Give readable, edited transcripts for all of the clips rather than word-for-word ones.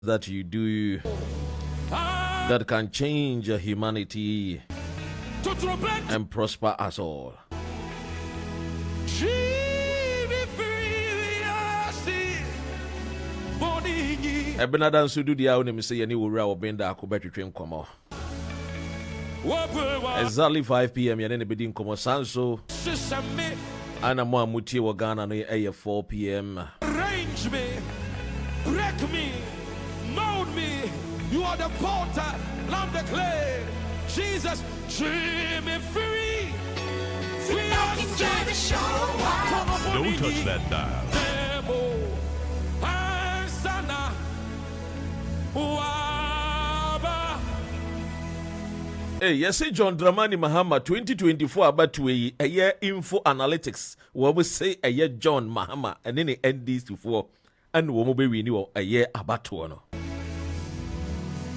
that you do that can change humanity and prosper us all. Ebenadan Sudu dia onim say any wura Obeng Darko betwetwe nkomo. Exactly 5 p.m. yene bedi nkomo sanso. Ana mo amutie wo Ghana no 4 p.m. Arrange me, break me, mold me. You are the potter, I'm the clay. Jesus, dream me free. Don't touch that dial. Hey, yes, John Dramani Mahama 2024 about we a year info analytics. What we say a year John Mahama and then end this before and we be we knew a year about one.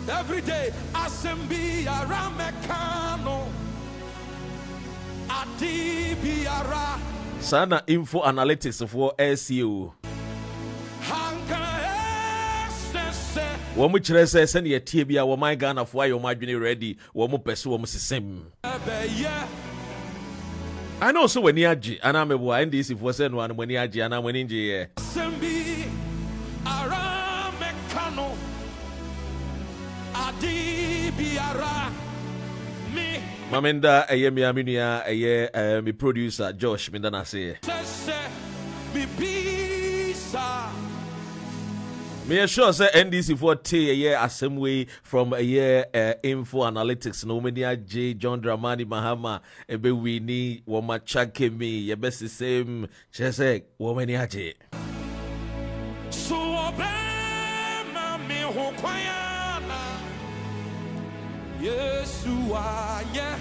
Every day, assembly around Mekano. Adibiara. Sana info analytics for SEO. Womu chrese send ye tie bia wo my Ghana for your madwene ready womu pese womu sesem. I know so when you agi ana mebo NDC for send one when you agi ana when nje ye. Assembly around Mekano. Adibiara. Me Mamenda eye mi aminua eye mi producer Josh Mindana say. Me sure say NDC for a year assembly from a year info analytics no many J John Dramani Mahama ebe we ni woma chake me ye best same chese womani aje. So obema me ho kwayana. Yesu yeah.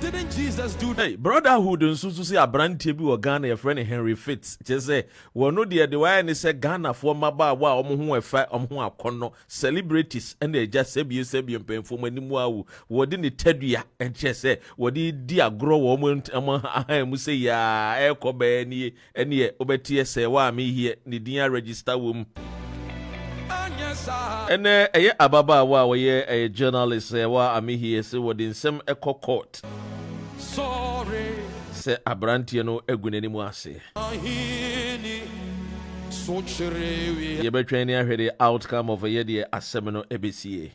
Didn't Jesus do that? Hey, brotherhood nso say abrantie bi wo Ghana your friend Henry Fitz chese wono de why ni say Ghana for maba wa omo ho efa omo ho akono celebrities and they just sebie mpemfo manimu awu wo de ne tadua and chese wo de di agro wo mo mu say ya ekoba ni ene obetie say wa me here ni din register wo mu. And ababa wa a journalist wa ami here say wo de nsem ekọ court. Sorry. Say abrantie no egunani mu ase. Ye betwe ni ahwede outcome of a year the asem no ebesie.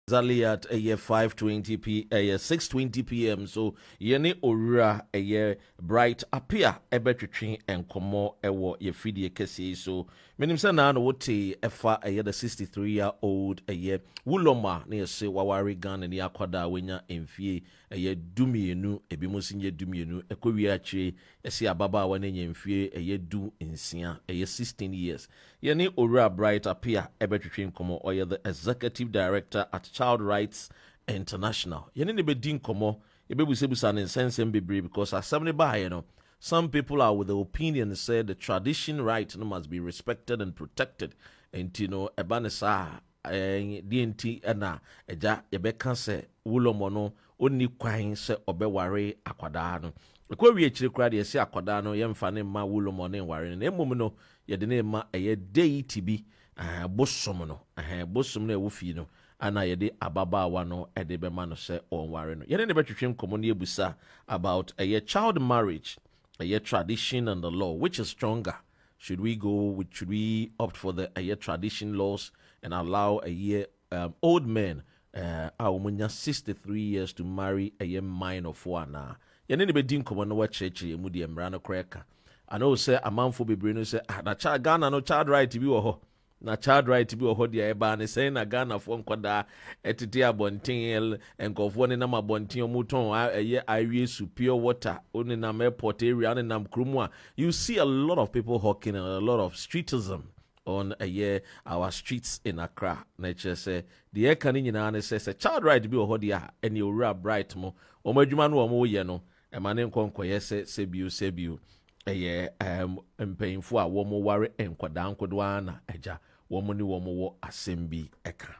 Exactly at a year 5:20 p. a year 6:20 p.m. So yene ora a year bright appear ebetwetwe enkomo ewo ye fidie kese so menim say na no wote efa a year the 63-year-old a year wuloma na yese wawari Ghana ni akwada wenya emfie a year dumienu ebimusinye dumienu ekowi achi ese ababa wa na emfie a year du nsia a year 16 years yene ora bright appear ebetwetwe enkomo or the executive director at Child Rights International. Yene ne bedi nkomo ebebusebusa ne sensem bebre because assembly ba you know some people are with the opinion say the tradition right no must be respected and protected and you know ebanesa DNT na eja yebeka se wulomo no onni kwan se obeware akwada no ekwawi ekire kra de se akwada no yemfa ne ma wulomo ne ware ne emom no yede ne ma eye deity bi bosom no bosom no ewufi no ana yede ababa no edebe ma no se onware no yene ne betwetwe nkomo ne ebusa about a child marriage, a tradition and the law, which is stronger? Should we opt for the tradition laws and allow old men our 63 years to marry a minor for na yene ne bedi nkomo no wa church mu de mra no kreka. I know say amanfo bebre no say na child Ghana no child right bi wo ho na child right bi wɔ hɔ deɛ ɛbaa ne sɛn na Ghanafoɔ nkwadaa ɛtete abɔnten nkɔfoɔ ne nam abɔnten ɔmo tɔn ɛyɛ awie su pure water one nam airport area ne nam kurom a you see a lot of people hawking and a lot of streetism on our streets in Accra. Nature say the air can in says a child right be or hodia and you rap bright mo or majuman or mo yeno a man in conquer sebu paying for a woman worry and quadan quadwana eja womani womo asembi eka.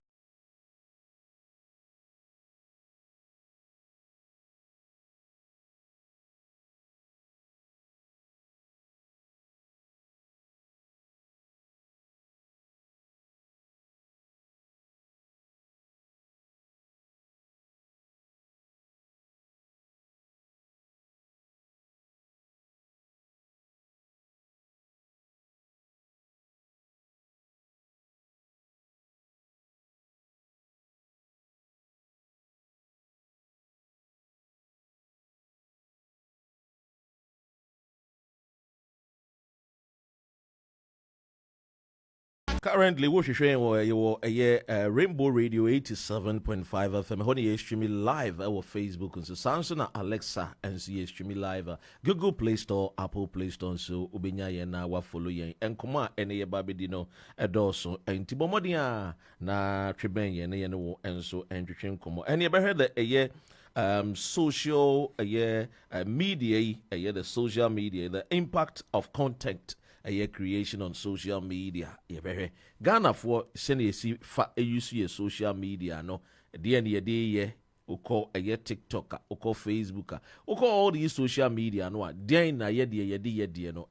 Currently, what you're showing Rainbow Radio 87.5 FM. Honey, you streaming live our Facebook and so Samsung, Alexa, and see streaming live Google Play Store, Apple Play Store, so Ubenya na wa follow yen and kuma ene baby dino edoso and Tibomodia na Tribenya ne and so and komo. And you ever heard that social media, the social media, the impact of content. A creation on social media. Ghana for send a social media no the end of the call a TikTok or call Facebook or call all these social media no then na ye no.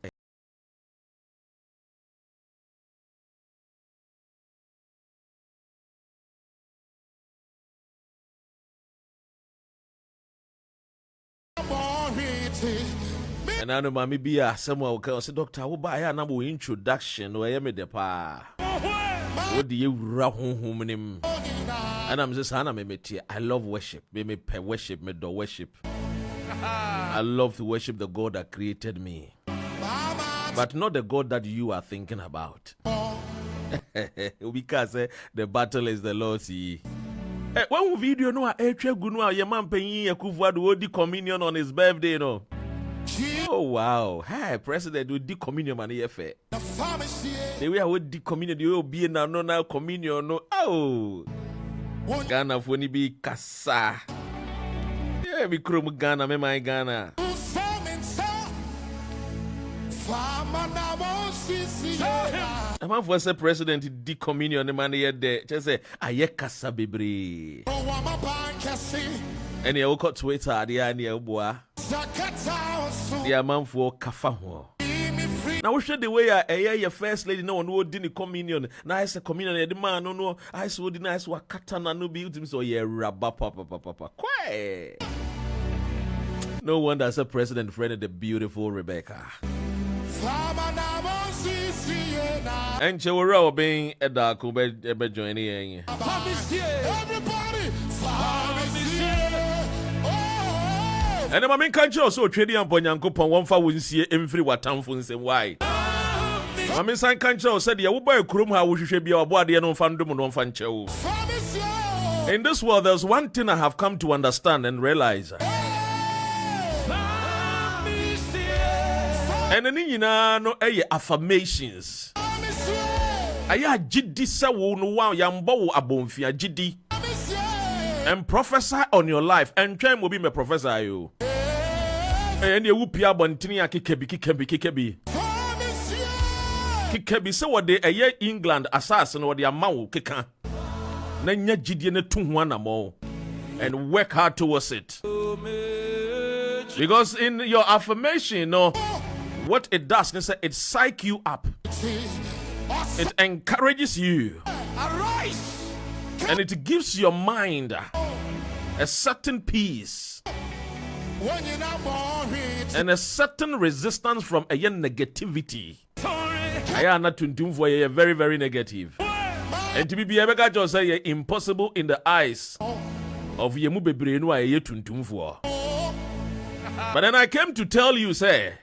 And I know mammy be a someone will say, Doctor, who buy a number introduction or I am the pa. What do you rahum him? And I'm just Hannah me. I love worship. Me pay worship, me do worship. I love to worship the God that created me. But not the God that you are thinking about. Because the battle is the Lord's. One video no your man paying a kufu communion on his birthday, no. Oh wow! Hey, President, we did communion money fair. The way I would do communion, you will be now communion no. Oh, Ghana for ni be kasa. Yeah, we krum Ghana, me my Ghana. A man for say President did communion the money here there. Just say aye kasa bebre. And you got Twitter, the idea boy. The man for kafa. Now we should the way your first lady no one who didn't communion. Nice a communion the man no I saw the nice wa katana no be ultim so yeah rabba papa. Quiet. No wonder as a president friend the beautiful Rebecca. And she will Obeng Darko be joining. And the main country also trading on Bonyanko one for wouldn't see every what town phones and why. I mean, some country said, you will buy a crum how we should be our body and on fandom and on fan show. In this world, there's one thing I have come to understand and realize. And then, you know, affirmations. I jiddi sa wo no wa yambo abonfia jiddi. And prophesy on your life. And try will be my professor you. And you will be abontini kikebi. Kikebi say what they a England assassin or the amount kika. Nanya jidie ne tu one more. And work hard towards it. Because in your affirmation, you know, what it does is it psych you up. It encourages you. Arise. And it gives your mind a certain peace and a certain resistance from a negativity. I am not to for a very, very negative. And to be able to say impossible in the eyes of Yemubebre tuntum for. But then I came to tell you, say,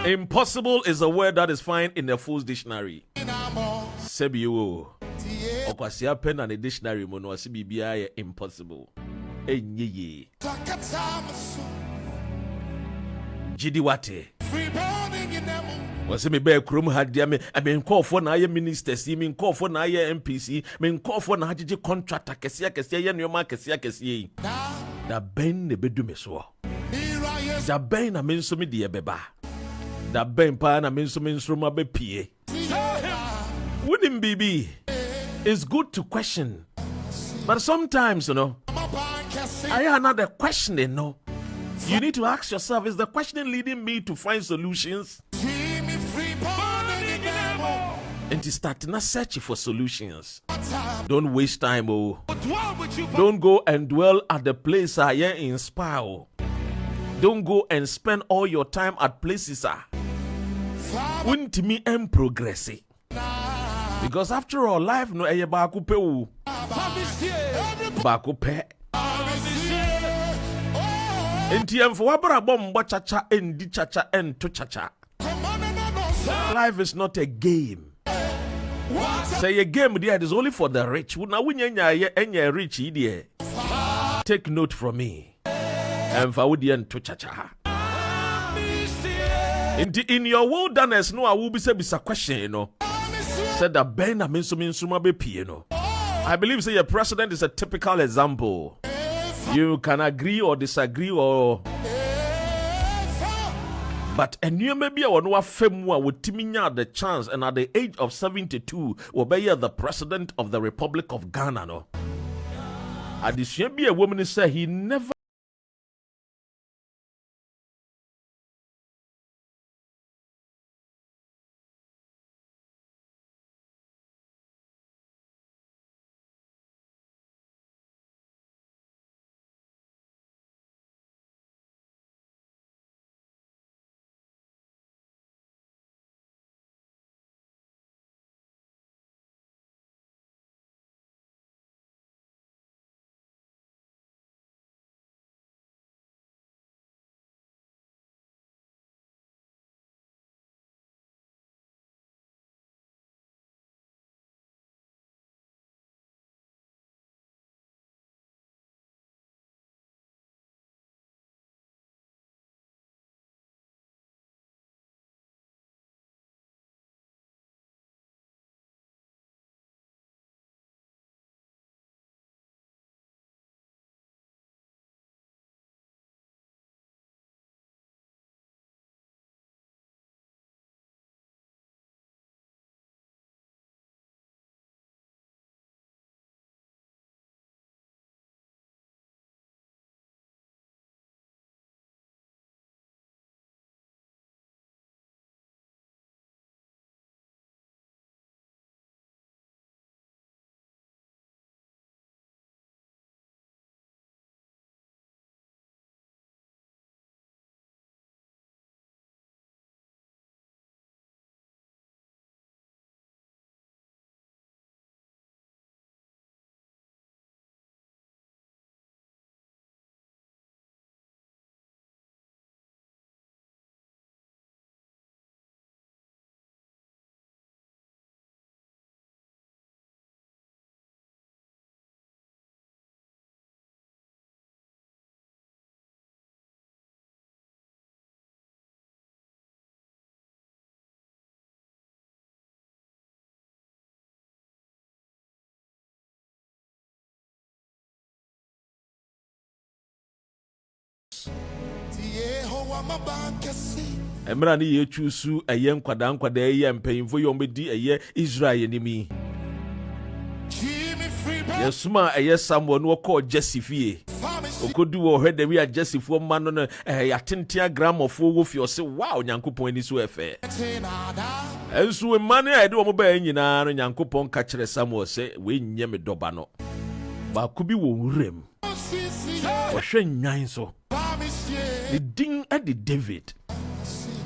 impossible is a word that is found in the Fool's Dictionary. Sebio. Okwasia pen and a dictionary mono CBBI impossible. Enye. Jidiwate. Was me bear crum had dear me. I mean call for na ministers, you mean call for na MPC, mean call for na contractor, Kessia, and your market, Kessia. Da ben the bedumeso. Da ben a menso me dear beba. Da ben pan a menso menstroma be pie. Wouldn't be. It's good to question. But sometimes, you know, I have another questioning, no. You need to ask yourself, is the questioning leading me to find solutions? And to start not searching for solutions. Don't waste time, oh. Don't go and dwell at the place I am inspired. Don't go and spend all your time at places wouldn't me and progress. Because after all, life no eye bakupe bakupe. NTM for wabra bomba chacha and di chacha and to chacha. Life is not a game. Say a game there is only for the rich. Now when you're rich, take note from me. And for and to chacha. In your wilderness, no, I will be said a question, you know. Said that Ben Aminsuma be piano. I believe say your president is a typical example. You can agree or disagree or but and you maybe a one femwa with Timinya the chance and at the age of 72 will be the president of the Republic of Ghana, no. And this should be a woman who said he never Emra ni ye chusu eye nkwada eye mpanyimfo ye ombedi eye Israel enimi. Yesuma eye Samuel no call Jessifie. Okodu wo hwede wi a Jessifo ma no no yatentia gramofo wo fi o se wow Nyankopon ani so efe. Ensu emane a ede wo mo ba nyina no Nyankopon ka kire Samuel se we nye me doba no. Ba ku bi wo wurem. O hwe nwan so. The ding at the David.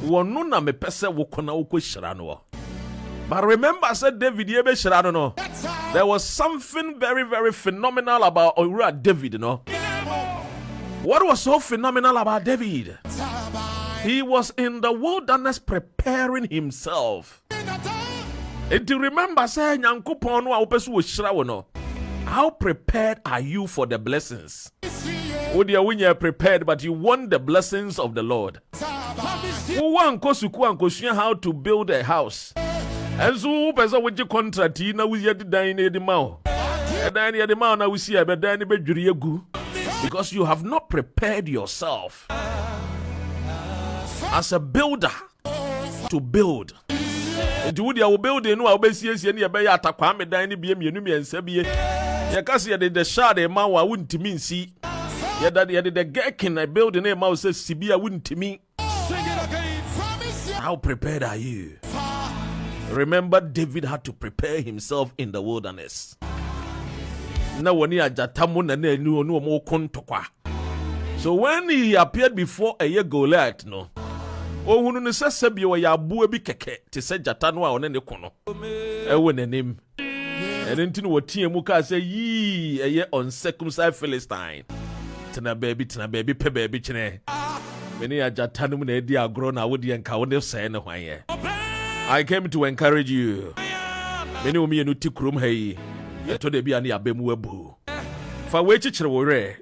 Wonu na me pese wo kona wo ko hira no. But remember, I said David yebe hira no. There was something very, very phenomenal about David, you know. What was so phenomenal about David? He was in the wilderness preparing himself. And to remember, say, Nyankopon no opesu wo shira wo no. How prepared are you for the blessings? Oh dear, when you are prepared, but you want the blessings of the Lord. Who want kosuku how to build a house? And so person with your contract, na we yet dine the mouth. And then the man now we see a bed because you have not prepared yourself as a builder to build. And would you build in no obesies and your bay attack me dine be and sabie. Yakasi did the shard a man wouldn't mean see. Yet that the gherkin I build in a mouse says Sibia wouldn't to me. How prepared are you? Remember, David had to prepare himself in the wilderness. So when he appeared before a year Goliath, no. Oh, who no says Sabio ya buebi keke to say Jatanwa on any corner. Ewen and him. And then to what Tia Muka say, ye a year uncircumcised Philistine. Tina baby, pe baby, chine. Many a Jatanum ne dia grown, I would the encounter say no why. I came to encourage you. Many of me no tikrum hey. To the be any abemuebu. For which it were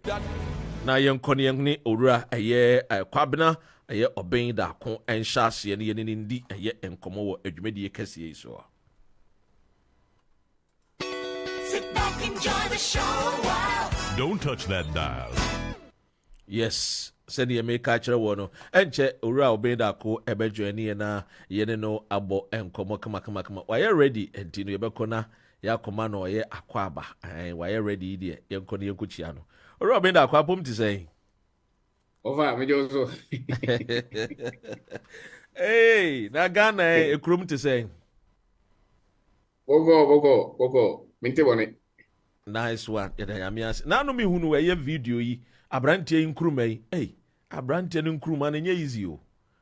na young Conny Ura a year a quabina, a year Obeng Darko and Shashi and yen indeed a year and Como a media cassie so. Sit back, enjoy the show while. Don't touch that dial. Yes. Send ye make catcher one and che Ura Obeng Darko ebe journey na yen no abo and Como kama. Why you ready and Tino Yabakona? Ya komano ye akwaba why you ready there yenko ne yenkuchiano Obeng Darko apom ti say over me also hey na Ghana ekrum ti say Bogo minte bone nice one ya yamias na no me hunu we video yi abrante nkrum yi hey abrante nkrum na nye easy o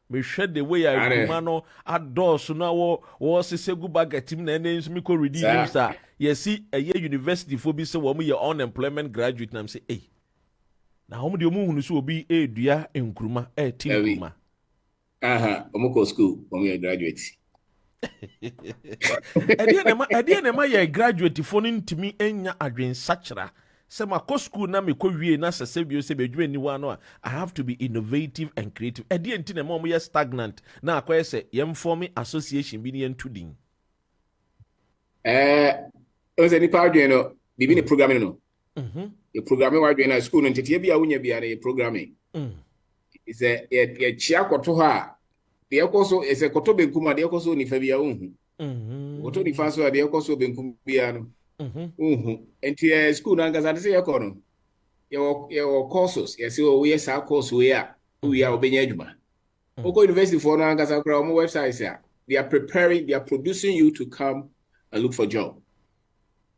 me hwede way I kumano adors na wo sese gu bagatim na enens mi ko ready him sir yesi eye university fo bi se wo ye unemployment graduate na say eh na hom de omu hunu so obi edua enkruma ti nkruma omuko school omu graduate ede na ma ye graduate fo ntimi enya adwen sachra se ma school na me ko wie na sese bio se bedwuma ni wa no I have to be innovative and creative ede enti na mo ye stagnant na akoye se ye form association bi ne entudin o se ni pa adwen no bibi ni programming no the programming wa adwen na school no ntete bia wonya bia na programming is ye chia koto ha de ekoso ese koto benkuma de ekoso ni fa bia koto ni fa so de ekoso benkum bia no enti school na ngasa se yakono your courses yes we say course we are obenya adwuma oko university for na ngasa kra on website say they are producing you to come and look for job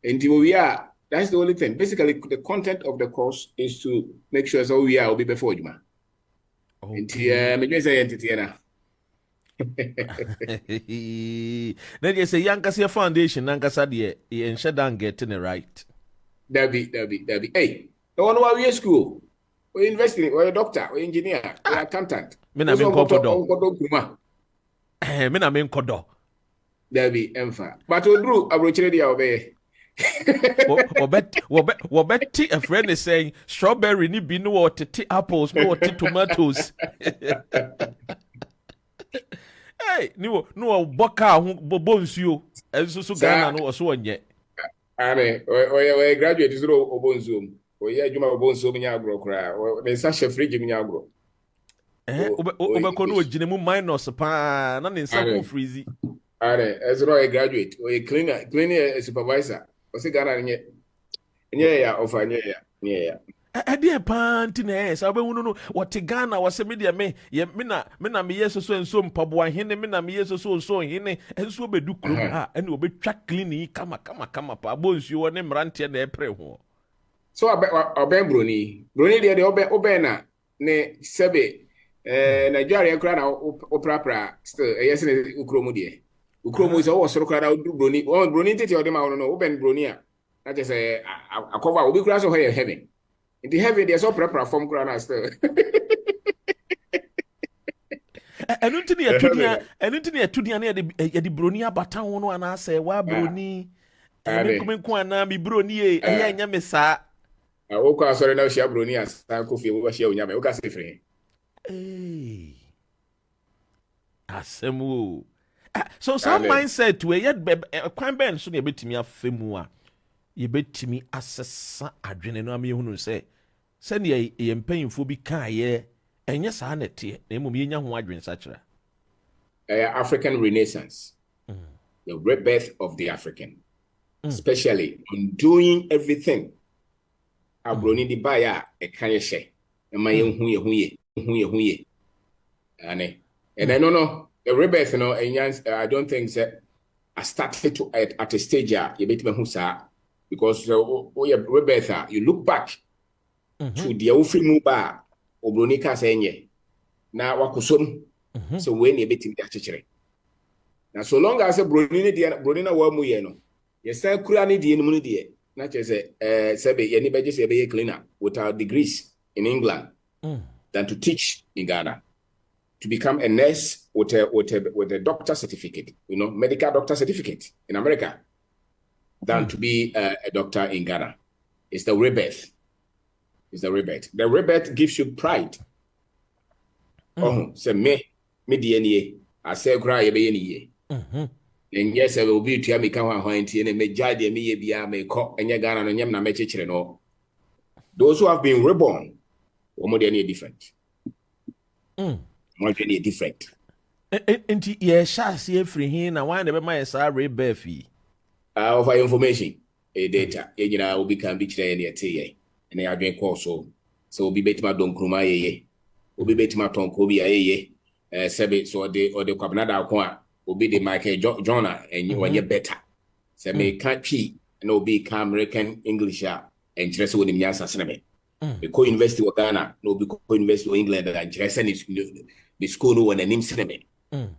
enti we are that's the only thing basically the content of the course is to make sure so we are obi before adwuma enti me just say entity na then you say Yankasa Foundation, Nankasa de and Shadan getting it right. Debbie. Hey, the one who we school, we investing, or a doctor, or engineer, or accountant. Mina mean Kodo. Mina mean Kodo. Debbie, Emfa. But we grew a roach ready obey. Wobet a friend is saying strawberry ni be no tea apples, no tomatoes. Hey, no boka bobonsuo enso Ghana no so onye ane we graduate is ro obonsuo we adwuma obonsuo nya agro kra we sa chef fridge nya agro obeko no ogine mu minus pa na ne nsa ko freezy ane ezro we graduate we cleaner supervisor we say Ghana nye ya ofanye ya ade panti na esa be hunu no wote Ghana wase media me na me yeso so enso mpabo ahene me na me yeso so so hene enso bedu krom ha ene obetwa clean kama pa bonsuo wo ne mrante na epre ho so Obeng broni de obe na ne sebe Nigeria kra na oprapra still yesi ne ukromu de ukromu is o soro kra na broni tete ode ma no Obeng broni a na je say akova obi kra so here heaven. In the heaven, there's all prepare from Grana still. ɛno nti ne yɛto dua ne yɛde broni abata ho no anaasɛ waa broni menko anaa me broni ye ɛyɛ ɛnyɛ me saa wokɔ asɔre na wohyia broni a san kɔ fie wohyia onyame woka sɛ firi asɛm o so some mindset we yet kwan bɛn so ne yɛbɛtumi afɛ mu a yɛbɛtumi asesa adwene no ama yɛhunu sɛ sɛnea yɛ mpanyimfoɔ bi kaayɛ ɛnyɛ saa na ɛteɛ na mmom yɛnya ho adwene sakyera African Renaissance, the rebirth of the African, especially on doing everything abroni di baya e kan ye hye e ma ye hu ye and no the rebirth no I don't think that I started to at a stage you bet me hu sa because your rebirth you look back to the ofrimu ba obroni ka say nye na wakosom so when you bet me achichere na so long as broni na wa mu ye no ye san kura ne die no mu ne die na say sebe ye ni beje say be cleaner without degrees in England than to teach in Ghana, to become a nurse with a doctor certificate, medical doctor certificate in America, than to be a doctor in Ghana. It's the rebirth. The rebirth gives you pride. Say me DNA. I say cry ye be ye. And yes, I will be to me come on and me jade me be a me cock and Ghana and yam na me chichere no. Those who have been reborn, more than different. More than different. Enti ye sha see free hin na wan be my sa rebirth of information data you will become be chire ne tie and I adwen call so be betima don kruma ye obi betima ton ko bi ye sebe so the kwabnada ko a obi de Michael Jonah and you are better say me can chi and obi can American English and chire so nim nyansa sene me ko university of Ghana no be ko university of England and chire say the school no one nim sene me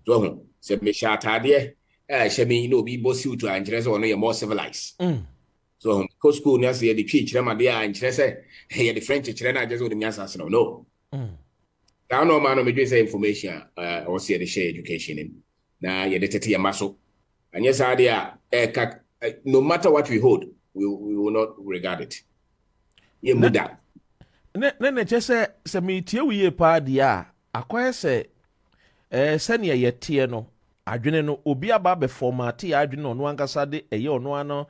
so say me sha tade shemi be bossy to and chire so no more civilized so ko school na say the chire chire ma de and chire say hey the French chire na just nim nyansa sene no down no man no me say information or say the share education in na ye de tete maso and yes idea no matter what we hold we will not regard it ye muda ne just say me tie we pa dia akoye say sene ye tie no adwene no obi aba be format ya adwene no ankasa de eye ono ano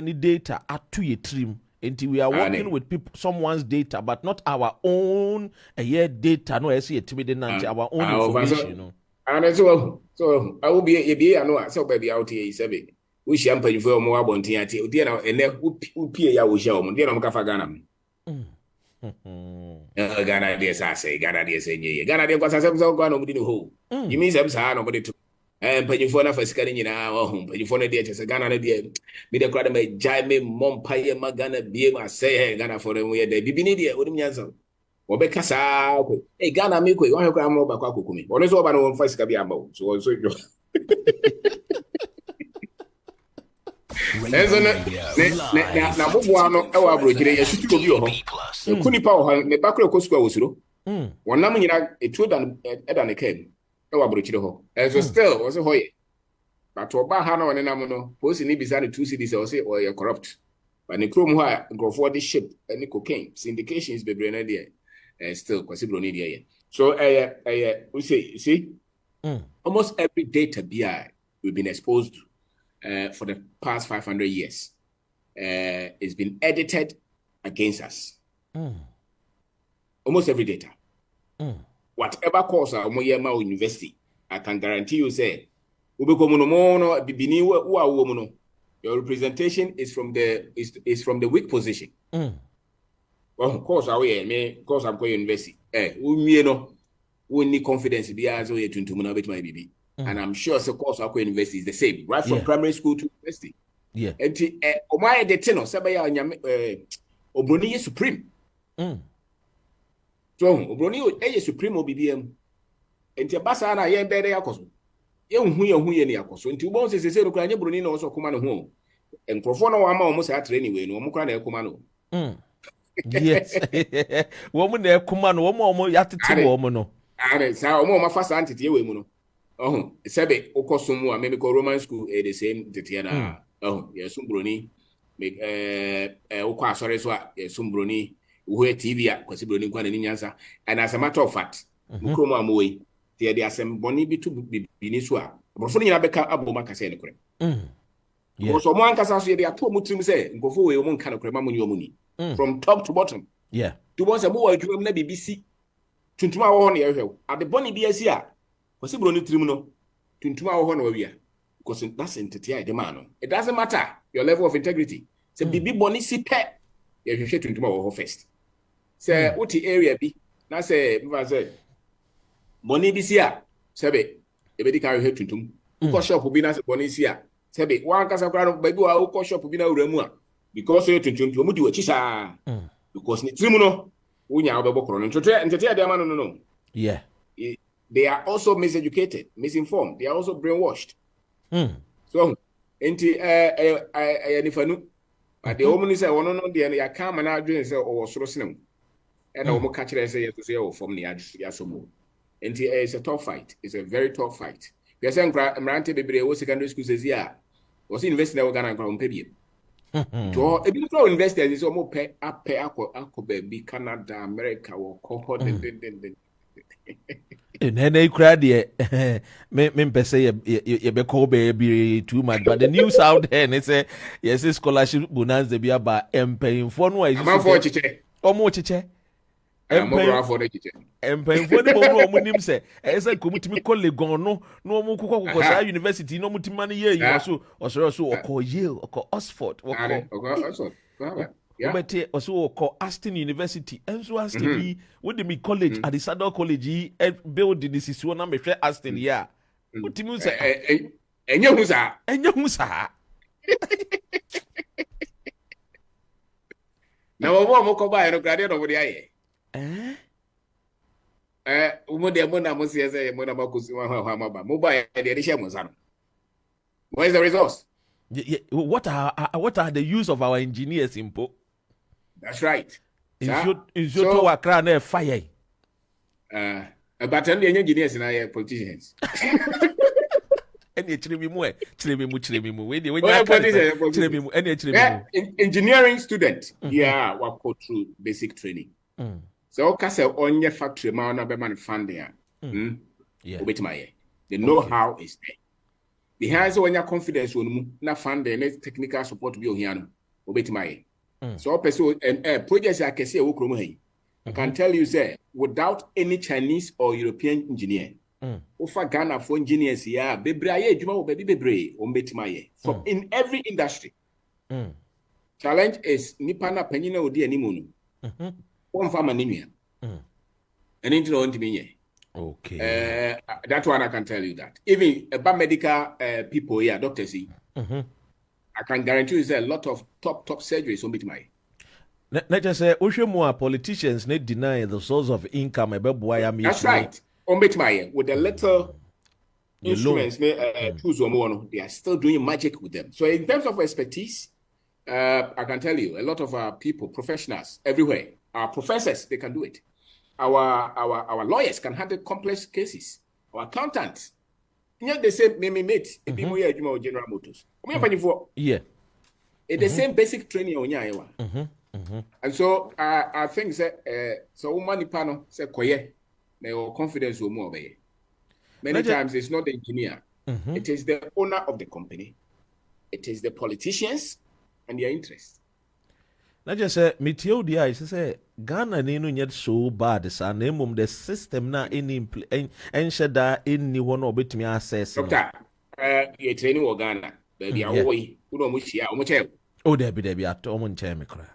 ni data atu ye trim. Until we are working with people, someone's data, but not our own data. No, I see it our own information. And so I will be a no, so baby out here is a bit. We champagne for more about TNT, dear, and then who peer ya will show, dear Mukafagana. Ghana, dear, I say, Ghana, dear, say, Ghana, dear, because I have so gone over the hole. You mean some sad nobody to. And pay you for for scanning in our home, pay you for the dear, Ghana, dear, be the crowd may jive me, Mompire, Magana, be my say, Ghana for them where they be needed, wouldn't answer. Or Becassa, hey, Ghana, make way, 1 gram more Bakakumi, or let's over on first Cabiamo, so also. Now, one of our brigade, should go your home. Kunipa, the Bakro Cosco was one number a two than a came. And so still was a hoy. But to about Hano and Namono, posting beside 2 cities or say, or you're corrupt. But the chrome wire go for this ship and the cocaine syndications be Brenadier and still possible media. So we say, see, almost every data BI we've been exposed to for the past 500 years has been edited against us. Almost every data. Whatever course our Moyema University, I can guarantee you say, your representation is from the weak position. Well, of course, I'm going university. We need confidence be as we to my baby. And I'm sure the course of university is the same, right from primary school to university. Yeah. And my deteno, Sabaya Obroni Supreme. So, Obroni a Supreme BBM. And Tabasana, ye better yakoso. Young who ye near Koso. And two bones is a zero clan, Brunino also command home. And Profono Wama almost at anyway, no more clan commando. Yes. Woman there, command, one more yatty woman. And so more fast entity we muno. Oh, sebe okosumu a maybe Roman school the same tetiana. Oh, yes, Bruni. Make okwa sorry so Bruni. Uwe TV a kwasi Bruni kwa ni nyansa. And as a matter of fact, mukromo amoy. There are some boni bi to bi so a. Brofo ni na beka aboma kase ne kure. Yeah. So mo ankasa so ye dey ato mo trim say nkofo we mo nka ne kure ma mo ni omuni. From top to bottom. Yeah. To once a mo wa adwuma na BBC. Tuntuma wo ho na ye hwew. Ade boni bi asi a. Kwasi Bruni trim no. Tuntuma wo ho na wa wi a. Because that's entity I demand. It doesn't matter your level of integrity. Say bibi boni si pe. Ye hwehwe tuntuma wo ho first. Say uti area bi na say mfa say boni bi si a sebe ebedi ka hwehwe tuntum. Ko shop bi na say boni si a sebe wan kasa kra no baby wa ko shop bi na uramu a because you tuntum to mu di wachi sa. Because ni trim no unya obebo kro no entity I demand no. Yeah. They are also miseducated, misinformed. They are also brainwashed. So, anifanu. But the woman say, "Oh no, they come and argue and say, oh, so slim." And the catch and say, "Yes, to from the yasomo." It's a tough fight. It's a very tough fight. We are saying, "Mrante baby, was secondary school says yeah, was investing in Ghana and pay." To a bit of investors is almost pay up, baby, Canada, America, or cohort. And then they cried, me say you be call baby too much. But the news out there, and they say yes, scholarship bonanza be about paying for no. I'm for chiche. Or more chiche. I'm for the chiche. I'm paying for the moment. Say, as I come to me, colleague gone no more because university no more money here. You also or call Yale or call Oxford or Oxford. Yeah. But also call Aston University and so as to be with the college at the Saddle College build this is one number Aston yeah. What you say? And you musa. Now what more go buy no graduate over the umo de mo na mo say mo na ba kusi wa ba mo buy the share mo san. What is the results? What are the use of our engineers in Po? That's right. In so work around fire. But then the engineers and politicians. Engineering student, yeah, what go through basic training. So kase on your factory man be man fund there. The know-how is there. Behind so when your confidence on na fund the technical support be on here no. So person and projects I can say I can tell you say without any Chinese or European engineer Ofa Ghana for engineers here bebre aye adwuma wo baby bebre o mbetimaye from in every industry. Challenge is nipa na panyina odi animu no one farmer ninua and into no ntimi. Okay. That one I can tell you that. Even about medical people here, doctors see. I can guarantee you there's a lot of top surgeries on my. Let us say, more politicians need deny the source of income. That's right. On my with the little instruments, they are still doing magic with them. So in terms of expertise, I can tell you a lot of our people, professionals everywhere, our professors, they can do it. Our lawyers can handle complex cases. Our accountants. Yeah, they say mate, General Motors. Yeah. It's the same basic training on your and so I think that so money panel say koye your confidence will more obey. Many times it's not the engineer, it is the owner of the company, it is the politicians and their interests. Not just say Meteo the I say Ghana no yet so bad sa na emom the system na any and sheda any one obet me access. Doctor, you training wo Ghana baby awoy uno mo hia o mo che. Oh there be at o mo nche me kra.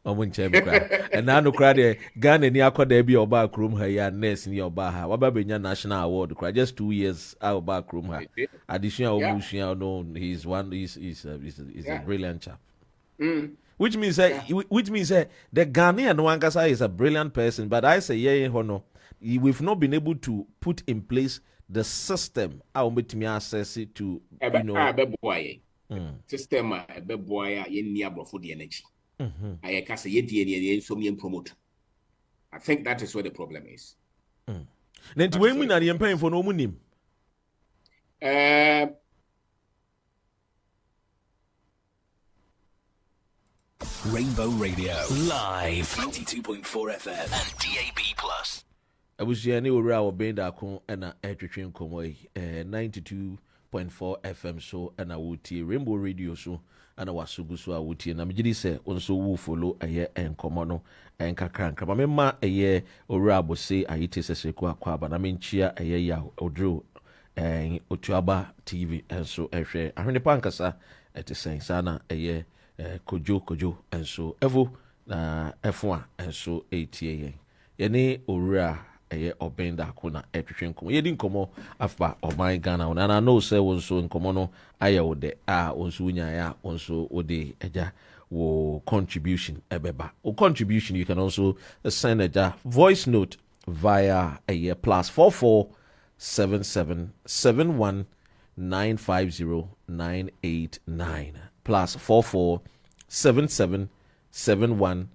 O mo nche me kra. And now no kra there Ghana ni akoda bi oba krom ha ya nurse ni oba ha. Waba benya national award kra just 2 years oba krom ha. Additional omushia no he's a brilliant chap. Which means that the Ghanaian Wangasa is a brilliant person, but I say we've not been able to put in place the system. I will make me access it to system boy ye near for the energy. I can say ye so me promote. I think that is where the problem is. Then to women are the paying for no money. Rainbow Radio. Live. 92.4 FM and DAB+. I was here near Obeng Darko and Entrepreneurship 92.4 FM so and I would hear Rainbow Radio so and I was so good so I would hear. Namijidi say also who follow a year and common and kakran. Mamma a year or rabo say I eat a sequa but I mean cheer a year or drew and Otuaba TV and so I share. I heard the pancasa at the same sana a year kojo and so evo na F1 and so ATA. Yene ora Obeng Darko na etwetwenkom ye di nkomo afa Oman Ghana and I know say wonso nkomo no aye wo de wonso nya ya wonso wo de eja wo contribution ebeba wo contribution you can also send a voice note via +44 77 71 950 989 +44 77 71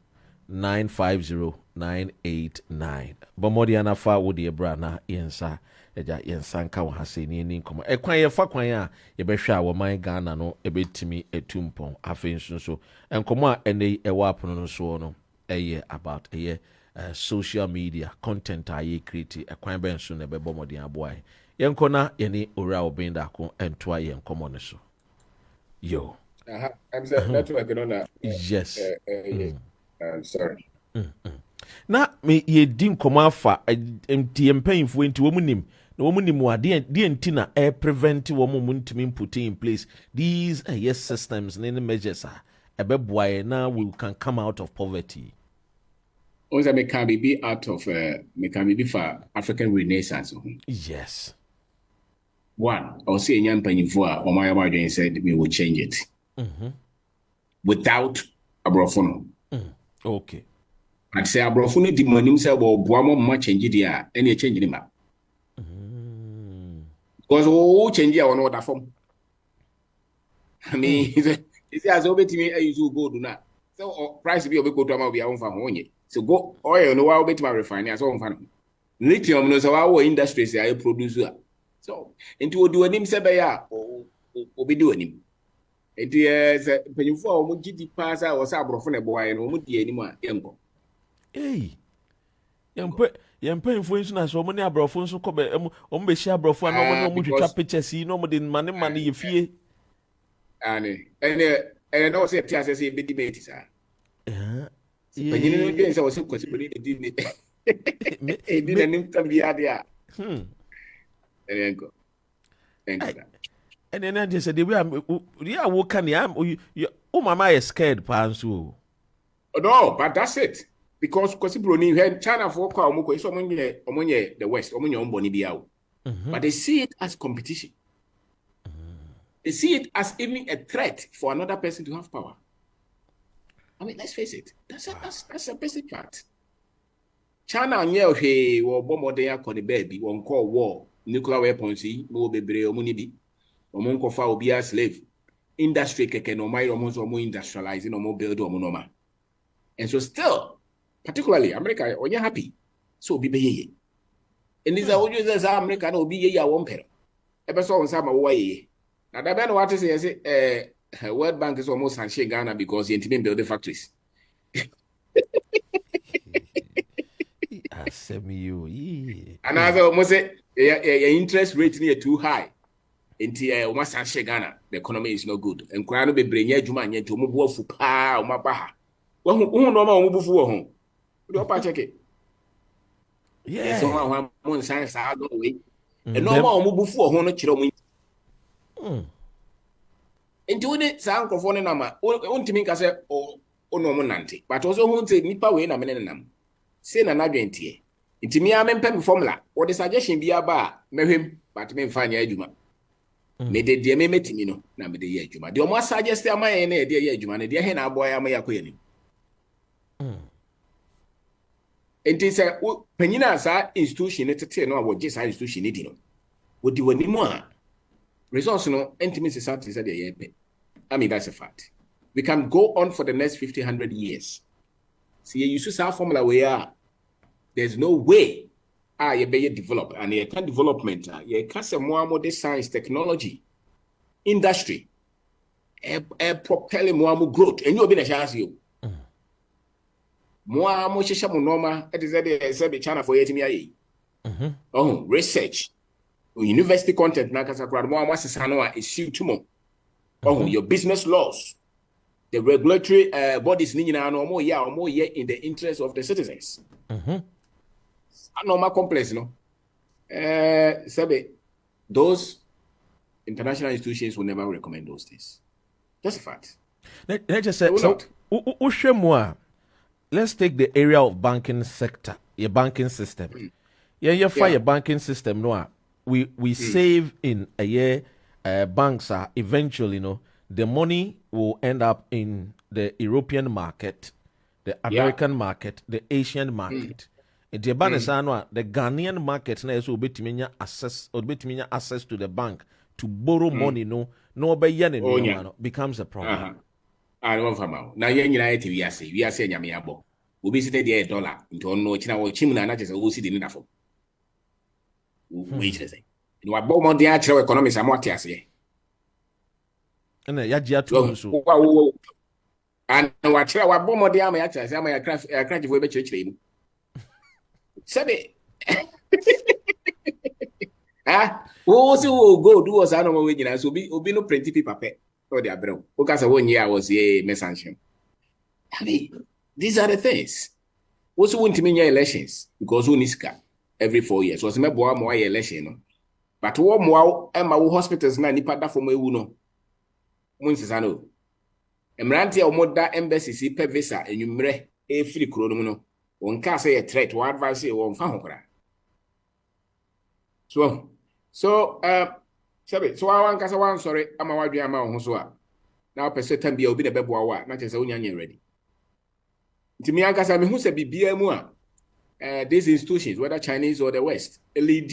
950 989. Bomodiana fa wodi ebra na yensa eja yensa nka wo hase ni ni nkomo ekwan ye fa kwan a ye behwa wo man Ghana no ebetimi etumpon afi nso so enkomo a ene ewo apono no so no eye about social media content a ye create ekwan ben so na be bomodian aboa yenko na ye ni ora Obeng Darko entoa ye nkomo no so yo I'm saying network on that. Yes. I'm sorry. Na me ye din koma afa enti empanyfo enti wo munim na wo munim wa de enti na prevent wo muntimi put in place these yes systems and measures ebeboa na we can come out of poverty. Also me can be out of me can be for African Renaissance. Yes. One, I'll say young empanyfo a Omaya said we will change it. Without a brofono. Okay. I'd say a brofono di money himself or Buamo much change it any change in him. Because all change on order form. I mean, it's as over to me, I use go do not. So price be go to my own for so go oil no while bet my refinery as on fan. Lithium knows our industry say I producer. So into do him say ya or be doing him. It is a penny for Mujiti pass I was a brofone boy and Mudi anymore. Hey, young painful as so many abrofons so come be share brofo no more to pictures, no more than money you fear. And also, as I say, be debate, sir. Yeah, you know, I was so possibly didn't be idea. There you go. Thank you. And then I just said, we are walking. Oh, mama is scared, Pansu. No, but that's it. Because Kosibroni had China for Kwamoko is among the West, among your own boni biao. But they see it as competition. They see it as even a threat for another person to have power. I mean, let's face it. That's a basic fact. China knew he or Bomodea called the baby, one call war, nuclear weapons, no baby or munibi. Omonko fa obi a slave industry keke no mai almost more industrializing or more build or monoma. And so still, particularly America, or you're happy. So be ye. And these are all users America no be ye one pair. Ever saw on some way. Now the man what is say World Bank is almost handshake Ghana because the intimate build the factories. And as I almost say interest rate near too high. Inti almost handshake Ghana, the economy is not good. And Krano be bring ye juma nye to mubu fu pa o mabaha. Who no ma mubu fu home. Do pa check it. Yeah. So one mon science I go away. And no ma mubu fu home no chiro mu. Into it sound for phone number. Untimi ka say o no mo nante. But also who say nipa we na mene nam. Say na nadwentie. Intimi a mempem formula. Or the suggestion be aba mehwem but me mfa nya adwuma. Me de de me metimi no na me de ye adwuma. De o mo suggest am aye na de ye adwuma na de he na aboy am yakoye ni. Enti say panyina sa institution ne tete no abo je sa institution ne di no. Wodi wani mu a resource no intimacy society said ye pe. I mean that's a fact. We can go on for the next 100 years. See you use our formula we are there's no way you be develop and you can development you can say more science technology industry propel more growth and you be na chance you more shisha mo normal it is the China for yetimi ayi research university content na kasa kura more sisa no a issue tumo your business laws the regulatory bodies ni nyina no more in the interest of the citizens normal complex, no. Those international institutions will never recommend those things. That's a fact. Let's just say, so, let's take the area of banking sector, your banking system. Your banking system, no. We save in a year. Banks are eventually, the money will end up in the European market, the American market, the Asian market. The Ghanaian market na so betimenya access to the bank to borrow money no becomes a problem. I don't know. Now you we are saying nyame we see the dollar into no china wo chimuna na just wo see the need for. We say. You are born the actual economics am what ase. Na ya gia to so. And what chira wa born the am ya ase am ya craft for be chire mu. Sabe go do us no we nyina so obi no print paper pe or the abro o ka say 1 year was a message. I mean, these are the things. Also want to mean elections because we need every 4 years. So me boa mo election no. But wo mo e ma wo hospitals na nipa da fo mo ewu no. Mo nsesa no. Emrante o mo da embassy si pe visa enwumre e free kro no no. One can say a threat, what advice you won't find. So, so I want to say, sorry, I'm a wide amount who's now per certain be obedient a bebo, not as only ready. To me, I guess I mean, who said be more these institutions, whether Chinese or the West, LED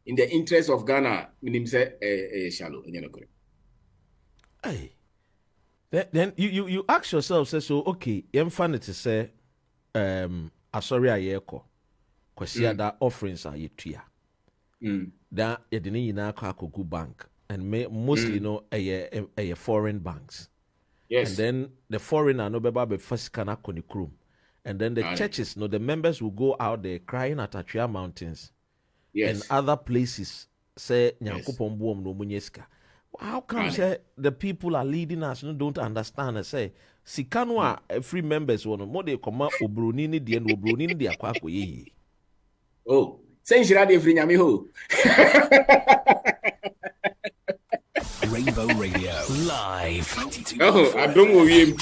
in the interest of Ghana, meaning say shallow in your Hey, then you ask yourself, say, so okay, I'm funny to say. Asori ayeko kwasi ada offerings are yetua da yedini yina akogu bank and mostly a foreign banks. Yes. And then the foreigner no beba be first kana koni krum and then the churches the members will go out there crying at Atria Mountains. Yes. And other places say nyankopon buom no munyeska. How come say the people are leading us don't understand and say Sikanwa free members one more they come out obroni the end obroni the akwako ye. Oh, say shirade free nyame ho. Rainbow Radio live 22. Oh, I don't know him.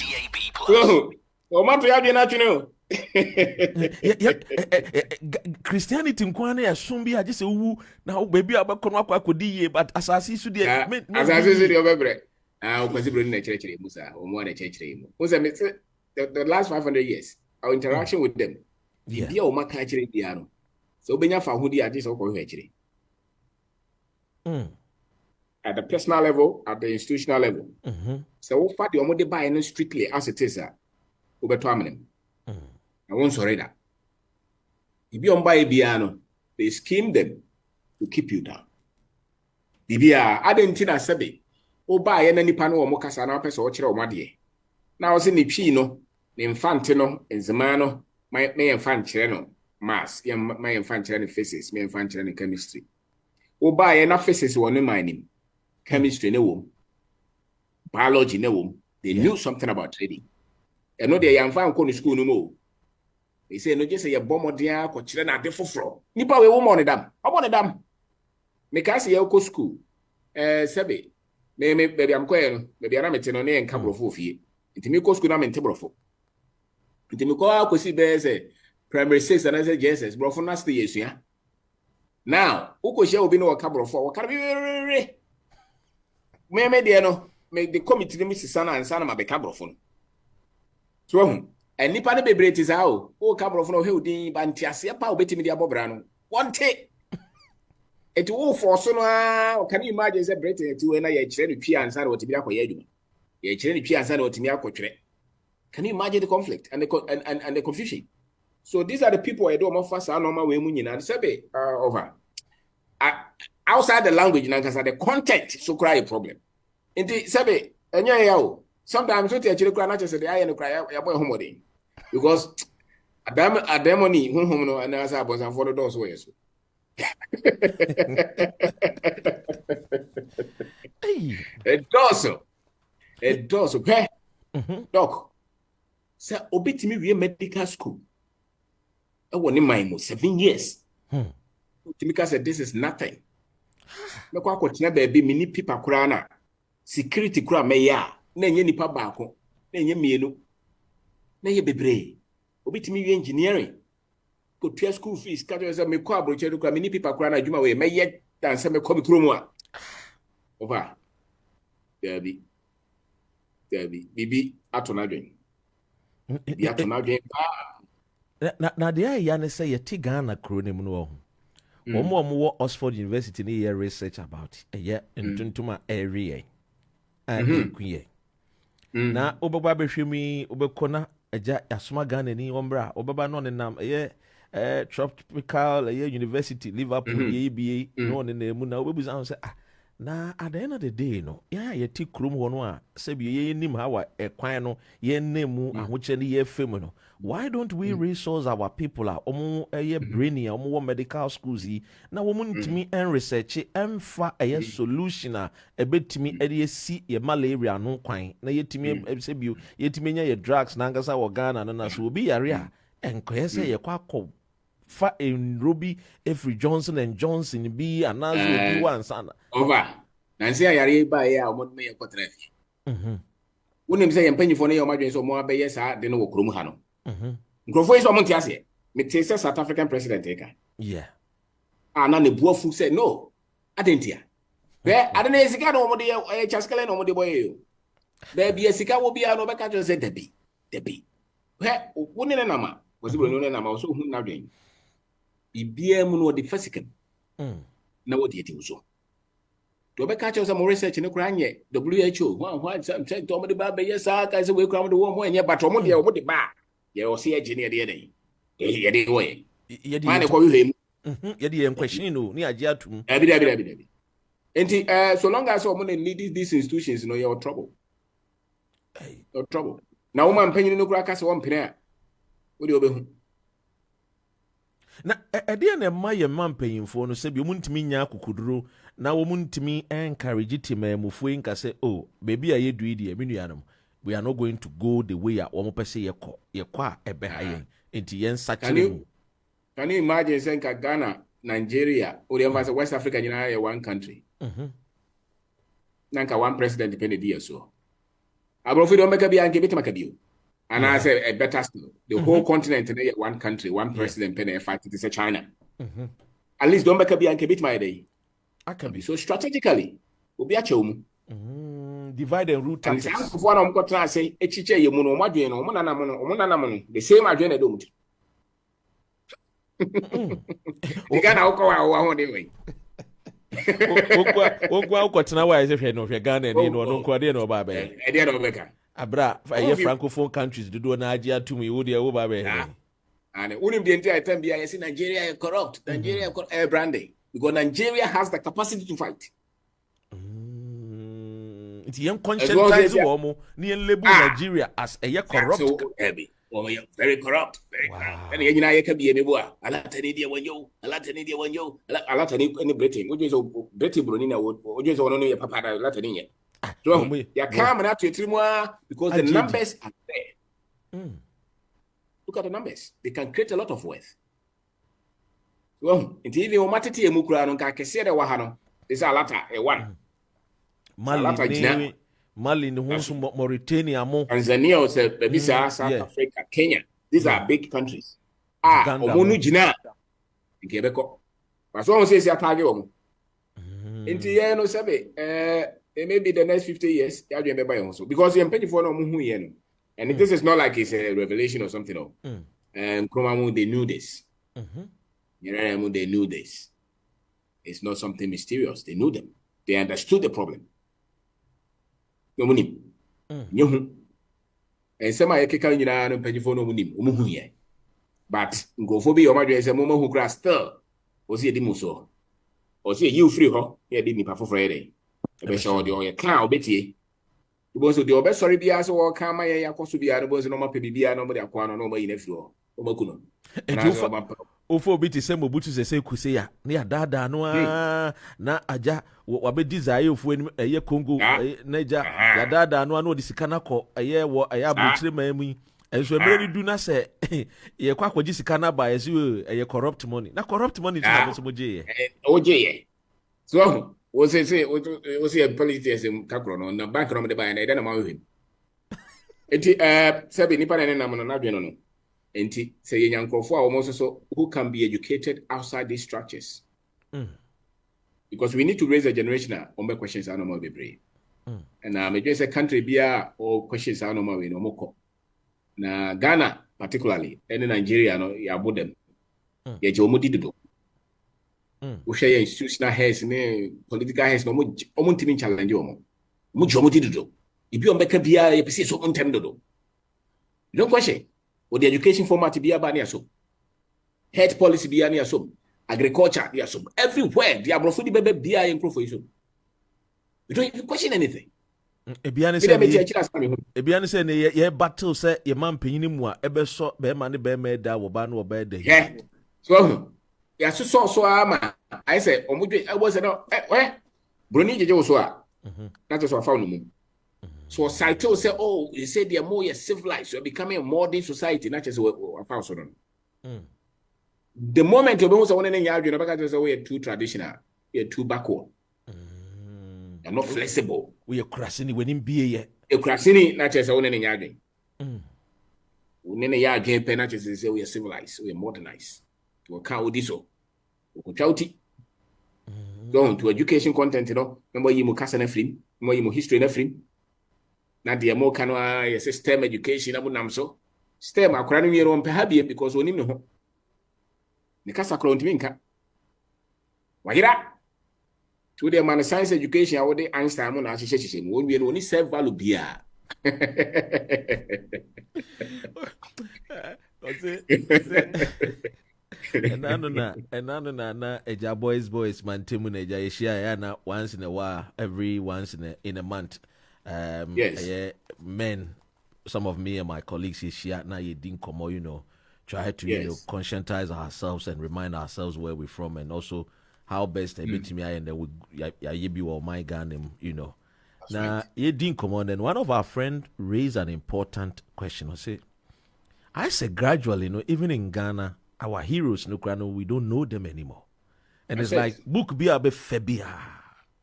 Oh, matter ya na chino. Christianity nkwane ya sumbi aje se wu na baby abakono akwakodi ye but asasi su de asasi su de obebre okwasi bro na chire musa omo na chire mu musa the last 500 years our interaction with them dia o maka chire dia no so obenya fa hodi ade so ko hwe chire at the personal level, at the institutional level. So what part the omo de buy no strictly as it is obeto amene I won't sorry that. If you buy a piano, they scheme them to keep you down. Bibia, I didn't think I said it. Oh, buy any pano or mocasana person or chiro madie. Now, I was in the pino, the infantino, and Zamano, my infant chireno, mass, my infant chireno physics, my infant chireno chemistry. Oh, buy enough physics one in mining, chemistry no, biology no, they knew something about trading. And no, they are found going to school no more. They say no just say your bomb dia ko chire na de foforo nipa we wo mo ne dam me ka say your school sebe me baby am koye no baby ana mete no ne enka brofo fie ntimi ko school na mente brofo ntimi ko akosi be say primary 6 and say JSS brofo na stay yesua now uko share obi no ka brofo wo ka me de no me the committee me sisa na ansa na ma be ka brofo no so and nipa ne bebrete za o ka brofo no heudin ba ntiase pa obetimi dia bobra no wonte eti wo force no can you imagine say brete eti we na ye kire no twi ansa na otimi akoya aduma ye kire no twi ansa na otimi akotwere. Can you imagine the conflict and the confusion? So these are the people I do more fast and normal way munyi na say over. Outside the language, the content so cry a problem. Inti sebe enya ya sometimes what you actually cry not just say I no cry ya boy homody because ademoni home no and as abos and for the doors way so. It does okay. Doc. Say obetimi we medical school. I want in 7 years. Timika said this is nothing. Me kwa kotina baby mini pipa kura na security kura me ya na enye nipa baako na enye mienu na ye bebre obitimi wi engineering ko tua school fees ka jo say me kwa abroche kura mini pipa kura na adwuma we me ye dan say me ko me kromu a over Debbie bibi atona dwen bi atona dwen na de ya ne say ye ti Ghana kro ne mu no wo Oxford University ni year research about ntuntuma area and kuye na obeba behwemi obekona eja yasoma Ghana ni ombra obeba no ne nam tropical university Liverpool EBA no ne na mu na obebuza say na at the end of the day no ye ti krom ho no a sebi ye nim ha wa ekwan no ye nemu ahoche ne ye fem no. Why don't we resource our people brainy medical schools na ntimi en research emfa solution a ebetimi see ye malaria no kwan na yetimi sebio yetimi nya ye drugs na ngasa wo Ghana na so obi yare a enkoyese ye kwakọ fa enrobi every Johnson and Johnson bi anazo obi wansana over na nsi yare ba ye a omo me yekotrafi wonim say yempanyifo na ye omadwen so mo abeye saa de no wo krom ha no Nkrofo is omo ntiase. Me te say South African president eka. Yeah. Na ne buafu say no. Adentia. Be adena esika no omo de chaskele no omo de boy yo. Be bi esika wo bia no be ka say debi. Be woni ne nama. Possible no ne nama so hu na dwen. Bibia mu no de physical. Na wo de eti so. To be ka say mo research ne kura nye WHO. One some check to omo de ba be yes aka say we kura mo de wo mo enye but omo de ba. You see engineer there. You did way. You did call him. You did question no near Jatum. And so long as someone need these institutions, you know you're trouble. You're trouble. Now, woman penny no crack as one penny. What do you be? Na na my man paying for no say you won't mean ya kukudro. Now won't me encourage time mufu inka say, oh, baby I do it. We are not going to go the way a omo pese ye kwa ebe hayen enti yen sachire. Can you imagine saying Ghana, Nigeria, or the West Africa in one country? Nanka one president depended here so. Abrofi don't make a be and give it to and I say a better still. The whole continent in one country, one president penny fight it is a China. At least don't make a be and give it my day. I can be so strategically. We'll be a chum. Divide and rule tactics. And one of them say, "Echiche you mono madwe no mona na mono the same adwe na don't." The Ghana okwa anyway. Okwa okotena wa ise hwe no hwe Ghana ni no nkwa de no ba ba. E de no beka. Abra ye francophone countries do na agi atum yi wo de wo ba ba. And unim the entire time be I say Nigeria is corrupt. Nigeria branding because Nigeria has the capacity to fight. It's young conscientize woman near label Nigeria as a corrupt. So heavy. Very corrupt. Very corrupt. And you know, you can be a boy. A lot of India when you, a lot of India when you, a lot of any Britain. Which is Britain, Brunina would just want to know your papa, a lot of India. So you're coming out to Trimua because the numbers are there. Look at the numbers. They can create a lot of wealth. Well, until you matter to Mukra and Kakesera Wahano, this is a lot of one. Mali ni hunsu Mauritania mo Tanzania or maybe South Africa, Kenya. These are big countries. Omunu jina. Nkebeko. But so say say target omo. Inti ye no sabe maybe the next 50 years ya do remember you so because you pay for no mu ye no. And this is not like it's a revelation or something no. And Kromamu they knew this. They knew this. It's not something mysterious. They knew them. They understood the problem. No money. And some I can no penny for no money. but nkrofo bi yoma dwen say mo hu kra still o si edi muso o si you free ho ye di nipa foforo ye dey e be show de o ye clan obetie bo so de o be sorry bia so o kan ma ye yakoso bia no bo so no ma pe bia no mo de akwa no ma yi na firi o ma ku no ofo obi ti se mobutu se kuse ya na ya dada no na aja wabedi zaye ofo enim eye Congo na aja ya dada no na odi sika na kọ eye wo eye abotire mamu enso emere ni du na se ye kwa kwaji sika na ba ye eye corrupt money na corrupt money ti na so moje ye oje ye so o se politics kakro no na bank no me de ba na ida na ma hwe enti sabi nipa na na mo na dwe no enti say ye nyankrofo a almost so who can be educated outside these structures because we need to raise a generation on questions are no more be brave and me just say country bia or questions are no more we no moko na Ghana particularly and Nigeria no ya bodem ye je omo dido wo hwe ye institutional heads ne political heads no omo ntimi challenge omo je omo dido ibi ombeka bia ye pese so ontem dodo you don't question or the education format be aba so health policy be ania so agriculture be so everywhere the abrofudi bebe bia improve for you you don't even question anything ebiane say ye battle say ye man panyin mu a ebe so be ma ne be ma da wo ba no be da yeah so ya so ama I say omudwe I was no broni jeje wo so a that is what found no mu. So society say, oh, you say they are more civilized, you're becoming a modern society, not just a person. The moment you want to say we are too traditional, we are too backward. You're not flexible. We are crashing when in be a crashing, not just a one in yard. When yard game penalties say we are civilized, we are modernized. To account this so. Going to education content, you know, number you mukasa na film, number you history na film. Na de mo kanwa ye system education abunam so system akora no yero mpe habie because onim ne ho ne kasa kro ntimi nka wahira to the man science education awode Einstein mo na ahyehyehye mo onwie no oni self value bia enano na eja boys man temu na eja yeshia ya na once in a while every once in a month. Yes. Men, some of me and my colleagues here now you didn't come you know, try to you know conscientize ourselves and remind ourselves where we're from and also how best a bit to me and then we be or my gun you know. That's now right. You didn't come on and one of our friends raised an important question. I say gradually, you know, even in Ghana, our heroes we don't know them anymore. And it's like book be a bit febia.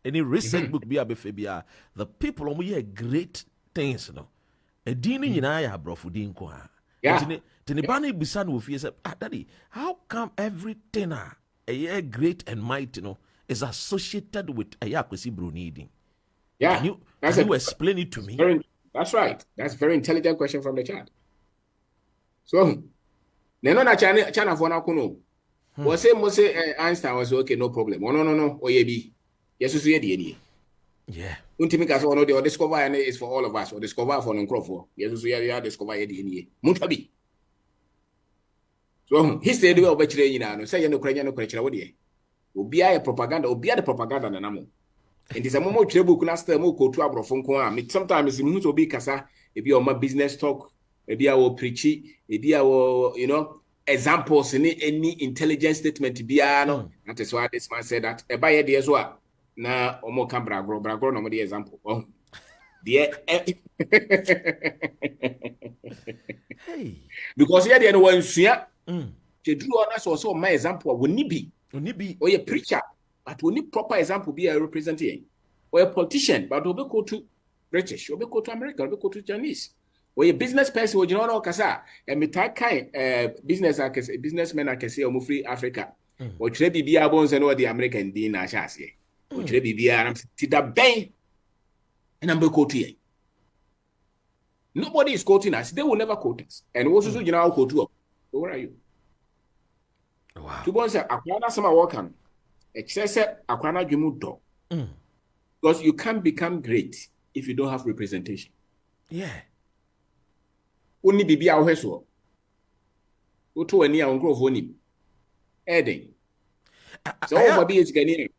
Any recent book be a befebia. The people are great things, you know. A dini ya bro for dinko. Yeah. Tinibani bisan with you say, Daddy, how come everything a great and mighty, you know, is associated with a yakwesi brunidi? Yeah. Can you explain it to me? That's right. That's a very intelligent question from the chat. So, Neno na China for na kuno. Was say Einstein was okay, no problem. No. Oyebi. Yes, you see the yeah. Untimika so no the discover and is for all of us or discover for non-crop. Yes, you discover the Muntabi. So he said we obey you know, say no Ukrainian what ye. Be a propaganda or be the propaganda and namo. And it's a moment trouble can ask them more to abrophone. Sometimes it's to be casa, if you are my business talk, maybe I will preach it, maybe I will, you know. Examples in any intelligence statement to be no. That is why this man said that a buyer there as well. Na omo kan bragro no the example. Oh. Hey. Because here there one sia. Je drew on us also my example we need be or a preacher but we need proper example be a representative or a politician but we go to British, we go to America, we go to Chinese. Or a business person we know kasa and me type kind businessmen I can say omo free Africa. Or try be abons and what the American din na chase. Or try be am ti da ben and I'm go to you. Nobody is quoting us. They will never quote us. And also so you know quote you. So where are you? Wow. To bon say akwana sama work am. Excess akwana dwemu do. Because you can't become great if you don't have representation. Yeah. Only bibi a woheso. Uto ani a nkrofo ni. Eden. So over be Ghanaian.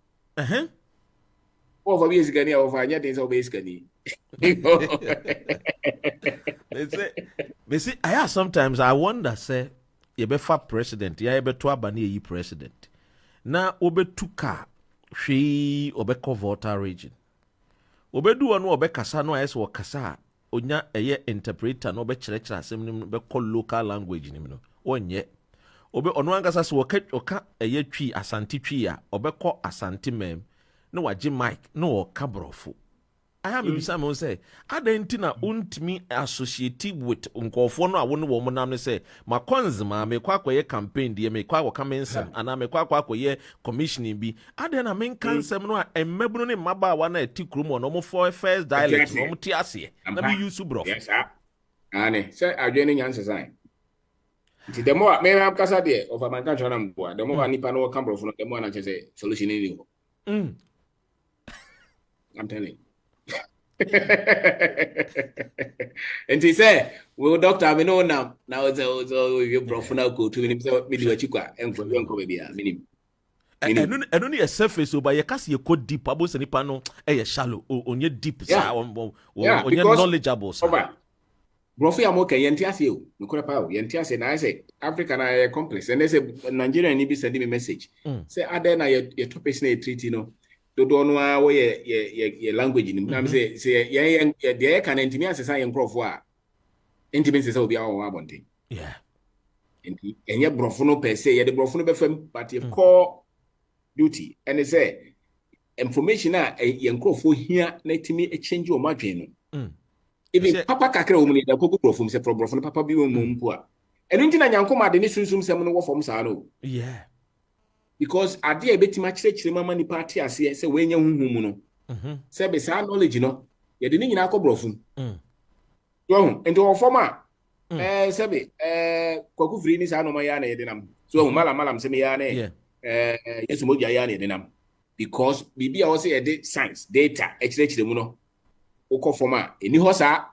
Over be Ghanaian over anya things over is Ghanaian. They say I sometimes I wonder say you be for president, you be to abani yi president. Na obe tuka hwe obe voter region. Obe du ono obe kasa no ayes wo kasa onya eye interpreter no obe kire asem nim be call local language nim no. Onye obe ono angasa so oka eye twi asante twi a obe kɔ asante mem no wagye mic no wo ka brofo. I am bisa me say adentina untimi associated with nkofo no awo no wo monam ne say makonzima me kwa akoye campaign de me kwa akɔ mensem ana me kwa akoye commissioning bi adena men kansem no a emmabunu ne maba wa na atikrum no mo for first dialect no mo ti ase na bi use brof. Yes sir. Ane say adwene nyanse sai. Nti demo me am kasa de of man kan chona mboa demo wa nipa no kan brofo no demo na chese solution ni ho. I'm telling you. And he said, well, doctor, I mean, no, now it's your professional go to him. So, me do a chica and for young baby. I don't need a surface, so by your cast, you could deep abos and pano, shallow, on your deep, on your knowledgeable. Brofi amoke yentiasi you, Nukrapa, yentiasi, and I say, African I complex, and they say, Nigerian need be sending me message. Say, Adena, your top is a treaty, no. Don't know your language in him. Say, yeah, can intimate as I am prof. Intimacy will be our one thing. Yeah. And yet, brofono per se, the brofono befem, but your core duty. And they say, information are a young crop for here, let me exchange your margin. Even Papa Kakra woman, the cocoa profum, say, from brofono, Papa be one poor. And into a young command, the nation some from Sano. Yeah. Because I did a bit much church mama party as say when you no. Say be sa knowledge no. You didn't in alcohol brofum. So and to former say be kwaku free ni sa no maya na yedenam. So malam say me ya na yes mo ya na yedenam. Because bibi I say e science data church mu no. Oko former eni ho sa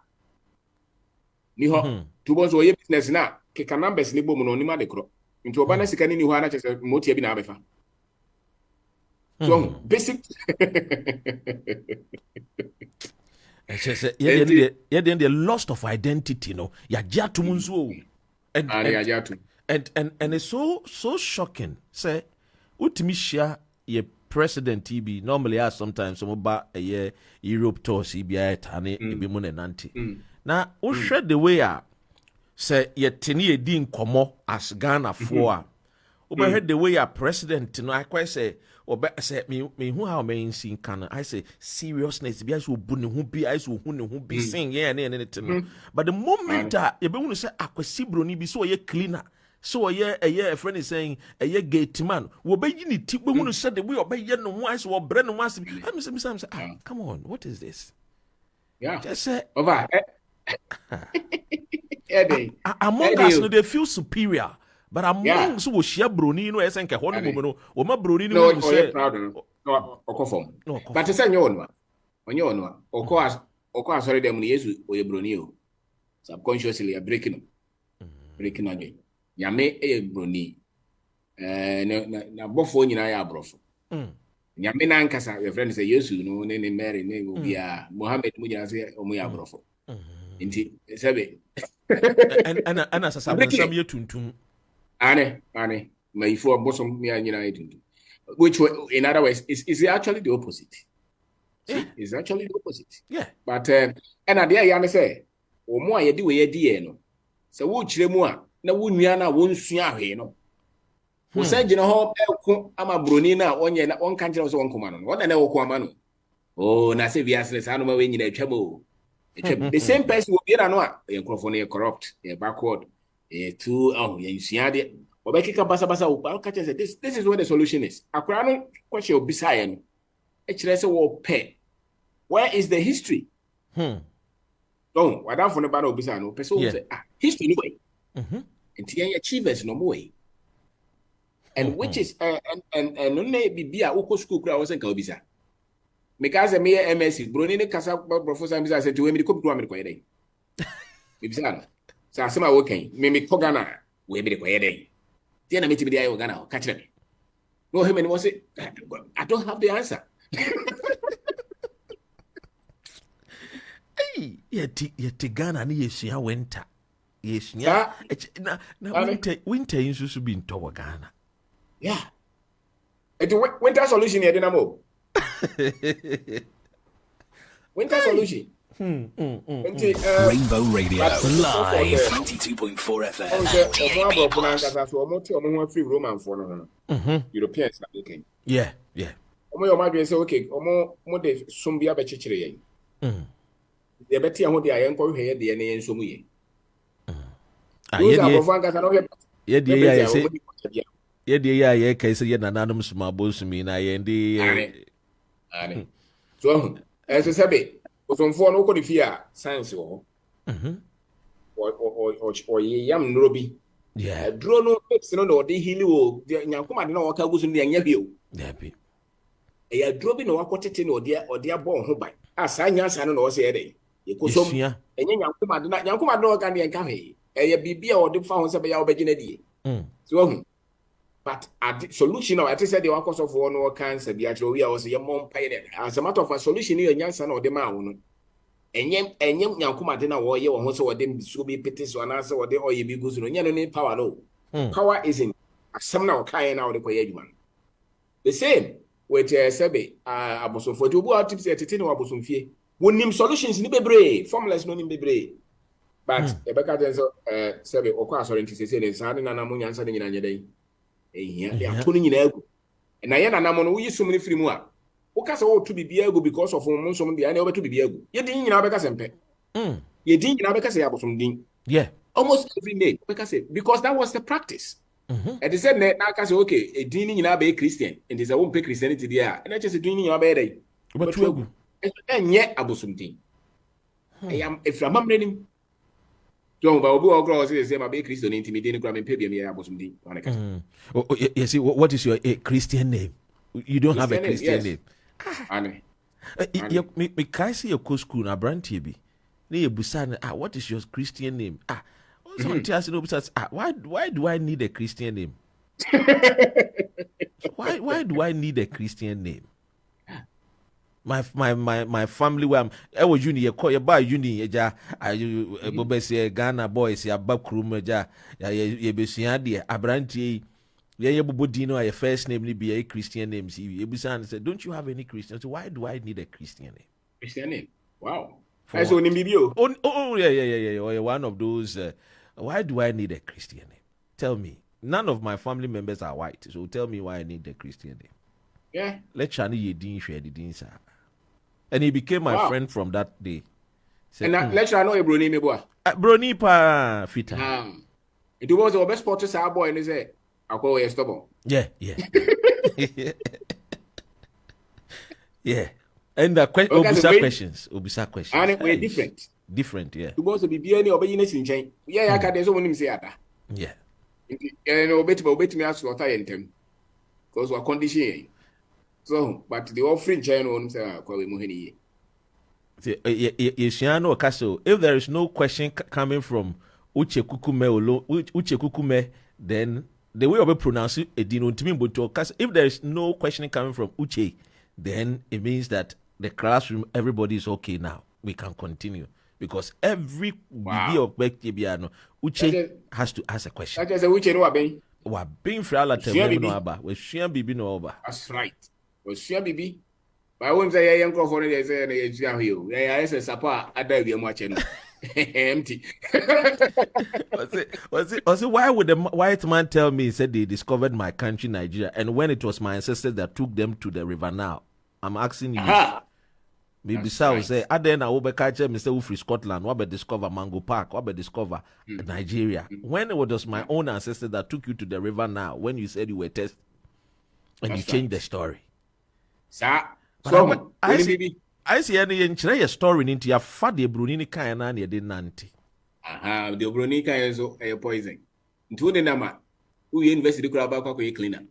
ni ho to bo so ye business na ke numbers ni bo mu no ni ma de kro. Into Obana sikani ni wana chese moti bi na abefa. So basic the loss of identity no ya jatu munzo and it's so shocking say utimi share ye president TB normally are sometimes some ba a Europe tour CBI tane ebi mu nanti na o share the way say yetini edi nkomo as Ghana for oba heard the way a president no I quite say oba say me who how me sin can I say seriousness bi aso bu ne ho bi aso hu ne ho bi sin ye na anything but the moment you be want to say akwasi broni bi so ye cleaner so a friend is saying a gate man wo be yini ti be want to say the way oba ye no ho aso wo bre no aso I say come on what is this just say over among us, no, they feel superior. But among so we share broni no esenke ho no mo no o ma broni no say proud no okofom but say nyo no onye ono oko asori dem no Yesu oye broni o subconsciously breaking again nyame broni na bofo nyina ya brofo nyame na nkasa your friend say Yesu no ne Mary ne obia Muhammad mu nyina say omu ya brofo inti sebe ana sasa bonsam ye tuntum ane my for bosom me anyina ye tuntum which in other words is actually the opposite. It's actually the opposite. But and at the end say omo a ye di we ye di no se wo kire mu a na wo nua na wo nsua ahwe no wo se gina ho eko ama broni na onye na on kan kire so won koma no won na wo ko ama no oh na se via stress anu ma we nyina atwam the same person will be no a microphone corrupt backward too you see ade obekika basa o catch say this is what the solution is akura no question obisa no e kire say wo pe where is the history don't why don't for no bad obisa no person say history no way and the achievers no more and which is and no na bibia wo school kura wo say ka obisa because me MSc broni ne kasa professor mi say to we me ko bitu am ko yede me bisa no sa asema wo kan me ko Ghana we be the quiet day. Then I meet the eye Ghana, catch them. No, him and was it? I don't have the answer. Hey, yet Ghana ni yesia winter. Yes, Yeah. na winter in so be in Tower Ghana. Yeah. It winter solution here, Dynamo. Winter solution. Rainbow Radio live 92.4 FM. Europeans are looking. Yeah. Omo imagine say okay, omo de sombia be chichire yen. They better ho de ayen ko hwe de ne yen somu ye. Ye kai say nananom suma bosumi na ye ndi ane. So as I said, osomfo no ko de fia science wo. O ye yam nrobi. Yeah. Draw no peps no de hili wo nyankoma de na waka gusu ne anya bio. Yeah, be. Ya draw bi no wakotete no de abon ho ban. Asa nyansa no se ye dey. Ye kosom. Enye nyankoma de na waka ne enka he. Eye bibia o de fa ho se be ya obegina die. So but solution now I said the workers of one or cancer be actually we are also your mom pay as a matter of a solution in nyansa no de ma wo. Enyem nyankoma de na wo ye wo so dem so be petis so na so wo de oye bi gusu no nya no power no. Power is in asem na o kai na wo de koye adwuma. The same with sebe abosom for the obu tips etete no abosom fie. Wonim solutions ni bebre, formulas no ni bebre. But ebeka den so sebe okwa asori nti sese ne sa na mo nyansa de nyina nyedai. Ehia de ato ni nyina agu. Na ye na nam no wo yisum ni firi mu a. Wo kasa wo to bibia agu because of mo nsom de na wo beto bibia agu. Ye din nyina beka sempe. Ye din nyina beka se abosom din. Yeah. Almost every day beka se because that was the practice. And they said na kasa okay, e din nyina be Christian. And they say wo pe Christianity there. And I just din nyina be dey. But agu. Enye abosom din. Am efra mamrenim. Don't ba obu ogro say ma be Christian intimidate gra me pebia me abosom din. You see, what is your Christian name? You don't have a Christian name. Ane. Me kai see your school na brantie bi. Na busan what is your Christian name? Someone tells you why do I need a Christian name? Why do I need a Christian name? My family where I was uni you buy uni ja bobe say Ghana boys ya bakrum ja ye besua de abrantie ye bobodi no your first name ni be a Christian name see you busan say don't you have any Christian? So why do I need a Christian name? Christian name. Wow. I saw him bibio. Oh yeah. One of those why do I need a Christian name? Tell me. None of my family members are white, so tell me why I need a Christian name. Yeah. Let Chani Yedin share the din sir. And he became my friend from that day. So, and let's know a brony me boy. Brony pa fita. It was the best portrait our boy and he said, I'll call you stubborn. Yeah. Yeah. And the questions. Obisa questions. And we're different. Different, yeah. You want to be any obedience in chain. Yeah, I can't so when say that. Yeah. And obey me as what I intend. Because we're conditioning. So, but the offering channel on Mohini. If there is no question coming from Uche Kukume, then the way of it pronounce it, if there is no question coming from Uche, then it means that the classroom, everybody is okay now. We can continue. Because every video of Uche has to ask a question. That is a Uche no abeng. Wa being for all time no aba. We share bibi no aba. That's right. We share bibi. But I won't say young for they say you. Yeah, say support ada we watch no. Empty. Was it why would the white man tell me said they discovered my country Nigeria and when it was my ancestors that took them to the river Nile? I'm asking you. Maybe South say, then I will be catch Mr. Ufri Scotland, what be discover Mango Park, what be discover Nigeria. When it was my own ancestors that took you to the river now, when you said you were tested, and you changed the story. Sir, so I see any in story into your father Brunini Kayana and you didn't nanti. The Brunica is a poison. Into the Nama, who invested the crab about a cleaner.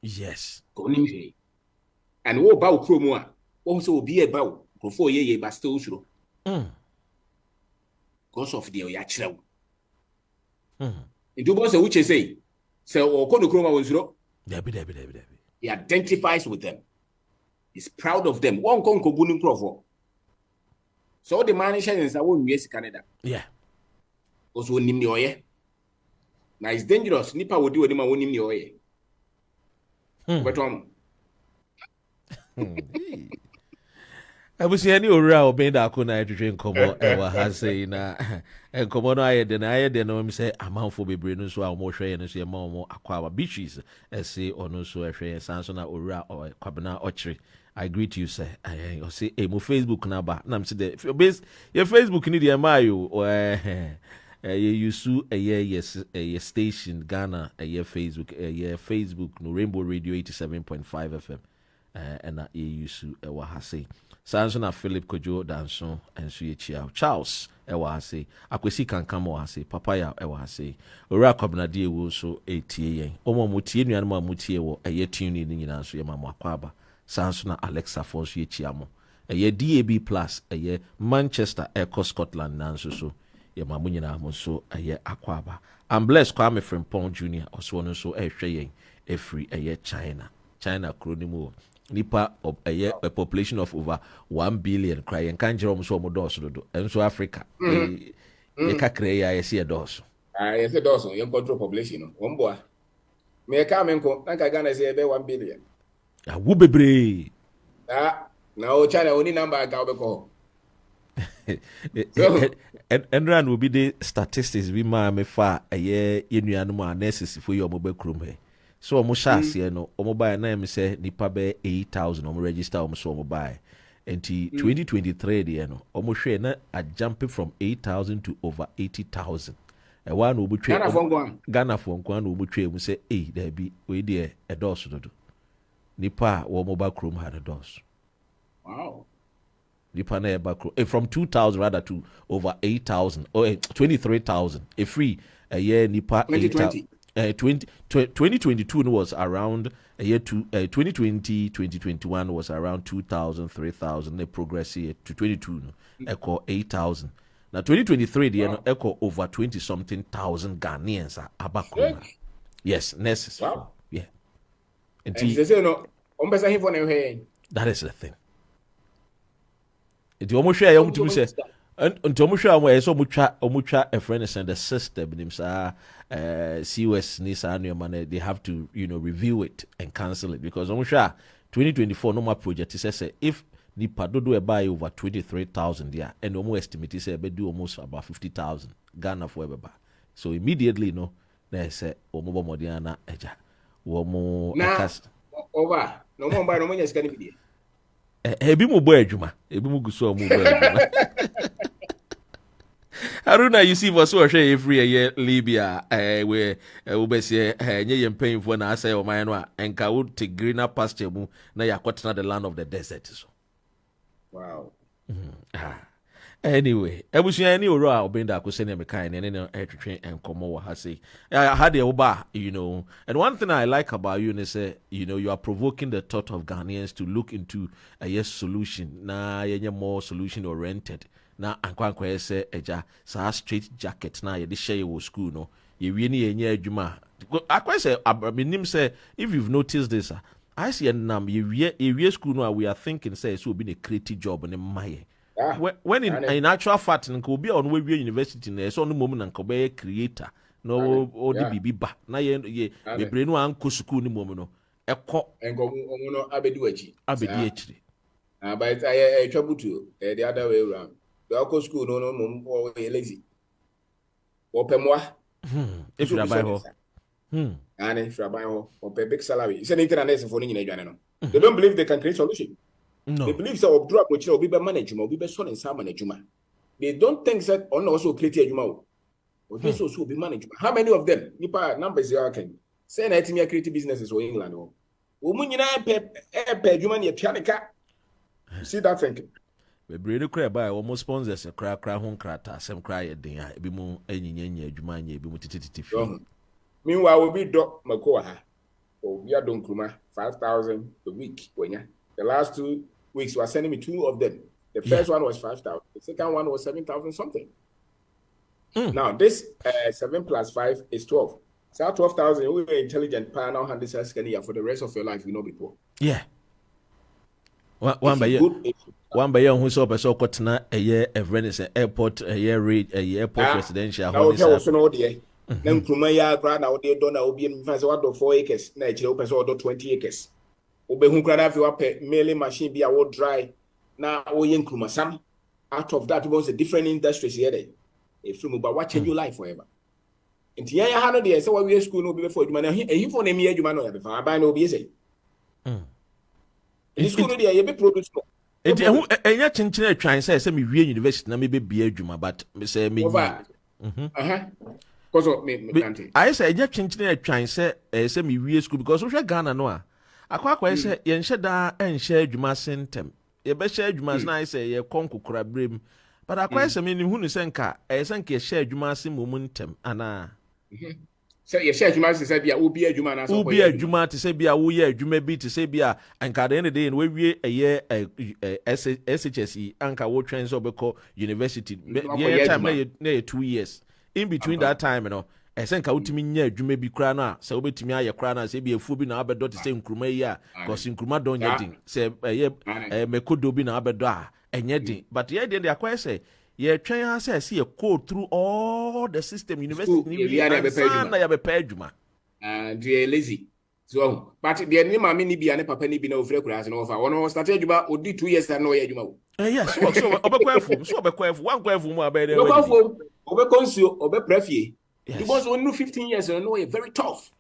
Yes. And what about Cromua? Also be about before ye but still true. Because of the Yachro. Into boss which say or kono kroma wonsuro. Debbie. He identifies with them. He's proud of them. One kon ko bunun crofo. So the manager is won US Canada. Yeah. Also nim ni oye. Now it's dangerous. Nipa wodi wodi ma wonim ni oye. Betom. Abusia ni owura Obeng Darko na etwetwe nkomo ewa ha sei na nkomo no ayede no me say amanfo bebre no so a mo hwe no so ye ma mo akwa beaches ese ono so hwe sanso na owura kwabena ochre. I greet you, sir. I say, hey, my Facebook number. Na I'm say your Facebook need your mayo. You sue a year station Ghana a year Facebook no Rainbow Radio 87.5 FM. And you sue a wahase. Sanson Philip Kojo Danson and Suye Chiao Charles Ewahase. Akwesi can come wahase. Papaya Ewahase. Ora Kwabna die wo so ATA. Omo mutie nu anuma mutie wo a year tune in nyina so ye mama kwaba. Sansona Alexa Force ye chiamo. A ye DAB Plus, a ye Manchester Echo Scotland nanso so. Ye mamunyina mo so a ye Akwaba. I'm blessed Kwame Frimpong Jr. also no so a shaying a free a ye China. China Kronimu. Nipa of a population of over 1 billion crying can't Jerome so modoso do. And so Africa. Ye kakre I see a dos. I say dos young control population. One boy. Me come and go, like I gonna say about 1 billion. Wu bebre. Now China only number I can call. And run will be the statistics we me fa a year in your nurses for your mobile crum. So almost no mobile name say nipa be 8,000 register almost mobile. And 2023 the no almost share na a jumping from 8,000 to over 80,000. A one will be Ghana for one will be say, hey, there be we dear a doors to do. Nipa wo mobile chrome had a DOS. Wow. Nipa na eba chrome from 2,000 rather to over 8,000 or 23,000. A free a year Nipa 2020. 2022 was around a year 2021 was around 2,000 3,000. They progress here to 22 echo 8,000. Now 2023 the echo over 20 something thousand Ghanaians are abachrome. Yes, necessary. Wow. Yeah. And they say no, that is the thing. It almost share young to say, and to Musha, where so mucha a friend and the system, COS Nissan money, they have to, review it and cancel it because Musha 2024 no more project is if Nipa do a buy over 23,000 yeah, and almost estimate is do almost about 50,000 Ghana for ever. So immediately they say Omobo Modiana Eja. Womo over no more by no money is going to be ebi mo boy adwuma ebi mo guso mo boy adwuma Aruna you see for so share every year Libya where obese nye yem paying for na say o man no enka would take greener pasture mu na yakotena the land of the desert so wow. Anyway, ebusia ni oro a Obeng Darko say na me kan ne etwetwe enkomo wa ha say. I had the oba, And one thing I like about you is you are provoking the thought of Ghanaians to look into a yes solution. Na yenye more solution oriented. Na ankwankwa say eja sa straight jacket na ye de share wo school no. Ye wie ni yenye adwuma. Akwa say minim say if you've noticed this I see nam ye wie school no we are thinking say so be a creative job in my when in actual fact nko be on we university na so no mom na nko be creator no o di bibi ba na ye bebre no anko school ni mom no ekọ enko no abedi achi but I trabutu the other way around the anko school no mom o lazy o pemwa if you buy ho and if you buy ho o pay big salary is anything na nese for ni nyina no they don't believe they can create solution. No. They believe so drop which will be management, will be son and some management. They don't think that on also create a juma. Or this also be management. How many of them? Nipa numbers you can say that me creative businesses or England or Umunyina pe juma ni pianica. See that thinking. We breed cry by almost sponsors a cry home crata, some cry a day, be more any juma, be mutiti. Meanwhile, will be Doc Makoha or we are doing Kuma 5,000 a week when ya. The last 2 weeks, you are sending me 2 of them. The first one was 5,000. The second one was 7,000 something. Now, this 7 plus 5 is 12. So 12,000, we were intelligent power now handle scanning for the rest of your life, you know before. Yeah. One by year who saw person kotena a Venice airport airport residential home. Now also no there. Then Krumaya grad now they don't know be in fancy what 4 acres, na eche person order 20 acres. Obe hu grad have your mailing machine be a wood dry. Now oyen Krumasam. Out of that, was a different industries here. If you but what change your life forever. And the other hand, there, so we school no before you man. He for name you man before I buy no be say. In school no there, you be produce more. And ya chinchine try say me wie university na me be bia adwuma but me say me because of me I say ya chinchine try say me wie school because we Ghana no a akwa say ye nhye da enhye adwuma sentem ye be hye adwuma na say ye konkokora brem but akwa say me ni hu ni senka senka ye hye adwuma se momuntem ana so ye share adwuma se bia obi adwuma na so obi adwuma te se bia wo ye adwuma bi te se bia anka the end of the day we wie SHSE anka wo twen so beko university ye time na 2 years in between that time you know senka wotimi nya adwuma bi kra na se obetimi aye kra na se bia fu bi na abedo te se nkruma yi a cause nkruma don nya din se mekodo bi na abedo a enye din but ye dey akwa say ye twen ha say see go through all the system university ni na ya be pay adwuma and they lazy so but the ni mama ni bia ne papa ni bi na ofre kura no fa wono start adwuma odi 2 years na ye adwuma wo yes so obekwafu wan kwafu mu abede obekonsuo obeprefie because when you 15 years no you very tough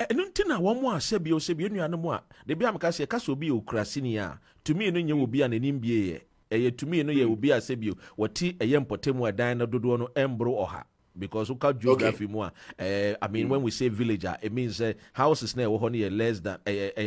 ntina wo mu asebie nuanu mu a de bia meka se kaso bi okrasini a to me no nye wo bia nanim bie ye to me no ye wo bia asebie woti eye mpotemu adan na dodo no embro oha because we call geography more. I mean, when we say villager, it means houses now only less than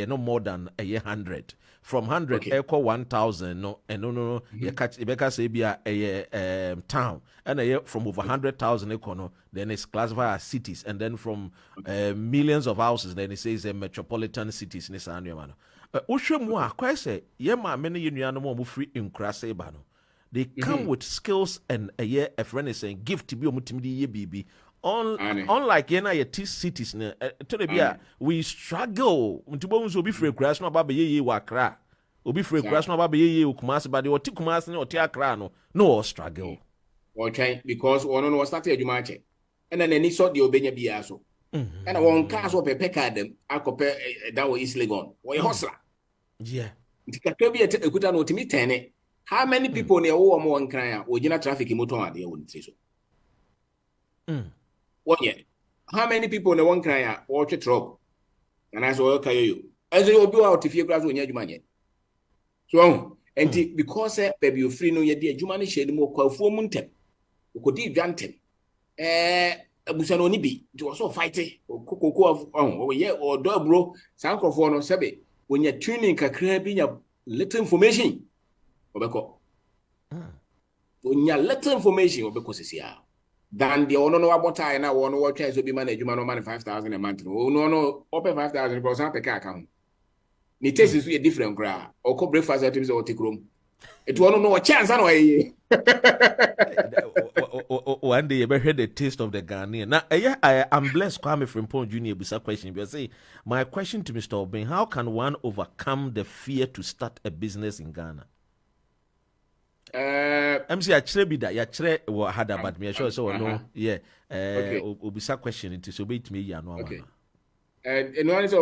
no more than 100. From 100, equal 1,000. No, and no. You catch Rebecca say be a town, and from over 100,000 econo, then it's classified as cities, and then from millions of houses, then it says metropolitan cities. Nissan man. Ushemwa, quite say, yema many union more free in Krasebano. They come with skills and a friend is saying gift to be omutimi baby. Unlike ye cities we struggle to be free crash no baba ye wakra. Obi free crash no baba ye Kumasi but the Kumasi no Tiakra no struggle. Okay, because one was started you match. And then any sort the Obeng Darko. And one cars or pepeka them, I compare that was easily gone. Or a hustler. Yeah. It can be a good to me 10. How many people near or more in Kraya or general traffic in motor they wouldn't say so? What yet? How many people in one Kraya watch a truck? And as well, you as you go out if you grass when you money. So, and because baby, you free no yet, dear Jumani shade more call for Muntem. You could eat Jantem. Busano Nibi, it was so fighting or cocoa or yeah, or dog bro, Sankophone or Sabe. When you're tuning a being a little information. When you little information because it's here. Then the owner know about time now one work has to be managed money 5,000 a month. Oh no, open 5,000 because I pay account. The taste is a different crowd or co breakfast items or take room. It won't know a chance anyway. One day you ever heard the taste of the Ghanaian. Now, I'm blessed Kwame from Pond Junior with a question. Because say my question to Mr. Obeng: how can one overcome the fear to start a business in Ghana? I'm saying actually be that you actually had about me. Sure, so no, yeah. Obisa question it is obey me. Yeah, no. Okay. And one is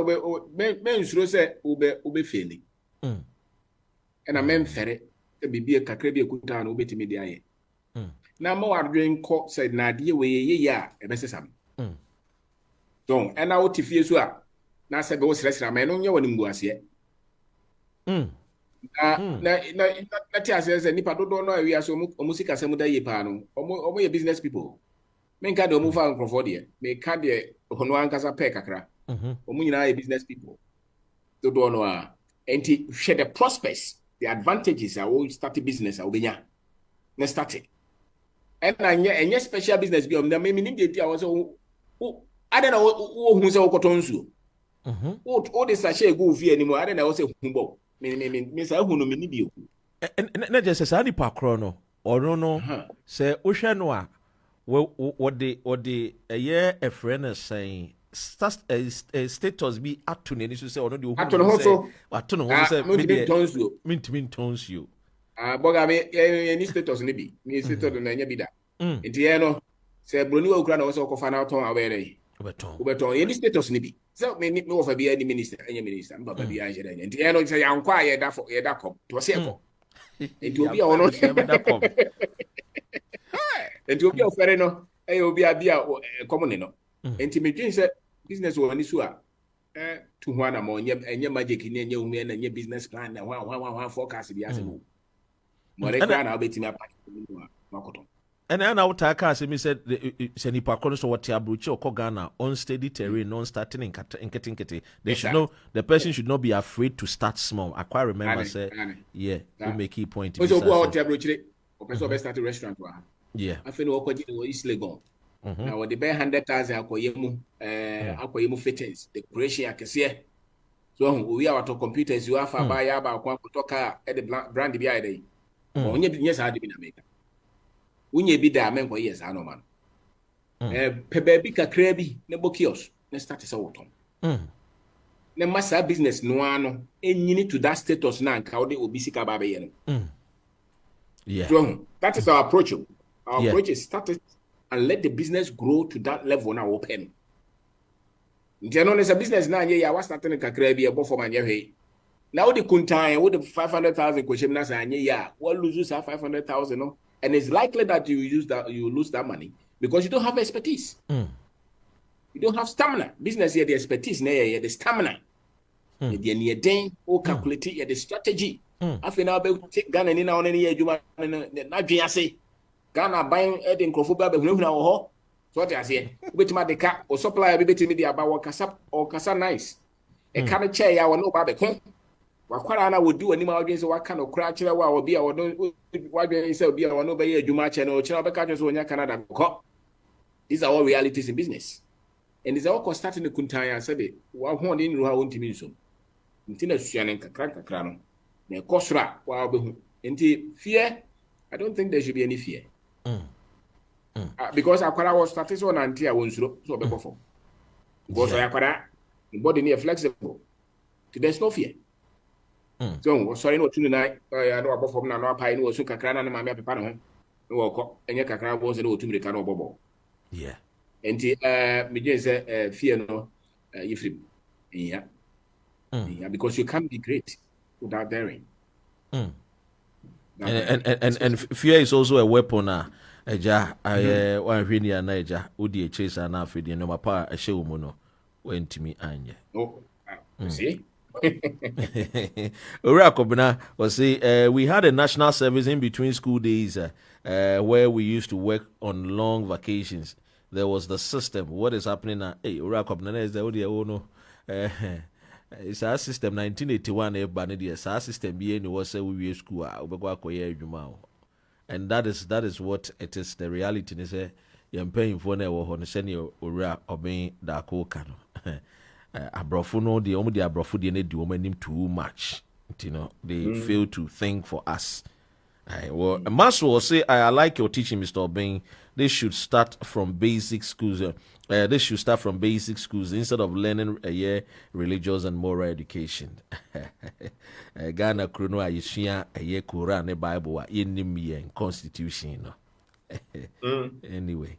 men should say ube failing. And a man ferry be a kakrebi kuta and obey to me the now more doing court said Nadia way yeah, a message. So and now what if you are now said those restaurant men on your one was yet. Na says nipa do no we aso music asem da ye pa no omo ye business people men ka do move on croford here me ka de hono ankasa pe kakra omo nyina ye business people do no a enti share the prospects the advantages are we start a business obenya na start it and na special business bi na me nim de dia wo so ada na wo hu se wo kotonsu o de sachet go vie animo ada na wo se humbo me say hu no me ni bio na just say ani pa kro no oro no say wo hwe no a what the a year a friend is saying status be at to any so say or no the At no so at to no say mint tones you boga me any status ni bi me status na nya bi da nti ye no say broni wa ukra na so ko fa na ton awere ubeton any status ni bi so me wo fa bi any minister any minister baba bi anje da nti ye no say yankwa ye da kom to say ko nti obi a wono da kom nti obi a ofere no e obi a bia common no nti me dwin say business wo ani so a to ho na mo enye magic ni enye umi na enye business plan na wa forecast bi ase mo mo re kra na obetimi apack makoto and what I can say, me said, "Send you so what you approach or Ghana on steady terrain, non starting in Ketingkete. They should know the person should not be afraid to start small." I quite remember say, "Yeah, we make key point." So go out approach it. Person be start a restaurant wa. Yeah. I feel we go East Legon. Now the be 100,000 akoyemu fittings, decoration akese. So we are to computers you have buy about kwa kutoka the brand bi ide. Onye bi nyesa ade bi na make. Unye bi da men ko yes ano man. Pe bi kakra bi ne bokios ne start say woton. Ne massa business no ano enyini to that status na nka wo de obi sika ba be ye no. Yeah. So that is our approach. Our approach is start it and let the business grow to that level now open. Ntiano is a business na nye ya wa start ne kakra bi e bo for man ye hwe. Now the kuntan with the 500,000 question na say nye ya, what lose 500,000 no? And it's likely that you lose that money because you don't have expertise. You don't have stamina. Business here, the expertise, the stamina. The near day, or calculate the strategy. After now, take Ghana in our any year, you not say Ghana buying Edin Crofobia, but no, so what I say, wait my the car or supply a bit media about Casa or Casa nice. A kind of chair, I will know about the Wakwara would do any more against what kind of crash or be our why be say be our no be Juma channel Chinabaka so Canada. These are all realities in business. And it's all starting the Kuntaya and said it. What one in how won't mean so. Intina Shannon Crano. Ne Kosra, while be fear. I don't think there should be any fear. Because Aquara was started on until I won't so before. Because Aquara, the body near flexible. There's no fear. So sorry no tonight I know about from na pay no so kakra na ma me pepa no no ko enye kakra bo se no tumire ka no bobo yeah enti me je say fear no ifrim yeah because you can't be great without daring and fear is also a weapon eja one hwini na eja odi chase na afedi no mapa ehye wo mu no wentimi anye see Orakobna was say we had a national service in between school days where we used to work on long vacations. There was the system. What is happening now? Hey, Orakobna is the audio no. It's our system 1981 it's our system being was say we school and that is what it is. The reality is you're paying for no send you Obeng Darko kano. Abrofo no the abrofo de do omanim too much, you know, they fail to think for us. Well, Master will say I like your teaching, Mr. Obeng. They should start from basic schools. They should start from basic schools instead of learning religious and moral education. Ghana Krono Ayishia Quran Bible in Constitution. Anyway.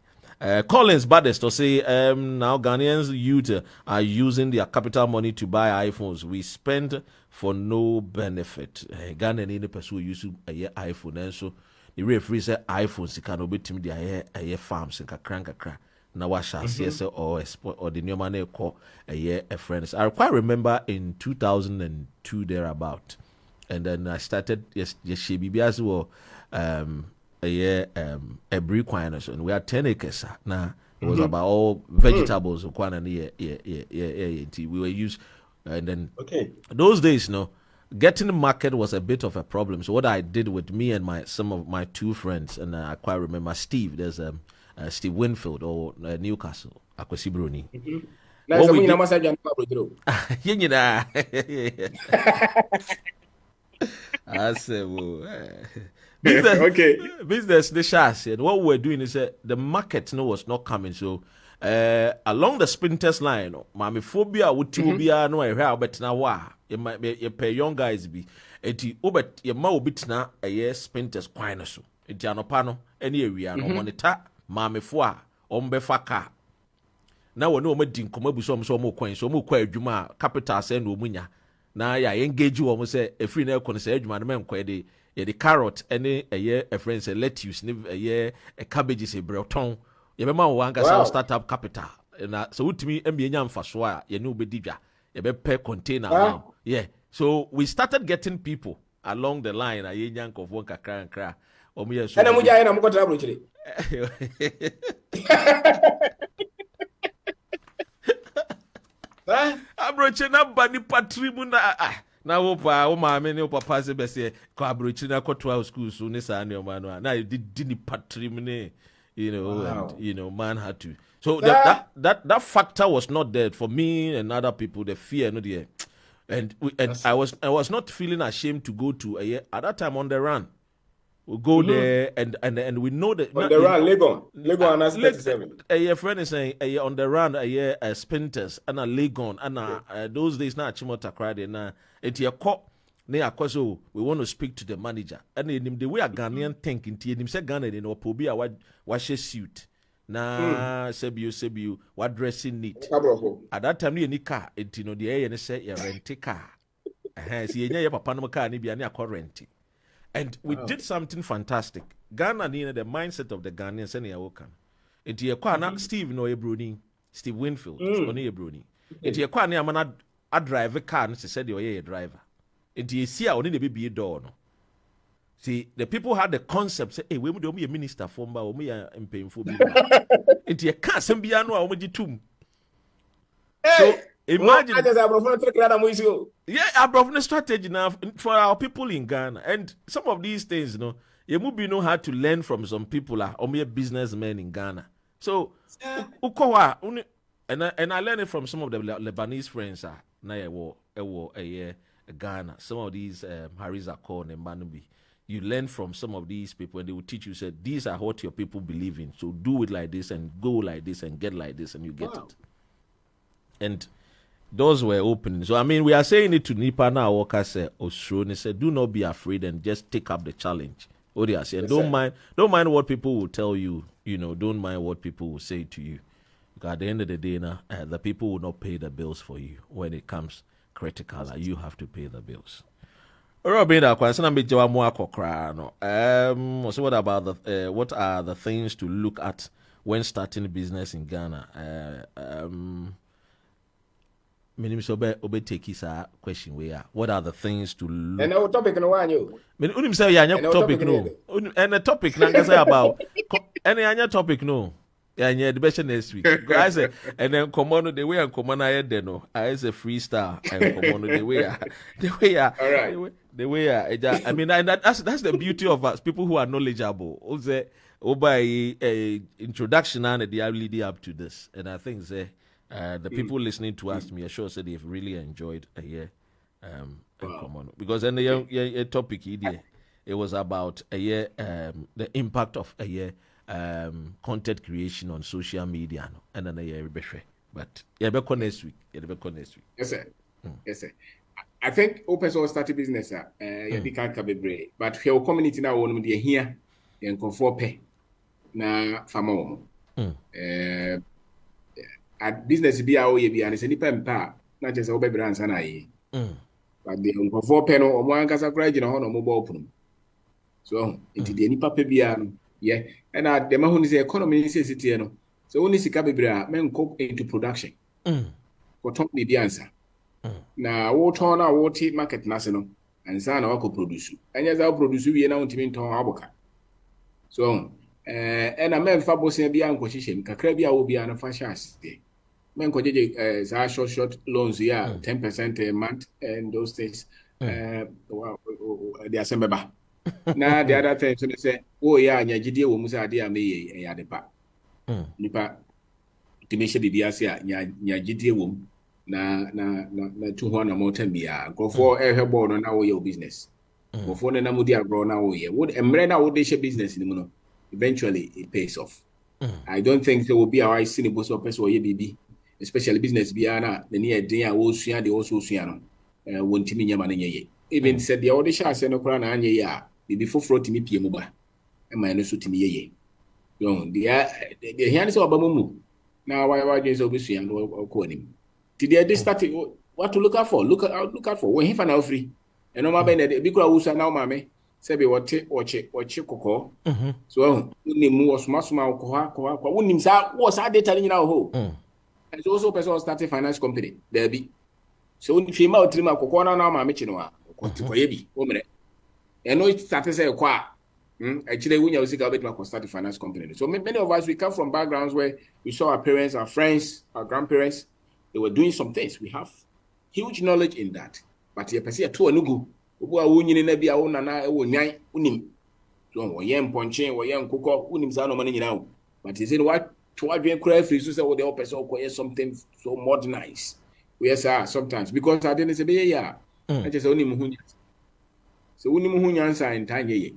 Collins Baddest to say now Ghanaians youth are using their capital money to buy iPhones. We spend for no benefit. Ghana need to pursue use iPhone and so the referee say iPhones can obey to their farms and kakra. Now what shall say or the new money call a friends. I quite remember in 2002 thereabout, and then I started yes she as well. A brick wines and we had 10 acres now. It was about all vegetables we were used and then those days getting the market was a bit of a problem. So what I did with me and some of my two friends, and I quite remember Steve, there's Steve Winfield or Newcastle Akwesi Bruni. I said, business, Okay. business. The shares. What we were doing is the market was not coming. So along the sprinters line, mami phobia would tubia no I hear bet na wa. You pay young guys be. Eti ubet ye ma ubit na a year sprinters quine so. Eti anopano any area no monitor mami foa ombefa car. Now we know me din koma bu so mo kwan so mo kwa adwuma capital say no munya. Na ya engage wo mo say e free na ekon say adwuma no men kwa de the carrot any a year a friend say lettuce a year a cabbage is a breton. You remember one guy startup capital. And so with me MBA mfaswa ye no be didwa. You be per container now. Yeah. So we started getting people along the line a yank of one kakra and cra. And I'm going to abroche na bani patrimu na na wo pa wo ma me ne wo papa se be se ko abroche na kotwa school so ne sa ne o ma no na di patrimu ne and man had to so that factor was not there for me and other people, the fear no there, and I was not feeling ashamed to go to at that time on the run. We go there and we know that on the run, Legon, and 37. A friend is saying on the run, sprinters and a Legon and those days na Chimota cried na it your cop near so we want to speak to the manager and in the way a Ghanaian think in him say Ghana in or Pobia what suit na sebu what dressing neat at that time ni car it the air and say rent car see your papa no car ni bia na rent. And we did something fantastic. Ghana, the mindset of the Ghanaians, and you can. It's your corner, Steve no Bruni, Steve Winfield, no Bruni. It's your corner, I'm a driver car, and she said you're a driver. It's you see, I only be a door. No. See, the people had the concept, say, hey, we would be a minister for me and paying for me. It's your car, some piano, or would you tomb. So imagine. Yeah, I brought a strategy now for our people in Ghana. And some of these things, you know how to learn from some people or mere businessmen in Ghana. So, and I learned it from some of the Lebanese friends. Ghana. Some of these Hariza Korn and Manubi. You learn from some of these people and they will teach you, say, these are what your people believe in. So do it like this and go like this and get like this and you get it. And doors were opening. So, I mean, we are saying it to Nipa now, workers said, do not be afraid and just take up the challenge. And don't mind what people will tell you, don't mind what people will say to you. Because at the end of the day, now, the people will not pay the bills for you when it comes critical. You have to pay the bills. Obeng Darko, so what about what are the things to look at when starting business in Ghana? Obe take his question where what are the things to look? And our topic no one you. Say topic no. And the topic na say about any topic no. Yeah, the best next week. I say and then come on the way and come on I there no. I say freestyle and come on the way. All right. The way I mean and that's the beauty of us people who are knowledgeable. Also by introduction and they are leading up to this. And I think the people listening to us, me sure said they've really enjoyed a year. Come on, because then the topic it was about a year, the impact of a year content creation on social media, and then a year but next week. Yes, sir. Yes, sir. I think open source started business. You can't be brave, but for your community now, one day here, you can for pay na famo. At business be our way, and it's any pen pa, not just over brands and I. But the for penal or one casa grade on a mobile open. So, into the any papa biano, yeah, and at the Mahon is the economy necessity. So, only si cabibra men cook into production. For top me the answer. Now, what on our water market national and son of our produce. And as our produce, we announced him into our aboka. So, and a man fabos and beyond position, Kakrabia will be an fashion. Men could short loans, 10% a month, and those things, they are some Now, the other thing, so they say, oh, yeah, and Yajidia will musa dear me a yadepa. Nipa, to make sure the Diasia, Yajidia womb, na 200 more 10 beer. Go for a board on our your business. Before the namudi agro now here. Would emrena would they share business in the eventually it pays off. I don't think there will be our cynical person or BB, especially business biana, the near day I was the also siano. Won't me yaman. Even said the audition send a crown and ya, before floating me Piamuba, and my no suit me ye. The hands of Bamumu. Now, why is obviously and call him. Today, they started what to look out for. Look out for when he found out free. And no matter the big crowd now, mammy, say, watch it, cocoa. So, Unim was Masuma, Unim was I telling you now? And also, person started finance company. There be. So, if you out trim a cocoa now, my Michinoa, woman. And no, it started say, qua. Actually, we know we start a finance company. So many of us, we come from backgrounds where we saw our parents, our friends, our grandparents, they were doing some things. We have huge knowledge in that. But you perceive to anugu, ubu awunyi nebi awuna na ewo nyai unim. So we yem ponche, we yem kuko unim sa no money now. But you say what to what we cry free so say what the person acquire something so modernized. We say sometimes because I didn't say yeah. I just only muhunya. So unim muhunya answer in time ye.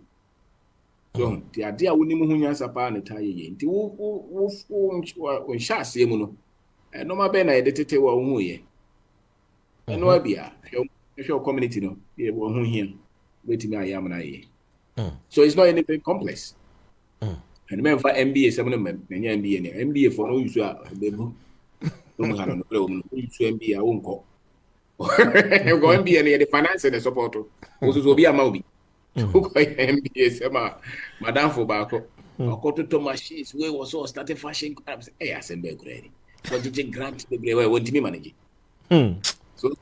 So the idea we need to answer pa na tie ye. Nti wo sha se mu no. No ma be na edetete wo hu ye. No bia. If your community no, ye wo hu here. Waiting I am na ye. So it's not anything complex. And men for MBA some no men MBA ne. MBA for no use a bebu. No mo hano no use MBA a wonko. You go MBA ne the finance and the support. Oso so bi ama obi. MBA sema madam for bako to machines we was all started fashion clubs I said be ready but you grant the way want me manage so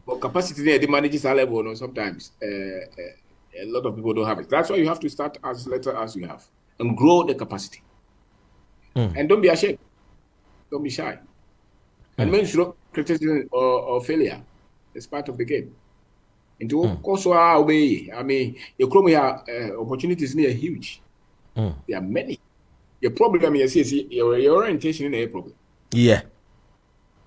for capacity the managers are level no sometimes a lot of people don't have it. That's why you have to start as little as you have and grow the capacity and don't be ashamed, don't be shy and make sure criticism or failure is part of the game. Into course, obey. I mean, your opportunities are huge. There are many. Your problem is your orientation is a problem. Yeah.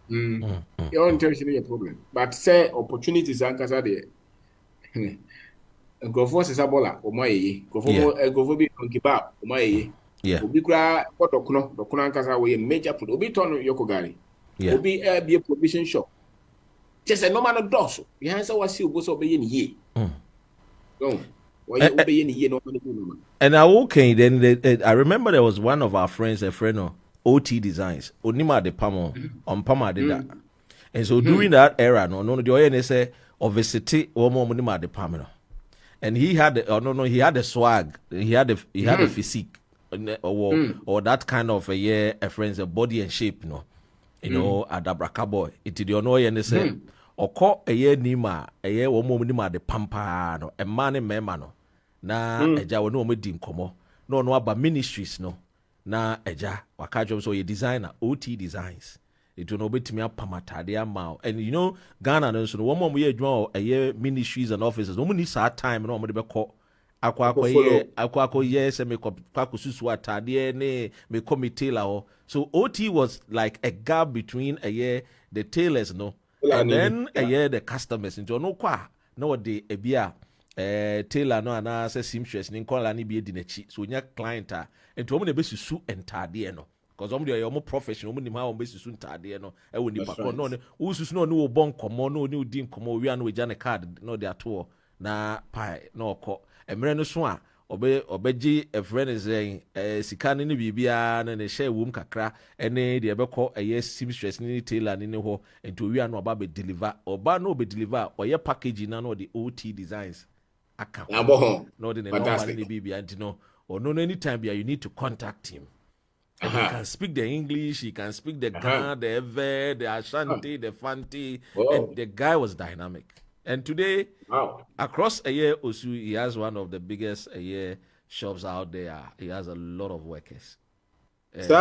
Your orientation is a problem. But say opportunities are there. Go for Sabola, or my go be on kebab, or my Obi cry what Dokunan Casa way major put Obi ton Yokogari. Obi be a provision shop. Just a normal dorsal. The answer was you was obeying ye. Don't. Why obeying ye? And I okay. Then I remember there was one of our friends, a friend of OT Designs, Onima de Pamo, on Pama did that. And so during that era, no, the ONS of a city or more Onima de Pamino. And he had, he had a swag, he had a physique, or that kind of a friend's body and shape, you know, at Abraka boy. It did you know, and they say. Oko eye nima eye wo mo nima de pampa no e ma ne mema no na eja wo no mo di nkomo no aba ministries no na eja waka job so ye designer OT Designs it no betimi apamatade ama and you know Ghana no so no mo ye adwuma eye ministries and offices no mo ni sa time no mo de beko akwa ye se me kwako susu atade ne me committee la ho so OT was like a gap between the tailors no and then the customers into no kwa no de ebia tailor no ana say seamstress ni nkola ni bi edinechi so nya client into omo na be susu entade no because omo dey omo professional omo ni ma omo be susu entade no e woni pakọ no ne wo susu no wo bon komo no ni odi nkomo wi an we ja ne card no de ato na pai no okọ emre no so a obeji a friend is saying sika ni bibia na ne share wom kakra ene de ebekọ seamstress ni tailor ni ho ento wi anu oba be deliver oba no be deliver oye package na no the OT Designs aka no de no ni bibia ntino or no anytime you need to contact him. And he can speak the English, he can speak the Ghana, the Ewe, the Ashanti, the Fanti, and the guy was dynamic. And today, across a year or so, he has one of the biggest shops out there. He has a lot of workers. And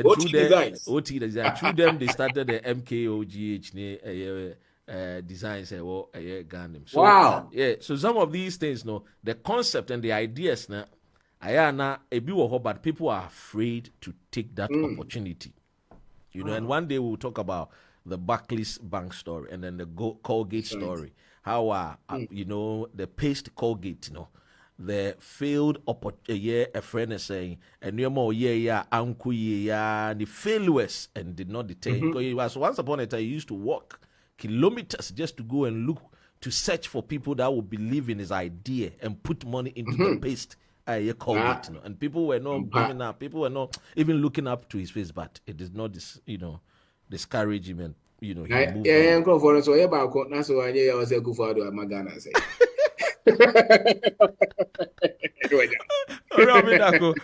OT Designs. OT Designs. Through them, they started the MKOGH Designs. Ghana. So, wow. Yeah. So some of these things, the concept and the ideas, but people are afraid to take that opportunity. You know, and one day we'll talk about the Barclays Bank story and then the Colgate story. how you know, the paste Colgate, you know, the failed a friend is saying, and no more uncle the failures and did not detain. Because he was once upon a time he used to walk kilometers just to go and look to search for people that would believe in his idea and put money into the paste. Colgate, you know, and people were not giving up. People were not even looking up to his face, but it is not this, you know, discouragement. You know,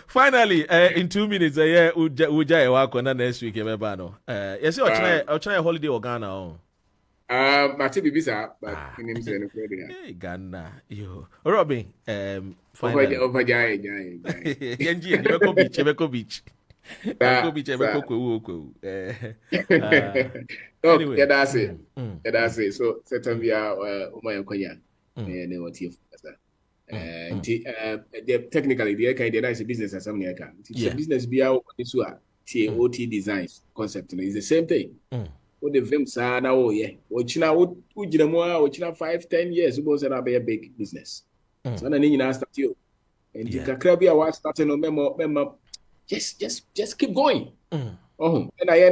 finally, in 2 minutes, Uja Wakona next week, yes, I'll try a holiday or Ghana. Mati Bibisa, but in him saying, hey, Ghana, you, Robin, finally, over Jai, Ebeko Beach. Anyway, that's it. So, certain via Umayan Koya, and what you technically, the kind is a business as some can. It's a business be out TOT designs concept is the same thing. What the films are now, China would 5-10 years ago said I'll be a big business. So then you start you. And you can crab your starting on memo. Just keep going. Oh, and I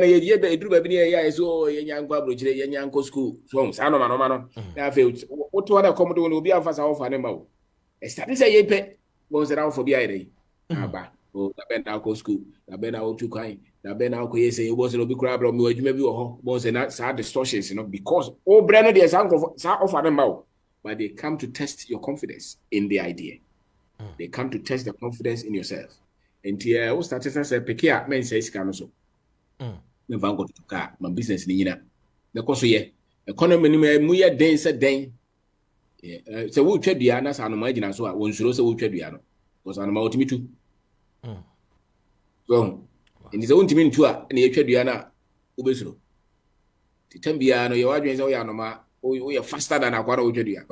do baby so young public, young school. So no. I feel what other commodore will be a fast off animal. A study say pet was around for BID. Oh, the Ben Darko school, the Ben out to kind, the Ben Darko say it wasn't a big crab or maybe was not sad distortions, you know, because all branded is off animal. But they come to test your confidence in the idea. They come to test the confidence in yourself. And here, what started as a peculiar men says, Canoso. The van got to car, my business, Nina. The course, economy, Muya Dane said, Dane. So we'll trade the Annas and imagine as well. One should also trade the Anno. Was an about me too. So, in his own team, too, and he trade the Anna Ubesro. The Tembiano, your audience, or Yanoma, we are faster than a quarter of the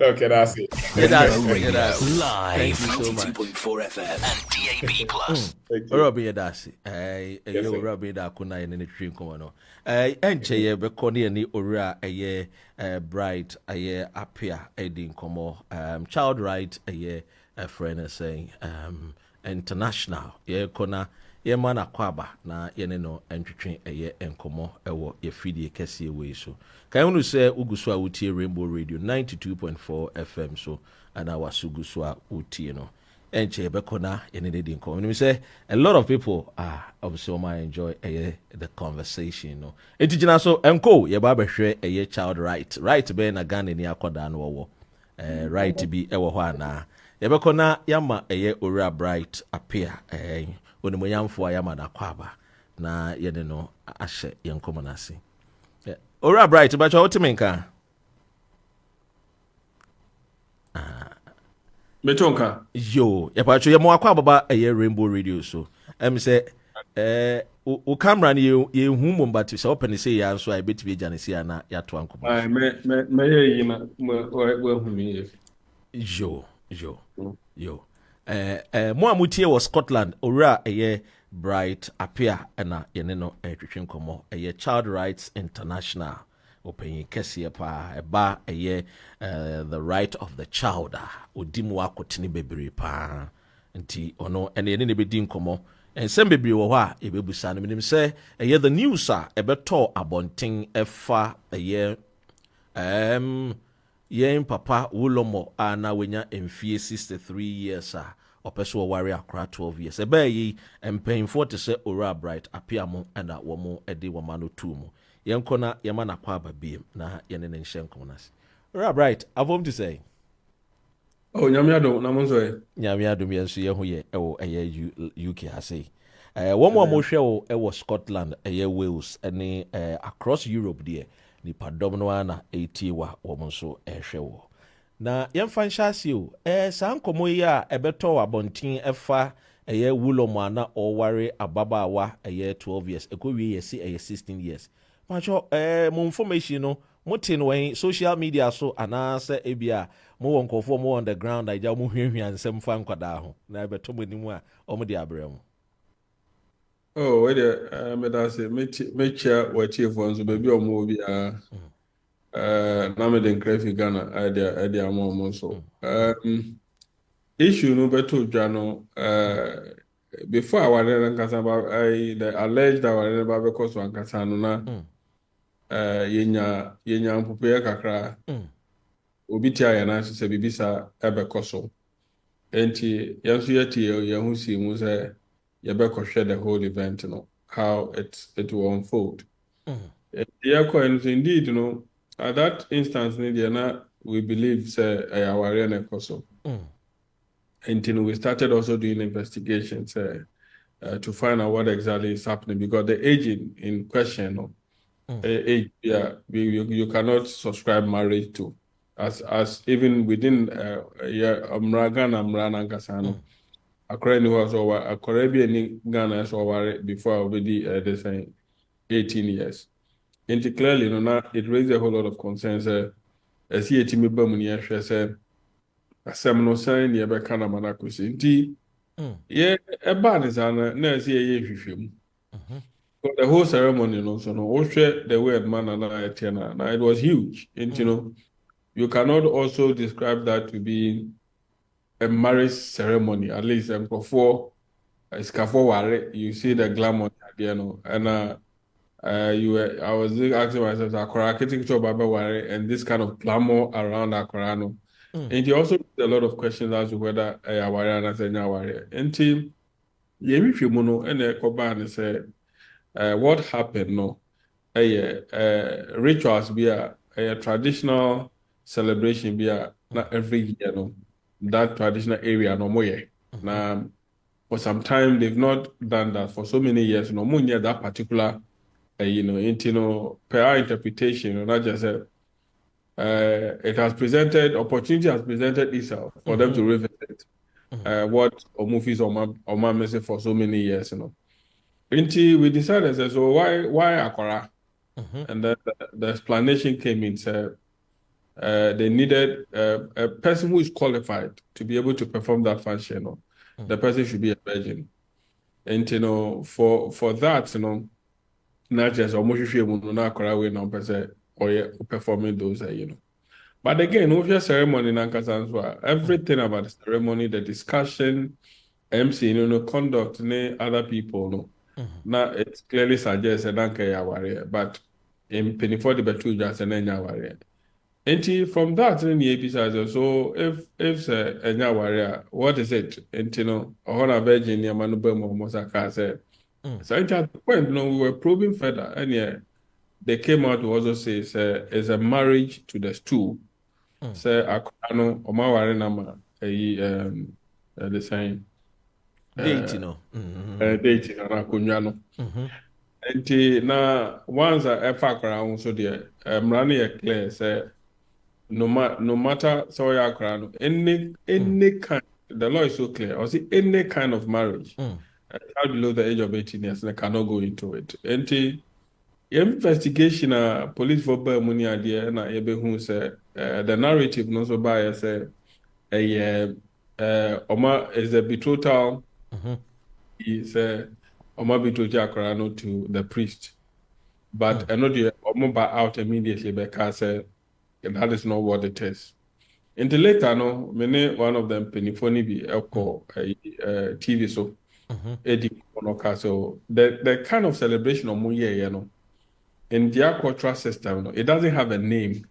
Okay, that's it. Live 92.4 FM and DAB Plus. Robbie Darcy, Robbie Darko in the train come and Jay Beconi and the Ora a year bright a year appear aiding como child right a year a friend is saying international kona ye man akwaba na ye no entwetwe eye enkomo ewo ye fidie kese we so kan unu se uguso a utie Rainbow Radio 92.4 FM so ana wasuguso a utie no enche bekona ye ne dey enkomo me say a lot of people obviously might enjoy the conversation no entijina so enko ye ba behwe eye child right be na Ghana ni akoda no wo right bi ewo ho ana ye bekona yama eye ora bright appear when we young for Yamada Kwaba, na yedeno ashe young commonasi. Ora bright, but your ultimate Metonka. Yo, Yapacho Yamoakwaba a year Rainbow Radio so. Say, o camera you whom but to open say ya so I bet to be Janisiana Yatuanko. I may Yo. Mo amutie was Scotland ora eye bright appear na yene no twetwen komo eye Child Rights International open kese pa eba eye the right of the child odimu akotene bebre pa nti ono ene ne bedin komo ensem bebre wo ho a ebebusa no minim se eye the news ebeto abonten efa eye yen papa Wulomo na wenya emfie 63 years opeso ware akra 12 years ebe yi empayinfo te se ora bright apia mo and wo mo ede wo ma no tu mu yen kona yema na kwa babiem na yen ne nhye nkonas ora bright avom to say oh nyamiado na monzo e nyamiado mi enso ye ho ye ewo eye UK ase wo mo hwe wo ewo Scotland eye Wales ene across Europe there ni padom no ana etiwa wo mo so ehwe wo na yemfa nhyase o san komo yi a ebeto abontin efa eye Wulomo ana oware ababawa eye 12 years ekowie yesi eye 16 years macho mo information no motin wen social media so ana se ebia mo wonkofo mo on the ground aja mo hwehwe ansem fa nkwada ho na ebeto mo nimu a omo de abrem. oh nyamiado na monzo e nyamiado mi enso ye ho ye ewo eye UK ase oh nyamiado na monzo e nyamiado mi enso ye ho ye ewo eye UK ase wo mo hwehwe ansem fa nkwada ho na ebeto mo nimu a omo de abrem. Oh, wait there. I say, make sure what you want to be or movie. Na me den graphic Ghana. I among so. Issue no better Jano. Before I was in Kasaba, the alleged I was never because one Kasano na. Yenya mpupea kakra. Obi tia ya na se bibisa ebe koso. Enti yansu yeti yehu si mu say yɛbɛkɔhwɛ the whole event, how it will unfold. Indeed, at that instance, we believe say our so. And we started also doing investigations to find out what exactly is happening because the agent in question, age, you cannot subscribe marriage to, as even within Amrana Kasano. According to us, a Caribbean Ghana so before already they saying 18 years. And clearly, it raised a whole lot of concerns. As he team Bamuni said, a seminal sign near Becana Manakus. Yeah, a bad is an nurse film. The whole ceremony, so no, share the word man and I. Now it was huge. And you cannot also describe that to be a marriage ceremony, at least before you see the glamour, and I was asking myself, and this kind of glamour around Akorano. And he also raised a lot of questions as to whether and team, and say, what happened? No, rituals be a traditional celebration be not every year, no, that traditional area no more. Now, for some time they've not done that for so many years. No more near that particular, per our interpretation, not just it has presented opportunity has presented itself for them to revisit what movies or my message for so many years. Until we decided, so why Akora? And then the explanation came in. Said they needed a person who is qualified to be able to perform that function. The person should be a virgin. And for that, not just performing those, But again, with your ceremony, everything about the ceremony, the discussion, MC, conduct, other people, now it clearly suggests a but in penny for the betu just an warrior. And from that, in the episode, so if a warrior, what is it? And a virgin, Yamanubem Mosaka said. So at the point, we were probing further, and they came out to also say it's a marriage to the stool. Say Akwano Omaware Nama the same dating Akunyano. And now once I fuck around so dear Mrani clear say no matter so Akwano any kind, the law is so clear. Or see any kind of marriage below the age of 18 years they cannot go into it. And investigation police for money idea na who say the narrative no so by say Oma is a betrothal is Oma betrothal Akorano to the priest, but another Oma out immediately because that is not what it is. Until later, many one of them penifoni be TV so so the kind of celebration of Muye, in their cultural system, it doesn't have a name.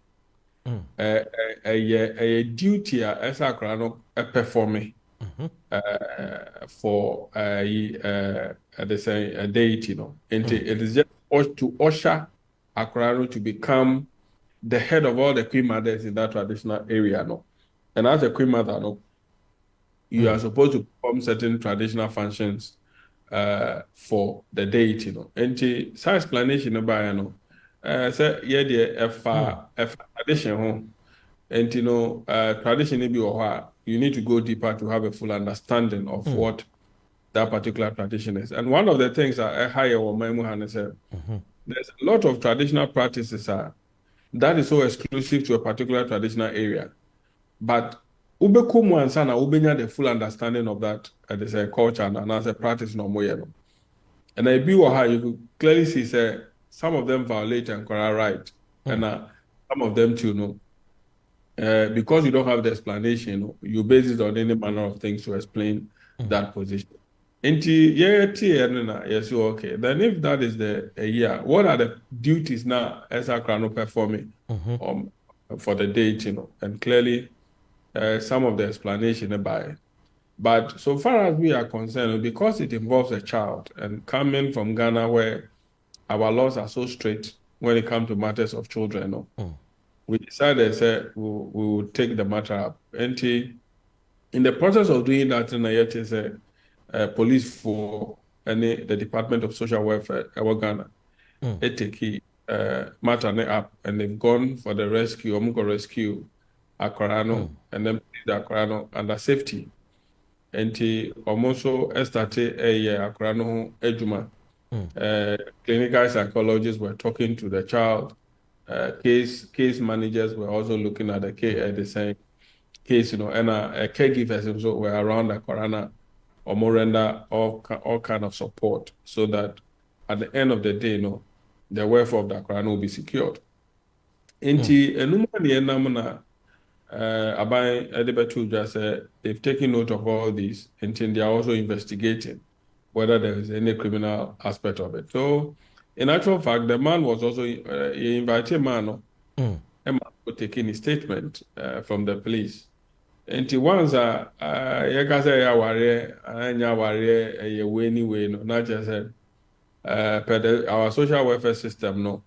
A duty as a performing for they say a deity, and it is just to usher Akorano to become the head of all the queen mothers in that traditional area, And as a queen mother, you are supposed to perform certain traditional functions for the deity, And the explanation about say the tradition home, and tradition you need to go deeper to have a full understanding of what that particular tradition is. And one of the things that higher or Maimuhan said, there's a lot of traditional practices that is so exclusive to a particular traditional area, but ubekumu ansana ubenya the full understanding of that as a culture and as a practice no more. And I be how you could clearly see say some of them violate Ankara right, and some of them too no. Because you don't have the explanation, you base it on any manner of things to explain that position. Yes, okay. Then if that is the year, what are the duties now as a crown performing for the date, and clearly some of the explanation about it. But so far as we are concerned, because it involves a child and coming from Ghana where our laws are so strict when it comes to matters of children, we decided that we will take the matter up. And in the process of doing that, police for the Department of Social Welfare, Ghana, they take matter up and they've gone for the rescue, rescue Akorano, and then the Akorano under safety. And almost started a Akorano ejuma. Clinical psychologists were talking to the child. Case managers were also looking at the same case, and caregivers also were around the corona or more render all kind of support so that at the end of the day, the welfare of the corona will be secured. They've taken note of all this, and they are also investigating whether there is any criminal aspect of it. So, in actual fact, the man was also he invited a man to take in a statement from the police. And once not just our social welfare system,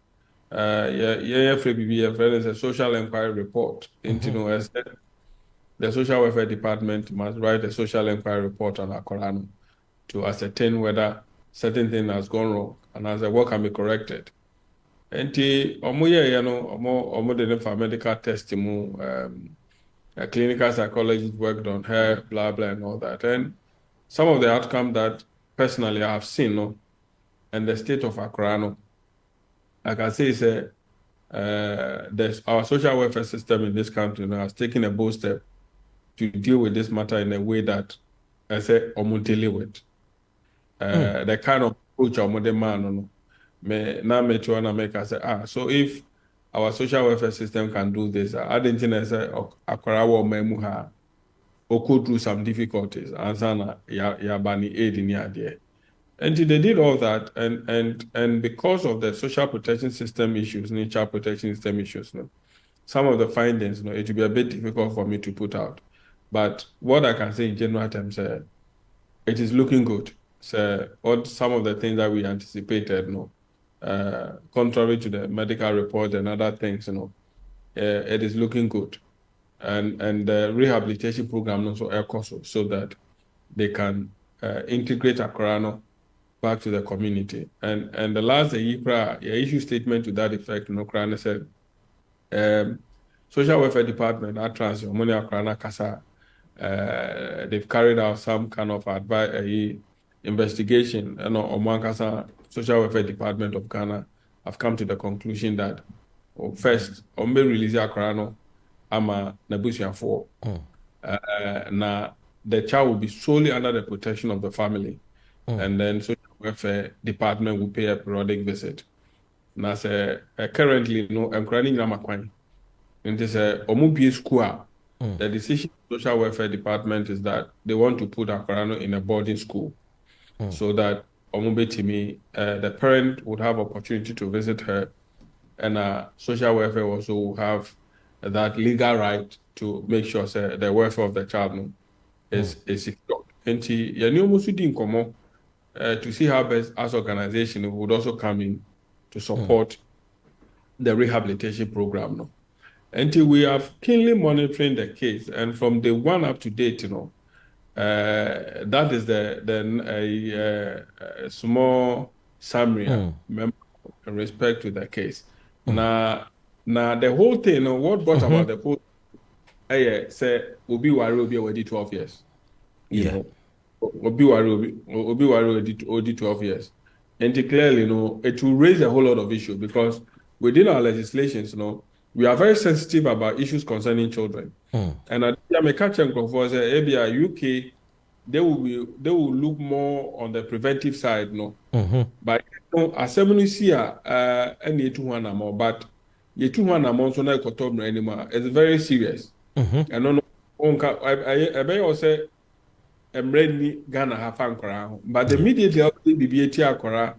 is a social inquiry report. The social welfare department must write a social inquiry report on Akorano to ascertain whether certain thing has gone wrong and as what can be corrected. And the medical testimony, a clinical psychologist worked on her, blah blah, and all that. And some of the outcome that personally I have seen, and the state of Akorano, I can say is our social welfare system in this country now has taken a bold step to deal with this matter in a way that I say deal with. The kind of approach the man make us say, so if our social welfare system can do this, I didn't think say Akorawa memuha or go through some difficulties and sana yabani aid in there. And they did all that, and because of the social protection system issues, child protection system issues, some of the findings, it will be a bit difficult for me to put out. But what I can say in general terms, it is looking good. So, some of the things that we anticipated, contrary to the medical report and other things, it is looking good. And the rehabilitation program also so that they can integrate Akorano back to the community. And the last year, issue statement to that effect, Krana said, Social Welfare Department at Trans Yomonia Krana Kasa, they've carried out some kind of investigation, Omankasa Social Welfare Department of Ghana have come to the conclusion that first, Ombe release Akorano ama Nabusian 4. Now the child will be solely under the protection of the family. And then Social Welfare Department will pay a periodic visit. Now, currently, I'm crying in and this Omubie school. The decision of Social Welfare Department is that they want to put Akorano in a boarding school so that Omube Timi, the parent would have opportunity to visit her, and social welfare also will have that legal right to make sure the welfare of the child is secured. And to see how best as organization would also come in to support the rehabilitation program. Until we are keenly monitoring the case, and from the one up to date, that is the small summary in respect to the case. Now the whole thing, what brought about the whole say Obi Wari will be already 12 years. Obi Wari 12 years. And clearly, it will raise a whole lot of issues because within our legislations, we are very sensitive about issues concerning children. And I may catch and say, UK they will look more on the preventive side, no. But assembly see any 200 more, but the 200 more so not anymore. It's very serious. I don't know. I may also ready Ghana have ankara, but immediately after BBT ankara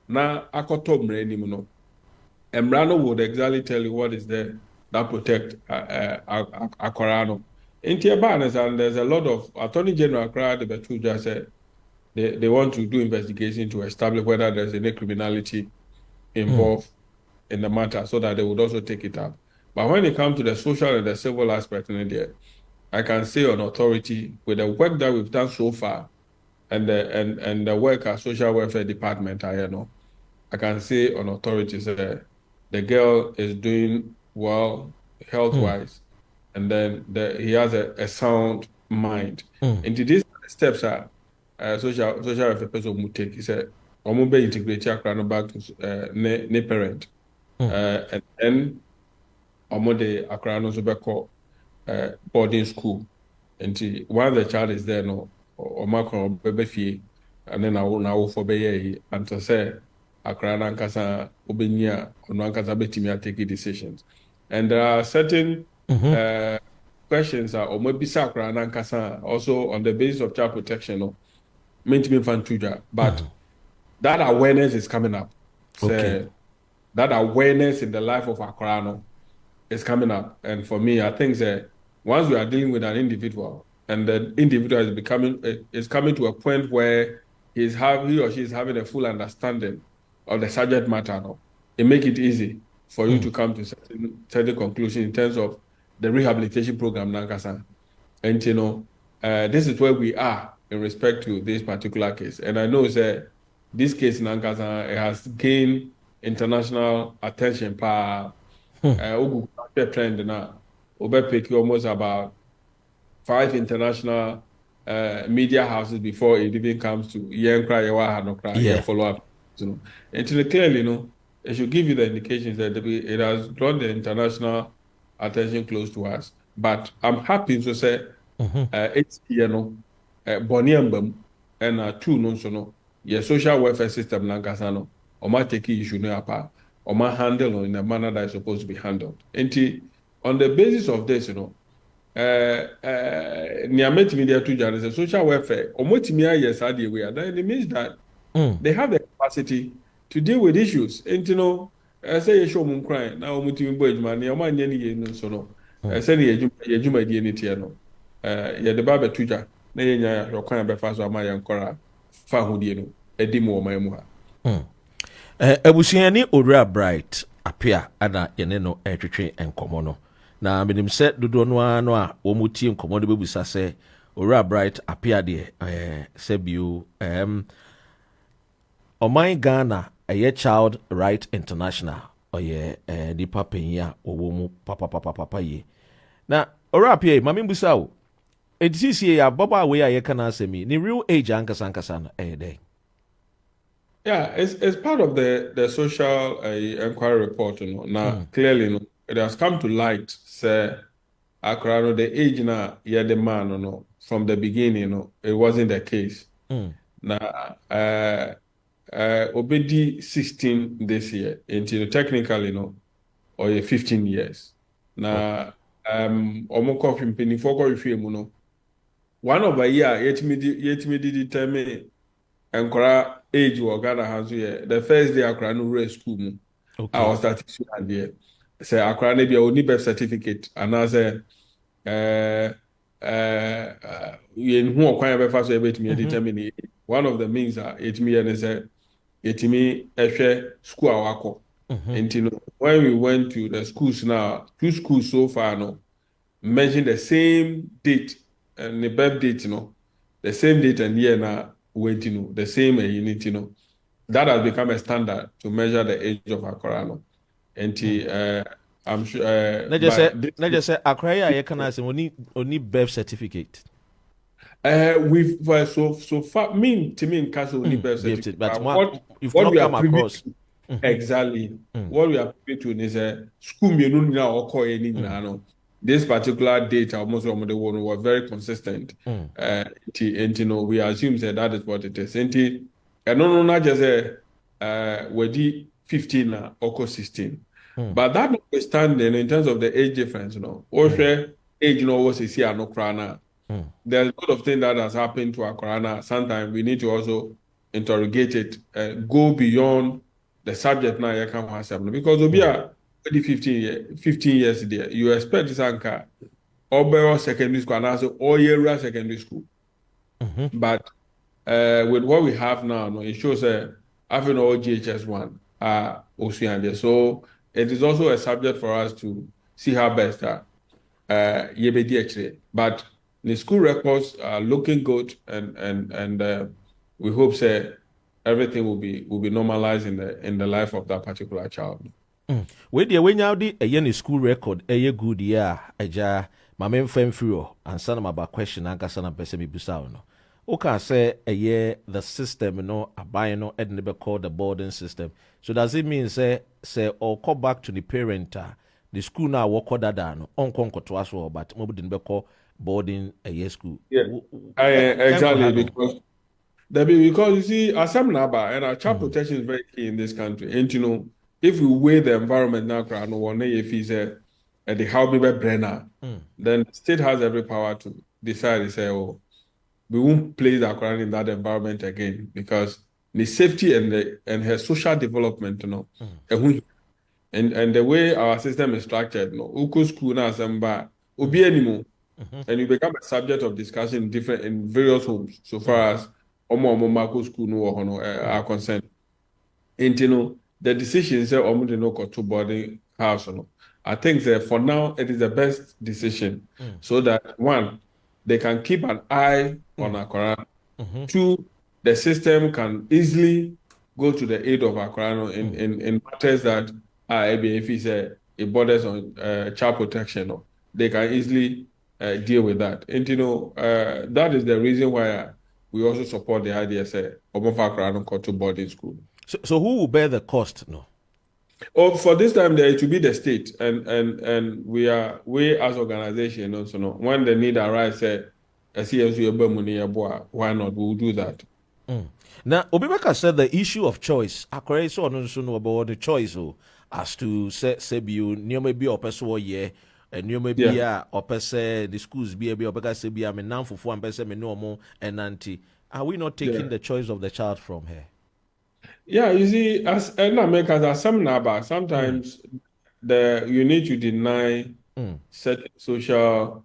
na akotom ready no. Emrano would exactly tell you what is there that protect ankara no. In Tiabanes, and there's a lot of Attorney General Accra, the Betu just said they want to do investigation to establish whether there's any criminality involved in the matter, so that they would also take it up. But when it comes to the social and the civil aspect in there, I can say on authority with the work that we've done so far, and the work at Social Welfare Department, I can say on authority that the girl is doing well health-wise, and then he has a sound mind. And these steps are social welfare person will take. He said, "I'm be integrate Accra back to ne parent, and then I'm the Accra no be call boarding school. And while the child is there, no, or Macron baby fee, and then I will now for be and to say Accra Nankasa Obenya or Nankasa Betimia taking decisions, and there are certain." Questions are or maybe Sakra and Ankasa also on the basis of child protection or maintenance fan tuja, but that awareness is coming up. So that awareness in the life of Akrano is coming up, and for me, I think that once we are dealing with an individual, and the individual is coming to a point where he or she is having a full understanding of the subject matter, no, it makes it easy for you to come to certain conclusion in terms of the rehabilitation program Nankasa. And this is where we are in respect to this particular case. And I know that this case in Nankasa has gained international attention. Trend now. Almost about 5 international media houses before it even comes to follow up. And clearly, it should give you the indications that it has drawn the international attention close to us. But I'm happy to say it's Boniambam and two no your social welfare system Nankasano or my take issue no apart or my handle in a manner that is supposed to be handled. And on the basis of this, Niamet media to journalists, social welfare, or multimedia, yes, then it means that they have the capacity to deal with issues. And I say you show me crying now, Mutim Boyd man, your man, any so no. I said, you might be any tiano. The barber tuja, Naya, your kind of fast or my ancora, Fahudino, a demo, my mua. Ebusiani Ora Bright appear ana yeneno etwetwe enkomo no na menim se dodo no a omuti enkomo de bebusa se Ora Bright appear de se bio Oman Ghana a Child Right International oye di papenya owo papa ye na Ora appear mami busa o edisi ya baba we ya kana asemi ni real age ankasa no dey. Yeah, it's part of the social inquiry report. Now, clearly, it has come to light. Say, Accra, the age now, the man, from the beginning, it wasn't the case. Now, Obedi 16 this year, until technically, or 15 years. Now, Omo coffee penny for film, one of a year, yet me determine. Ankara age or Ghana has here. The first day Accra no race school. I was starting there. Say Accra maybe only birth certificate and I say you who acquire by first able to me determine one of the means that it me and say it me a school awako. And when we went to the schools now, 2 schools so far mention the same date and the birth date, the same date and year now. The same unit, that has become a standard to measure the age of Accra. And I'm sure. Not just say Accra, you can ask only birth certificate. We've so far mean to me in Castle only birth certificate. But what we come across exactly what we are privy to is a school me no now or call any this particular date almost on the one were very consistent. We assume that is what it is. And no, not just we 15 or 16. But that notwithstanding, in terms of the age difference, also age was a year no crana. There's a lot of things that has happened to our corona. Sometimes we need to also interrogate it, go beyond the subject now. You can have because we are 15 years there. You expect this anchor or secondary school and also all year secondary school. But with what we have now, it shows having all GHS1 Oceania. So it is also a subject for us to see how best but the school records are looking good, and we hope everything will be normalized in the life of that particular child. When you the a school record, a good year, my main friend through and son of my question, and Cassana Pessimi Busano. Okay, say a year the system, a buying no never called the boarding system. So does it mean say or call back to the parent? The school now work order down on conquer to us, but nobody didn't call boarding a year school. Yeah, exactly because you see, Assam Naba and our child protection is very key in this country. And if we weigh the environment now, if he's the how be Brenner, then the state has every power to decide to say, oh, we won't place our Quran in that environment again because the safety and her social development, and the way our system is structured, Uku school now Ubi anymore. And you become a subject of discussion in various homes so far as Omo school are concerned. And the decision say Omo to boarding house. I think that for now it is the best decision so that one, they can keep an eye on our Quran. Two, the system can easily go to the aid of our Quran in matters that if it borders on child protection. They can easily deal with that. And that is the reason why we also support the idea say Omofa Quran to boarding school. So who will bear the cost? No. Oh, for this time there it will be the state and we as organization also when the need arises why not we'll do that. Now Obibeka said the issue of choice. Akore so no about the choice as to say you maybe or person year and you maybe or person the schools be or because say be am now for and person me no more and auntie. Are we not taking the choice of the child from her? Yeah, you see, as sometimes you need to deny certain social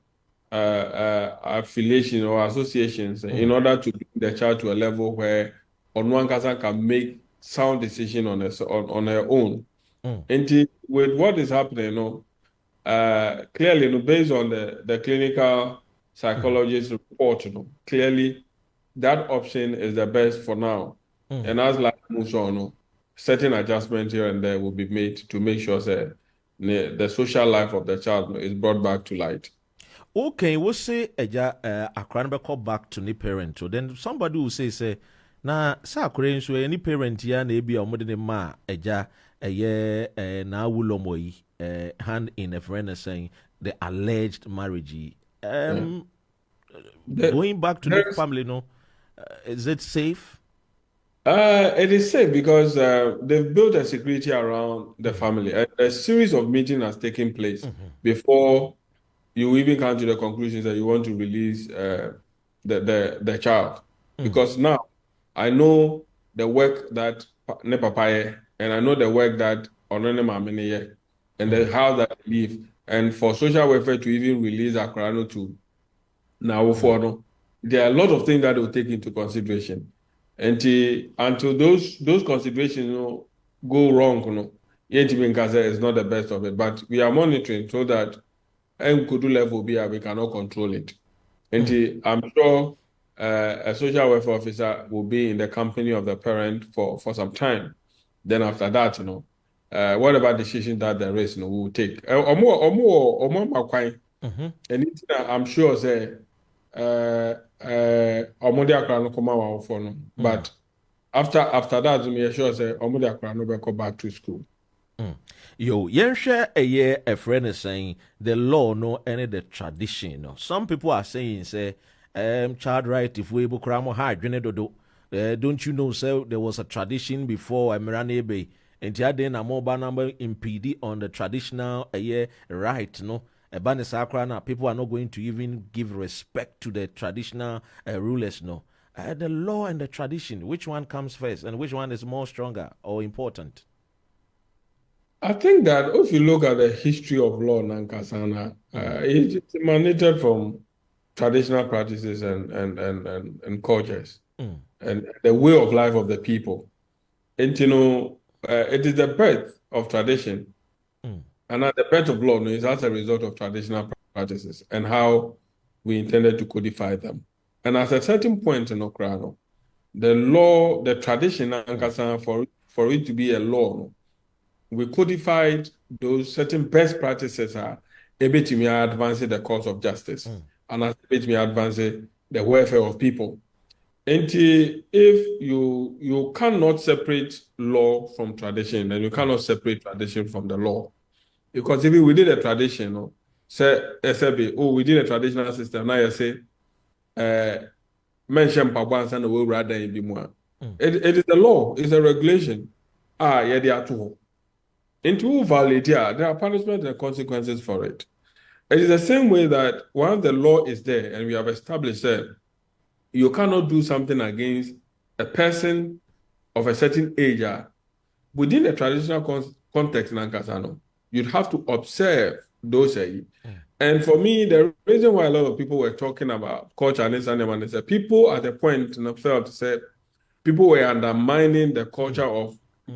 affiliation or associations in order to bring the child to a level where on one person can make sound decision on her own. And with what is happening, clearly, based on the clinical psychologist report, clearly that option is the best for now. And as life moves on, certain adjustments here and there will be made to make sure that the social life of the child is brought back to light. Okay, we'll say a call back to the parent. So then somebody will say, na sa akure so any parent ya na ebi omo de ma eja na wulomo yi hand in a friend saying the alleged marriage. Going back to the family, is it safe? It is safe because they've built a security around the family. A series of meetings has taken place before you even come to the conclusions that you want to release the child. Because now I know the work that ne papaye and I know the work that onone mamene and the how that they live. And for social welfare to even release Akrano to now for there are a lot of things that will take into consideration. Until those considerations go wrong, is not the best of it. But we are monitoring so that Nkudu level we cannot control it. And I'm sure a social welfare officer will be in the company of the parent for some time. Then after that, whatever decision that there is, we will take. And I'm sure say but after that, we are sure say go back to school. Yo, yensha a year a friend is saying the law no any the tradition. No. Some people are saying say child right if we book ramo hard do. Don't you know so there was a tradition before Amirane Bay and then a mobile number impede on the traditional a year right no a ban sakrana people are not going to even give respect to the traditional rulers no. The law and the tradition, which one comes first and which one is more stronger or important? I think that if you look at the history of law in Nankasana, it's emanated from traditional practices and cultures and the way of life of the people. And it is the birth of tradition and at the birth of law is as a result of traditional practices and how we intended to codify them. And at a certain point in Okrano, the law, the tradition Nankasana for it to be a law, we codified those certain best practices are able to advance the cause of justice and able to advance the welfare of people. And if you cannot separate law from tradition, and you cannot separate tradition from the law, because if we did a tradition, say we did a traditional system. Now you say, mention Pabans and the way rather be more. It is the law, it's a regulation. Yeah, they are two. Into violate, there are punishments and consequences for it. It is the same way that once the law is there and we have established that you cannot do something against a person of a certain age within the traditional context in Ankasano, you'd have to observe those. And for me, the reason why a lot of people were talking about culture and this and is that people at the point felt said people were undermining the culture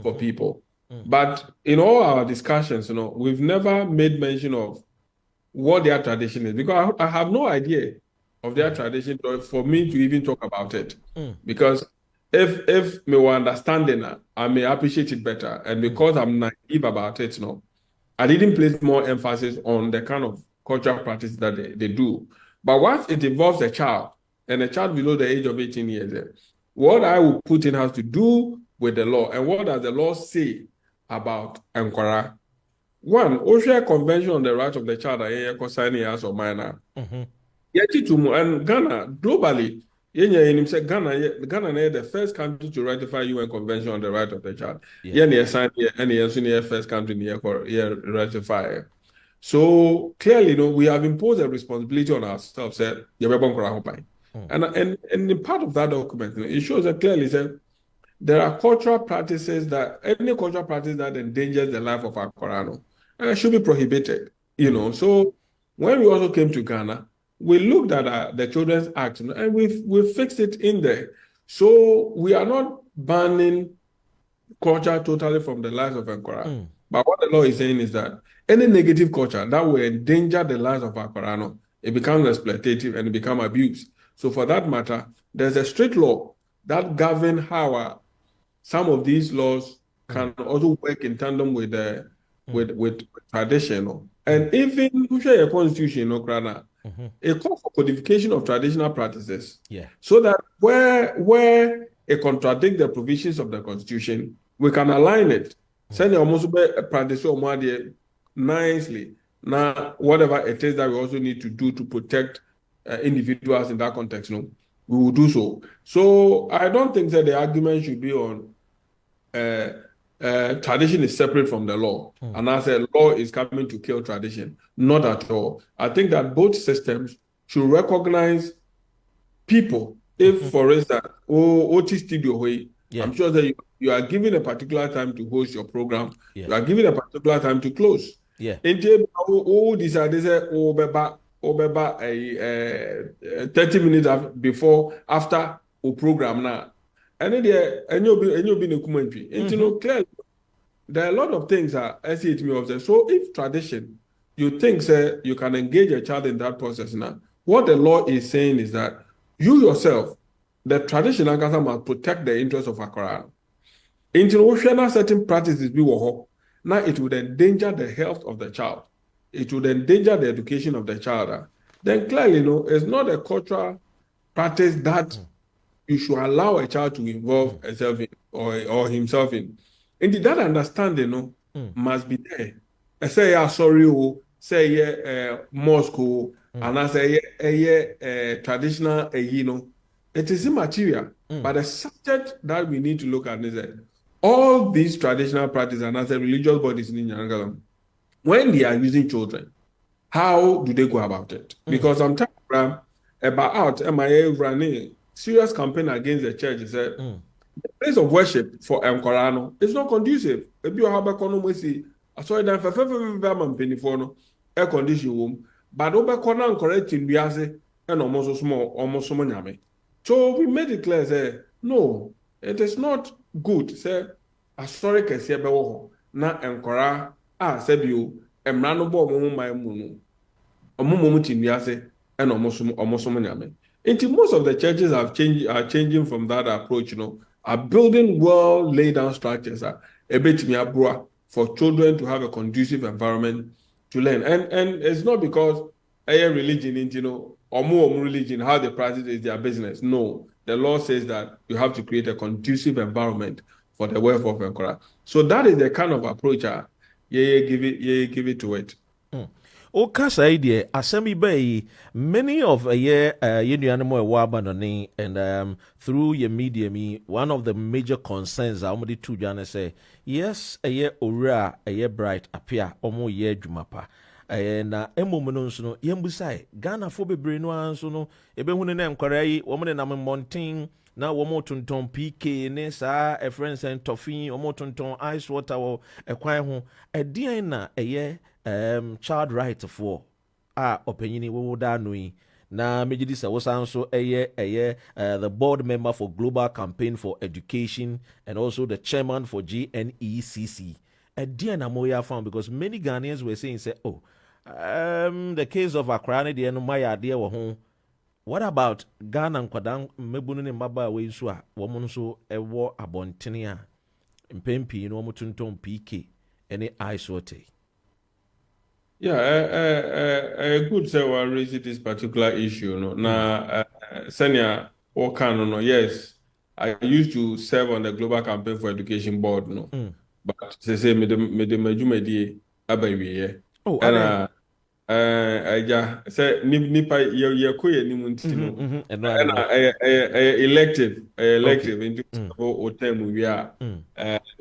for people. But in all our discussions, we've never made mention of what their tradition is because I have no idea of their tradition for me to even talk about it. Because if me were understanding, I may appreciate it better. And because I'm naive about it, I didn't place more emphasis on the kind of cultural practice that they do. But once it involves a child and a child below the age of 18 years, what I will put in has to do with the law. And what does the law say about Nkwara? One, OSHA Convention on the Rights of the Child, signing as or minor. And Ghana, globally, Ghana is the first country to ratify UN Convention on the Rights of the Child. And first country to ratify. So clearly, we have imposed a responsibility on ourselves. And in part of that document, it shows that clearly that there are cultural practices any cultural practice that endangers the life of our Korano should be prohibited. So when we also came to Ghana, we looked at the Children's Act and we fixed it in there. So we are not banning culture totally from the lives of Korano. But what the law is saying is that any negative culture that will endanger the lives of our Korano, it becomes exploitative and it becomes abuse. So for that matter, there's a strict law that governs how some of these laws can also work in tandem with traditional. And even a constitution, a call for codification of traditional practices. So that where it contradicts the provisions of the constitution, we can align it. Send almost practice nicely. Now, whatever it is that we also need to do to protect individuals in that context, we will do so. So I don't think that the argument should be on tradition is separate from the law. And I said law is coming to kill tradition. Not at all. I think that both systems should recognize people. If, for instance, OT Studio, I'm sure that you are given a particular time to host your program. You are given a particular time to close. In 30 minutes before, after a program now. And you'll be in a commentary. And clearly, there are a lot of things that I see it me observe. So if tradition, you think you can engage a child in that process now, what the law is saying is that you yourself, the tradition must protect the interests of Akara. International certain practices be now it would endanger the health of the child. It would endanger the education of the child. Then clearly, it's not a cultural practice that you should allow a child to involve herself in or himself in. Indeed, that understanding, must be there. I say yeah, sorry, say yeah, mosque, and I say yeah, traditional, it is immaterial. But the subject that we need to look at is that all these traditional practices and as religious bodies in Yangalam, when they are using children, how do they go about it? Because I'm talking about MIA running serious campaign against the church. Is that the place of worship for Mkorano is not conducive. If you have a economy, I saw it for air condition room, but over corner correcting biase and almost small, almost so many. So we made it clear, say, no, it is not good. Say, a story can see about na Mkora, said you, Emrano Bo my moon. And almost many. Most of the churches are changing from that approach, are building well laid down structures, a bit for children to have a conducive environment to learn. And it's not because a religion, or more religion, how they practice is their business. No, the law says that you have to create a conducive environment for the welfare of Nkora. So that is the kind of approach give it to it. Okasa idea asemi bay many of a year animal wabanone and through your media one of the major concerns the two jana say yes a year ora a year bright appear omo year jumapa and emomenos no yembusai Ghana for bebre no anso no ebe hunu na Nkwara yi womo na mountain na womo tonton PK ne sa a friends and toffee womo tonton ice water wo ekwan ho edian na eye child right for opinion wo da no yi na mejidi sa wosan so the board member for Global Campaign for Education and also the chairman for GNECC edian na moya found because many Ghanaians were saying say the case of Accra the no my idea wo ho. What about Ghana nkwadan mebunu ne mbaba we nso a wo mo nso ewo abontene a mpempi no mo tonton PK any ice water. Yeah, good say we raise this particular issue. Now, senior no. Yes, I used to serve on the Global Campaign for Education Board. But they say me the majumedi abawiye. Oh, and I say nipa ye koye ni muntino. And elective into o term we are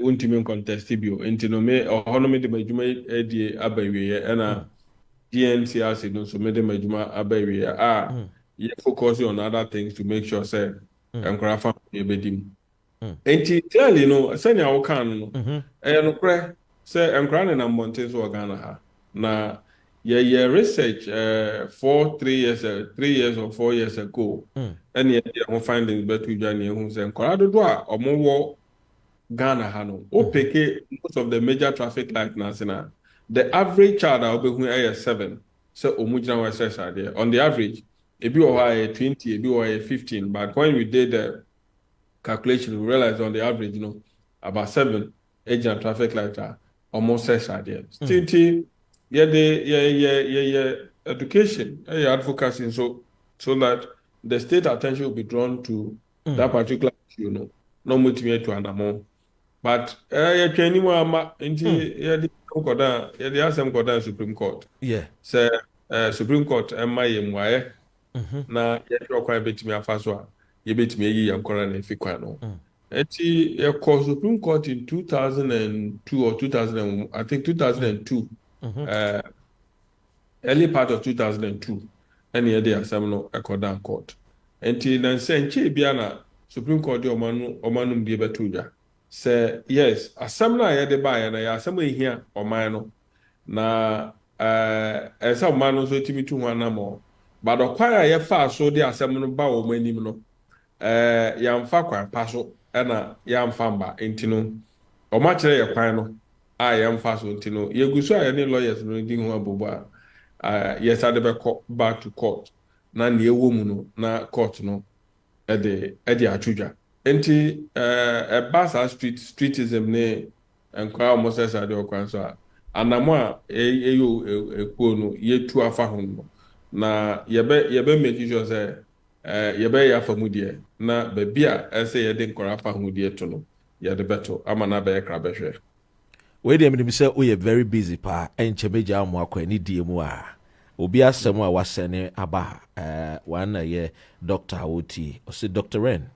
ultimate contestibio into me or honome de majuma edi abawiye and GNCRC no so me de majuma abawiye ye focus on other things to make sure say Nkora family ebedim. Enti clearly senior wo kan no no kre say Nkora na mountain so Ghana ha na yeah research 3 years or 4 years ago and yeah findings better journey who say Nkora do a omo Ghana ha no o peke most of the major traffic light na the average child obehu aye 7 so omujina we say there on the average ebi o 20 ebi o 15 but when we did the calculation we realized on the average about 7 age and traffic light are almost there still yeah education advocacy so that the state attention will be drawn to that particular issue no motivate to anamo but training the Supreme Court say Supreme Court MIMY na quite bit me afaso ye bit me yi Nkora na efikwa no eti Supreme Court in 2002 or 2000 I think 2002 early part of 2002 and here they asem no Ekodan Court enti na senche bia na Supreme Court de omanum de betuja say yes asem na ye de ba na ya asem ehia oman no na esa oman no so timi tu ho na mo but okwara ye fa so de asem no ba o manim no yamfa kwan paso na yamfa mba enti no o ma kire ye kwan no yamfa so enti no ye guso any lawyers no di ho abobo yes ade be back to court na ne ewo mu no na court no ede atwudwa enti basa streetism ne Nkora Moses ade okwan so anamo eyo ekuo no yetu afa ho no na yebe make sure say yebe ya famudie na babia ese yede Nkora afa ho die to no yede beto ama na be kra behwe. we dey me say we are very busy pa enche meja amu akwa ni die mu a obi asem a wasene aba one year Dr. Oti or say Dr. Ren,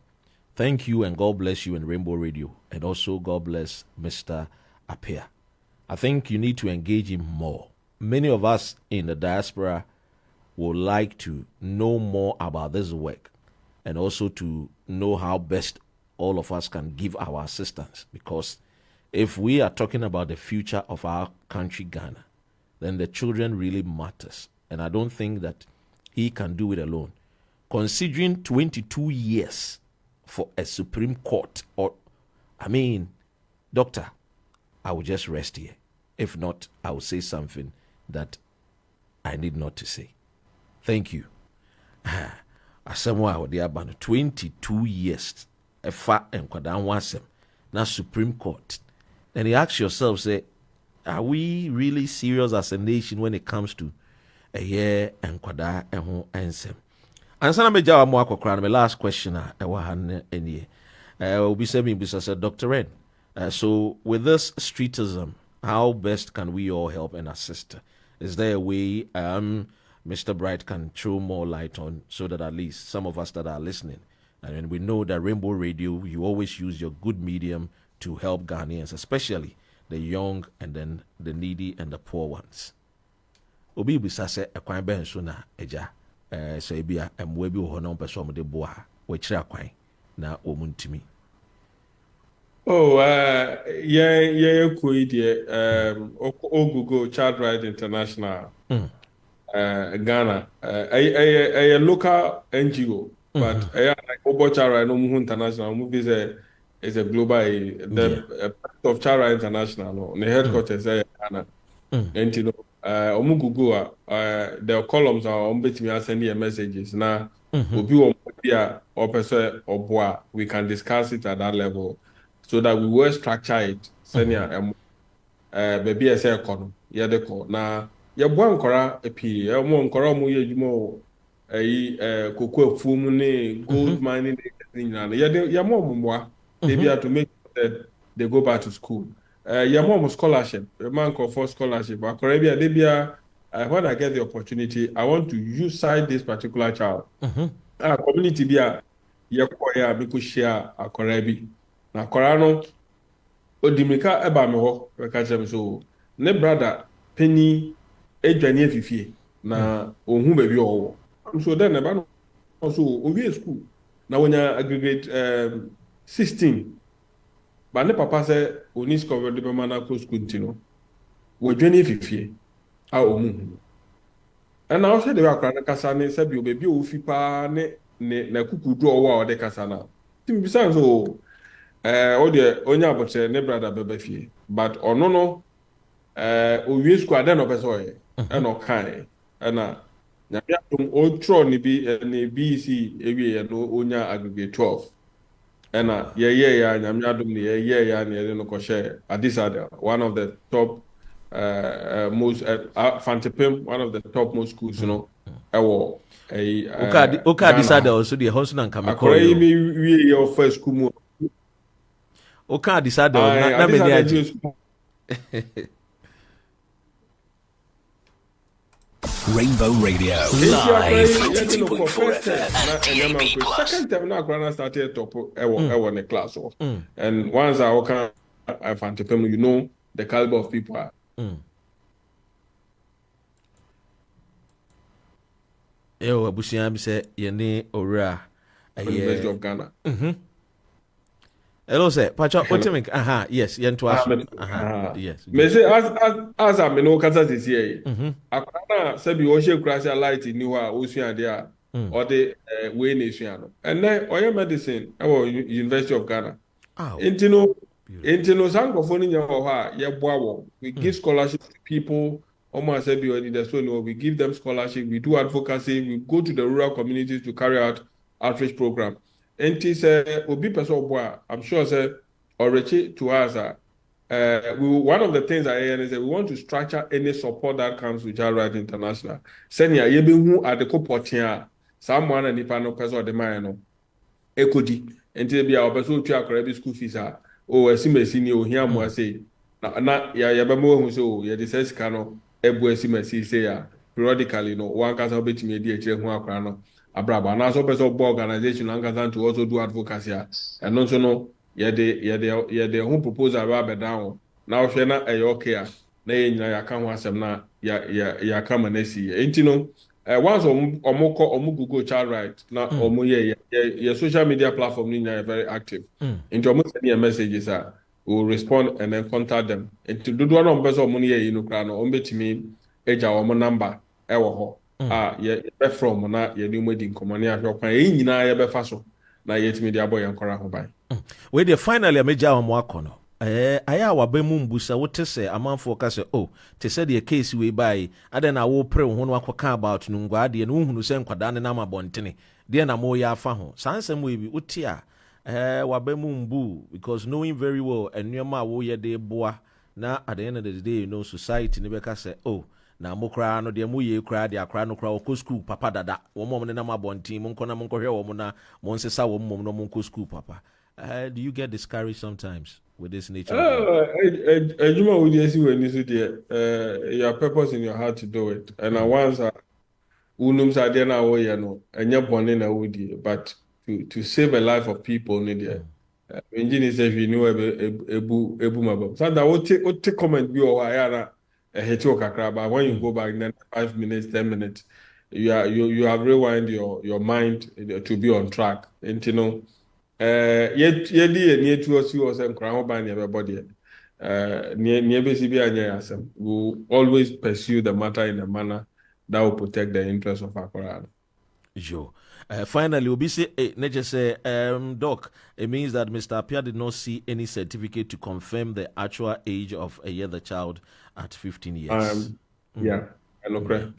thank you and God bless you in Rainbow Radio, and also God bless Mr. Apia. I think you need to engage him more. Many of us in the diaspora would like to know more about this work and also to know how best all of us can give our assistance, because if we are talking about the future of our country, Ghana, then the children really matters. And I don't think that he can do it alone. Considering 22 years for a Supreme Court, Doctor, I will just rest here. If not, I will say something that I need not to say. Thank you. Asamoah odi aba no 22 years. Efa enkwadan wasem na Supreme Court. And you ask yourself, say, are we really serious as a nation when it comes to a year enkwada eho ensem? Ansana meja wa mo akokra my last question ewa han enie. Obi say me bisa say Dr. Red. So with this streetism, how best can we all help and assist? Is there a way Mr. Bright can throw more light on, so that at least some of us that are listening, and we know that Rainbow Radio, you always use your good medium to help Ghanaians, especially the young and then the needy and the poor ones. Obi bisa se akwan ben so na eja so ebia emwe bi ho no peso mo de boa we kire akwan na omuntimi. Oh, yeah, Google Child Rights International, Ghana, a local NGO, but like Obo Child Rights International, movies is a global, the of Child Rights International, the headquarters is Ghana, and you know, Google, their columns are on between sending messages now. We can discuss it at that level, so that we will structure it. Senior, baby, I say, "Kono, yeah, the call now. Yeah, one kora epi, one kora mu ye jumo, cocoa fumune, gold mining, yeah, more. They be to make that they go back to school. Yeah, more scholarship, a man called for scholarship. But Caribbean, they be when I get the opportunity, I want to use side this particular child. Community be a yakoya because share a Caribbean. Na Korano odimika eba me ho catch me so ne brother penny edwane afifie na ohun ba bi owo so then eba no so owie school na wonya aggregate 16 ba ne papa say oni discover de be na ko school ntino wo dwane afifie a omu and na o say de akra na kasa ne say bi obi ofi pa ne na kukudu owo a de kasa na tim bisa so onye abotre ne brother bebefie but ono no owie school adan no person e no kan na nyamia tum o tro ni BC ewie no onya aggregate 12 na ye ya nyamia dum ni ye ya ne no ko share Adisada, one of the top most Fantipim, one of the top most schools, you know, ewo Adisada also the house na kameko we your first school. Oka Adisada na me aji. Rainbow Radio live 92.4 FM and DAB+. Second time now grana started top ewo ne class and once I can I find you know the caliber of people are. Yo abusia bi se ye ne owura University of Ghana. Hello sir, Pacha Otemik. Yes, yentu aso. Yes. Me say as I no kasa this year. Akwana say bi wo she crash light ni wa osua de a or the way nation no. And then oya medicine our University of Ghana. Intino sankofo ni nya ho ha ye boa wo. We give scholarship to people. Almost say bi we so no, we give them scholarship, we do advocacy, we go to the rural communities to carry out outreach program. And he said, Obi person boy, I'm sure say already to us one of the things I hear is that we want to structure any support that comes with Child Rights International. Senior yebe hu at the coportia someone and if I know person the man no ekodi enti be our person to akora school fees o esime senior here mo say na ya bɛma wahu sɛ yɛde sɛ sika no ɛbu asi ma sii ya periodically no wankasa wobɛtumi adi akyerɛ ho akora no abrabɔ anaasɛ wopɛ sɛ wobɔ organization ankasa to also do advocacy a ɛno nso no yɛde ho proposal bɛ abɛda ho na wohwɛ na ɛyɛ okay a na yɛ nyina yɛaka ho asɛm na yɛaka ma no asi enti no once ɔmo google child right na ɔmo yɛ social media platform no nyina yɛ very active nti ɔmo send yɛ messages a we will respond and then contact them. Nti dodoɔ na ɔmo pɛ sɛ ɔmo no yɛ yi no koraa no ɔmo bɛtumi agya ɔmo number ɛwɔ hɔ a yɛbɛfrɛ ɔmo na yɛde ɔmo adi nkɔmmɔ ne ahwɛ ɔkwan yɛn nyinaa yɛbɛfa so na yɛtumi de abɔ yɛn nkɔra ho ban. Wei deɛ finally amegya ɔmo akɔ no ayɛ a waba mu mbusa wote sɛ amanfoɔ ka sɛ te sɛ deɛ case wei bae adɛn na wopere wo ho no akɔka about no ngwaa deɛ no wohunu sɛ nkwadaa ne nam abɔntene deɛ na moyɛ afa ho saa nsɛm wei bi wote a waba mu mbu because knowing very well nneɛma a woyɛ de boa na at the end of the day society ne bɛka sɛ na mo koraa no deɛ moyɛ koraa deɛ akora no koraa wɔkɔ school papa dada wɔn ne nam abɔnten mo nkɔ na mo nkɔhwɛ wɔn na mo nsesa wɔn mom no mo nkɔ school papa. Do you get discouraged sometimes with this nature? Ejuma would you see when you see your purpose in your heart to do it, and once unum sa there na wo no, and you're born in a woody, but to save a life of people, need engineer says you know ebu mabo. So that would take comment be or a heto kakra, but when you go back then 5 minutes, 10 minutes, you have rewind your mind to be on track, and you know. Yedi near to us you and crown by everybody. Near basically we will always pursue the matter in a manner that will protect the interests of our Quran. Sure. Finally, we'll be say, Doc, it means that Mr. Apia did not see any certificate to confirm the actual age of the child at 15 years. Yeah,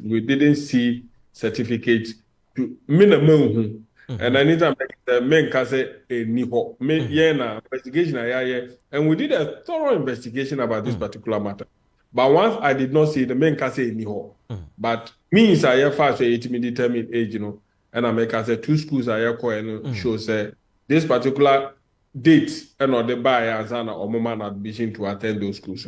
we didn't see certificate to minimum. And I need to make the men can say niho. Investigation and we did a thorough investigation about this particular matter. But once I did not see the men can say niho. But means I have fast 8 determined age, and I make say 2 schools I have and show say this particular date and or the buyer or moment admission to attend those schools.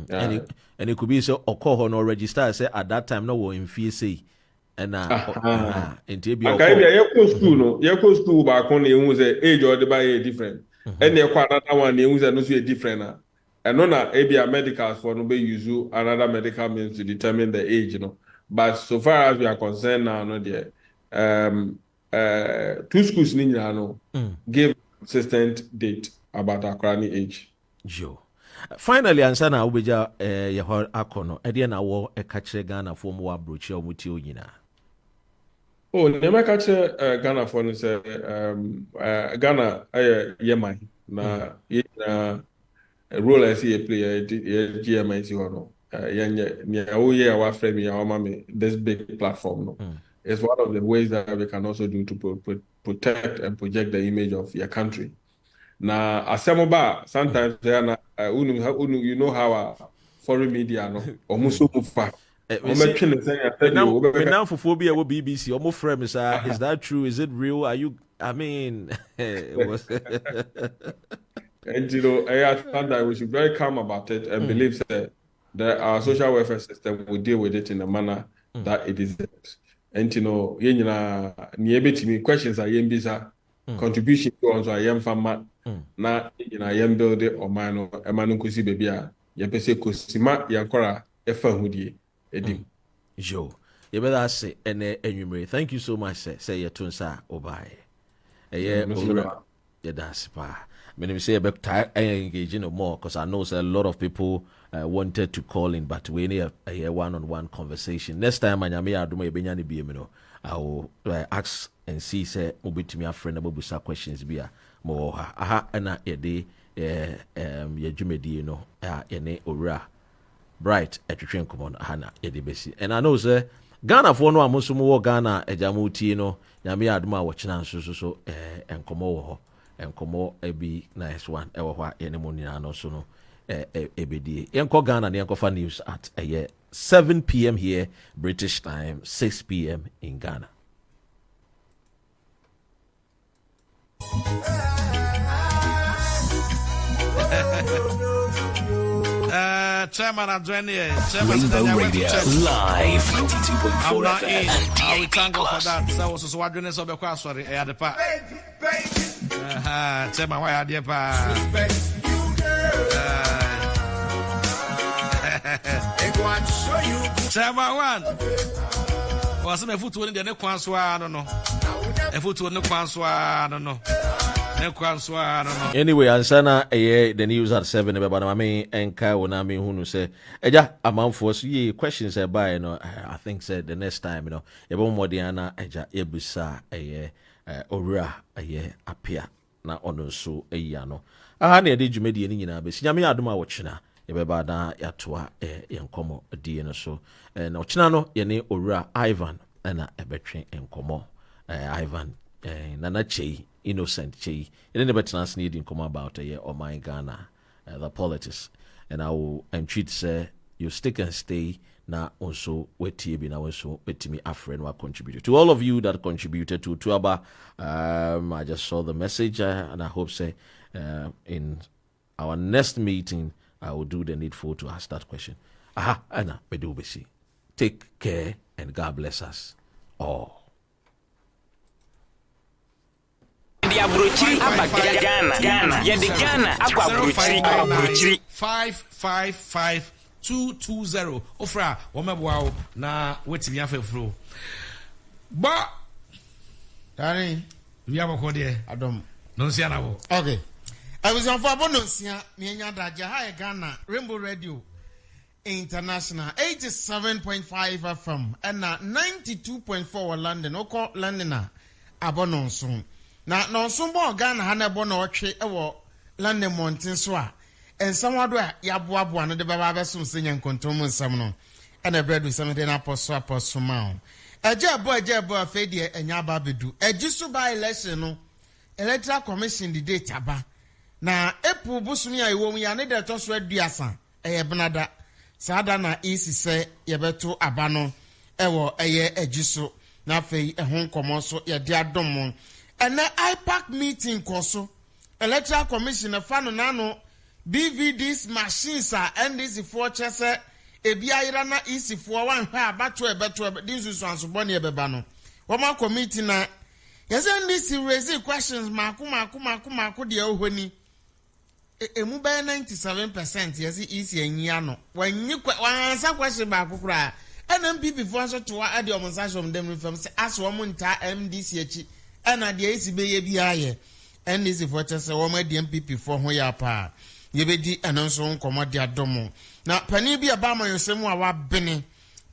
And it could be so or no register say at that time no one in fear say. And your school back on the age or the buy different. And the another one use a different. And no medical for no be use another medical means to determine the age, But so far as we are concerned now, no there. 2 schools give consistent date about our current age. Joe. Finally, answer na ubeja yehor akono. Ediye na wo ekachire Ghana for mo abrochi omuti onyina. Nema kache Ghana for say Ghana yeman na role I see a player GMI si hono. Our friend me our mama this big platform no. It's one of the ways that we can also do to protect and project the image of your country. Na asemoba sometimes you know how our foreign media no omuso mufa now for phobia will BBC almost frame is that true? Is it real? Are you and and sometimes we should be very calm about it and believe that our social welfare system will deal with it in a manner that it deserves. And questions are yembisa contribution to also a young farmer na young builder or man or emanu kusi baby a yepese kusima yankora efa hudie edim jo you better say enumere. Thank you so much say your tunsa obai that's pa me say about engaging more because I know a lot of people wanted to call in, but we need a one-on-one conversation. Next time I will ask and see say to me a friend about busa questions be more ana yede yedwumedi yene owura bright etwetwe nkomo hana yede besi. And I know say Ghana for no amuso mo Ghana ejamuti no nyame adoma wo kyena so enkomo wo ho enkomo ebi nice one ewo hwa yene mo nyina no so no ebedi yenko Ghana ne yenko news at 7 p.m. here British time, 6 p.m. in Ghana. chairman adjoining here. Rainbow Radio live 92.4 not FM in. and I will DAB thank God for Plus. that. So was so adjoining so be quite sorry. I had the part. Chairman, why are you pa? Chairman one. Was me foot in the kwanso I don't know. A foot in the kwanso I don't know. Anyway, ansana the news at 7 about mame enka wona me hunu say eja amanfo so ye questions by I think said the next time ebo modiana eja ebusa owura apia na ono so no aha na de dwumadi ni nyina be sinyame adom a wo chena yebeba na yatoa yenkomo die no so na ochena no ye ne owura Ivan na ebetwe enkomo Ivan nana chei innocent chei you never chance needing come about oh my Ghana the politics and I will entreat say you stick and stay na also wetie bi na also betimi afre no contributed to all of you that contributed to Tuaba. I just saw the message and I hope say in our next meeting I will do the needful to ask that question. Aha, Anna Bedubesi. Take care and God bless us all. Ghana. 555-220. Ofra, wamebwa na weti biafe fro. Ba Darling, we have a code Adam. Nonsia na wo. Okay. I was on for Bonosia, Mianya Daja, Ghana, Rainbow Radio International, 87.5 FM, and 92.4 London, Oko London, Abonon soon. Now, no sumbo Ghana Hana Bono Tree, London Mountain Swa, and somewhat where Yabuabu and the Baba soon singing Contomun Samno, and a bread with something apostle Sumau. A jabba Fadia and Yababidu, a just to buy lesson, electoral commission the data ba. Na epu busumi a iwo mu ya ne de to so aduasa benada sadana isi se yebeto abano ewo eye agiso na fei ehon komo so ye de adom ene IPAC meeting koso electoral commission fa no na no BVDs machines a NDC for chese ebi ayira na isi for wan hwa abato ebeto dinsu anso bone ebeba no wo ma committee na yese NDC raise questions mako de ohoni emu by 97% yes easy anyia no wanyi wansa question ba kokura NMPP for so to ade omonsashom dem from say as wo nta MDC achi ana de esi be ye bia ye NDC for chese wo ma de MPP for ho ya pa ye be di anonso nkomo de adomo na pani bia ba ma yosemu a wa bene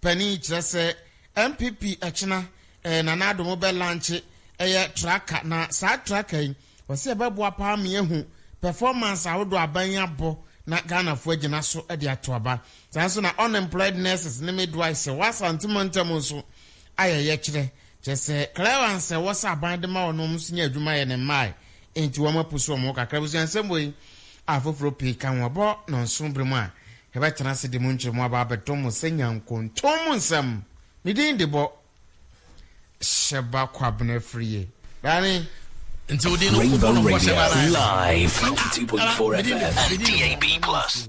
pani chese MPP achina na na adomo be launch tracker na sa tracker yi wose be bo apa ma ehu performance awodo abanya bo na Ghana fo agina so de atoaba sanso na unemployed nurses ne midwives wasantimontam so ayeye kire chese clearance was aban de ma ono musunya adwuma ye ne mai enti wo mapuso mo kakra busu ansemo yi afoforo pe kan wo bo no nso bremu a he be tena se de mu nchiremu aba betom senyanko tom nsam midin de bo sheba kwabna friye bani Rainbow Radio live 92.4 FM and DAB Plus.